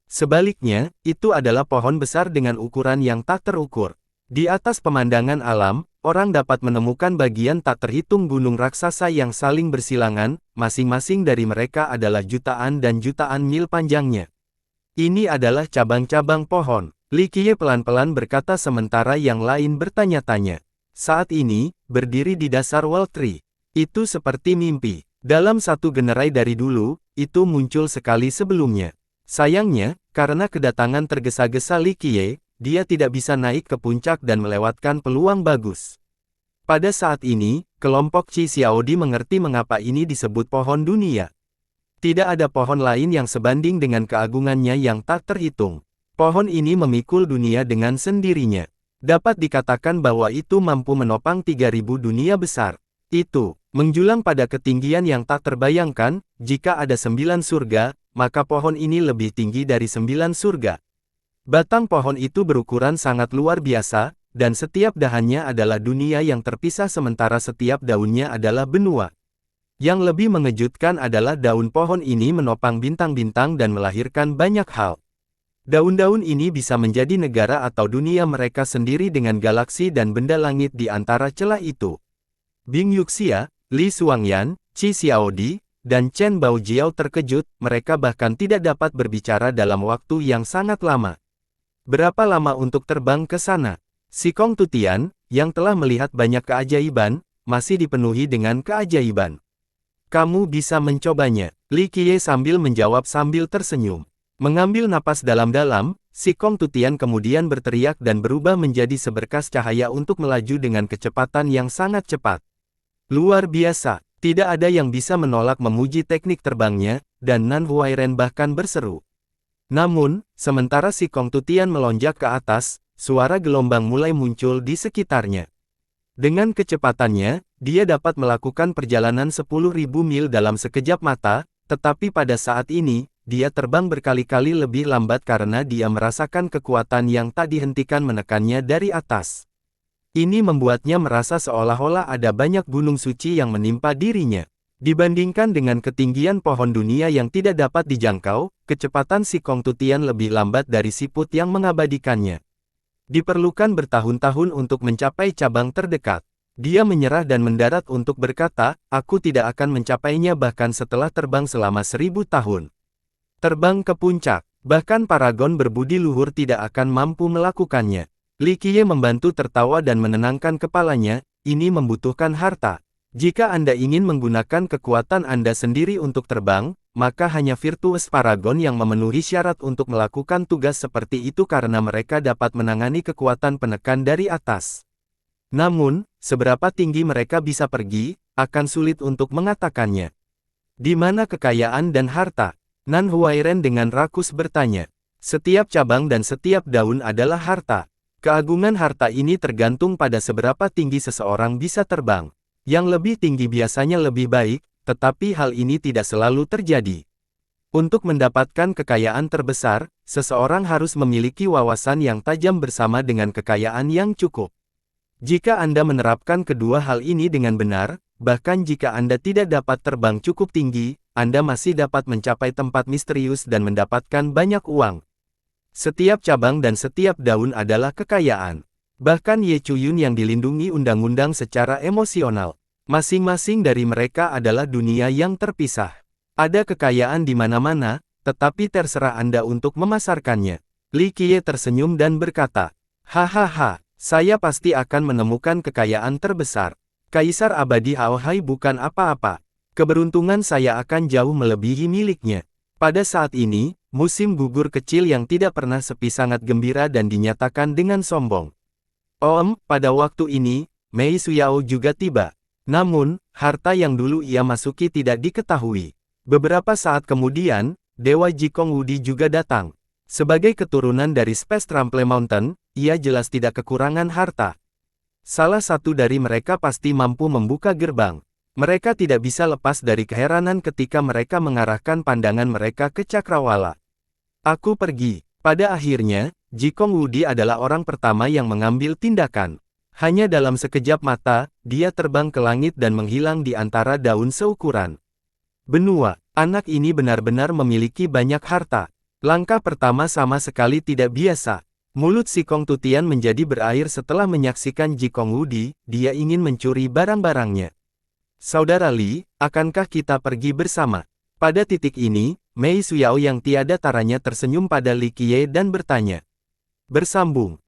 Sebaliknya, itu adalah pohon besar dengan ukuran yang tak terukur. Di atas pemandangan alam, orang dapat menemukan bagian tak terhitung gunung raksasa yang saling bersilangan, masing-masing dari mereka adalah jutaan dan jutaan mil panjangnya. Ini adalah cabang-cabang pohon. Li Qiye pelan-pelan berkata sementara yang lain bertanya-tanya. Saat ini, berdiri di dasar World Tree. Itu seperti mimpi. Dalam satu generasi dari dulu, itu muncul sekali sebelumnya. Sayangnya, karena kedatangan tergesa-gesa Li Qiye, dia tidak bisa naik ke puncak dan melewatkan peluang bagus. Pada saat ini, kelompok Qi Xiaodi mengerti mengapa ini disebut pohon dunia. Tidak ada pohon lain yang sebanding dengan keagungannya yang tak terhitung. Pohon ini memikul dunia dengan sendirinya. Dapat dikatakan bahwa itu mampu menopang 3.000 dunia besar. Itu menjulang pada ketinggian yang tak terbayangkan. Jika ada 9 surga, maka pohon ini lebih tinggi dari 9 surga. Batang pohon itu berukuran sangat luar biasa, dan setiap dahannya adalah dunia yang terpisah sementara setiap daunnya adalah benua. Yang lebih mengejutkan adalah daun pohon ini menopang bintang-bintang dan melahirkan banyak hal. Daun-daun ini bisa menjadi negara atau dunia mereka sendiri dengan galaksi dan benda langit di antara celah itu. Bing Yuxia, Li Xuangyan, Qi Xiaodi, dan Chen Baojiao terkejut, mereka bahkan tidak dapat berbicara dalam waktu yang sangat lama. Berapa lama untuk terbang ke sana? Sikong Tutian, yang telah melihat banyak keajaiban, masih dipenuhi dengan keajaiban. Kamu bisa mencobanya, Li Qiye sambil menjawab sambil tersenyum. Mengambil napas dalam-dalam, Sikong Tutian kemudian berteriak dan berubah menjadi seberkas cahaya untuk melaju dengan kecepatan yang sangat cepat. Luar biasa, tidak ada yang bisa menolak memuji teknik terbangnya, dan Nan Huairen bahkan berseru. Namun, sementara Sikong Tutian melonjak ke atas, suara gelombang mulai muncul di sekitarnya. Dengan kecepatannya, dia dapat melakukan perjalanan 10.000 mil dalam sekejap mata, tetapi pada saat ini, dia terbang berkali-kali lebih lambat karena dia merasakan kekuatan yang tak dihentikan menekannya dari atas. Ini membuatnya merasa seolah-olah ada banyak gunung suci yang menimpa dirinya. Dibandingkan dengan ketinggian pohon dunia yang tidak dapat dijangkau, kecepatan Sikong Tutian lebih lambat dari siput yang mengabadikannya. Diperlukan bertahun-tahun untuk mencapai cabang terdekat. Dia menyerah dan mendarat untuk berkata, aku tidak akan mencapainya bahkan setelah terbang selama 1000 tahun. Terbang ke puncak, bahkan paragon berbudi luhur tidak akan mampu melakukannya. Li Qiye membantu tertawa dan menenangkan kepalanya, ini membutuhkan harta. Jika Anda ingin menggunakan kekuatan Anda sendiri untuk terbang, maka hanya virtues paragon yang memenuhi syarat untuk melakukan tugas seperti itu karena mereka dapat menangani kekuatan penekan dari atas. Namun, seberapa tinggi mereka bisa pergi, akan sulit untuk mengatakannya. Di mana kekayaan dan harta? Nan Huairen dengan rakus bertanya. Setiap cabang dan setiap daun adalah harta. Keagungan harta ini tergantung pada seberapa tinggi seseorang bisa terbang. Yang lebih tinggi biasanya lebih baik, tetapi hal ini tidak selalu terjadi. Untuk mendapatkan kekayaan terbesar, seseorang harus memiliki wawasan yang tajam bersama dengan kekayaan yang cukup. Jika Anda menerapkan kedua hal ini dengan benar, bahkan jika Anda tidak dapat terbang cukup tinggi, Anda masih dapat mencapai tempat misterius dan mendapatkan banyak uang. Setiap cabang dan setiap daun adalah kekayaan. Bahkan Ye Chuyun yang dilindungi undang-undang secara emosional. Masing-masing dari mereka adalah dunia yang terpisah. Ada kekayaan di mana-mana, tetapi terserah Anda untuk memasarkannya. Li Qiye tersenyum dan berkata, hahaha, saya pasti akan menemukan kekayaan terbesar. Kaisar abadi Haohai bukan apa-apa. Keberuntungan saya akan jauh melebihi miliknya. Pada saat ini, musim gugur kecil yang tidak pernah sepi sangat gembira dan dinyatakan dengan sombong. Pada waktu ini, Mei Suyao juga tiba. Namun, harta yang dulu ia masuki tidak diketahui. Beberapa saat kemudian, Dewa Jikong Wudi juga datang. Sebagai keturunan dari Space Trample Mountain, ia jelas tidak kekurangan harta. Salah satu dari mereka pasti mampu membuka gerbang. Mereka tidak bisa lepas dari keheranan ketika mereka mengarahkan pandangan mereka ke Cakrawala. Aku pergi. Pada akhirnya, Jikong Wudi adalah orang pertama yang mengambil tindakan. Hanya dalam sekejap mata, dia terbang ke langit dan menghilang di antara daun seukuran benua. Anak ini benar-benar memiliki banyak harta. Langkah pertama sama sekali tidak biasa. Mulut Sikong Tutian menjadi berair setelah menyaksikan Jikong Wudi, dia ingin mencuri barang-barangnya. Saudara Li, akankah kita pergi bersama? Pada titik ini, Mei Suyao yang tiada taranya tersenyum pada Li Qiye dan bertanya. Bersambung.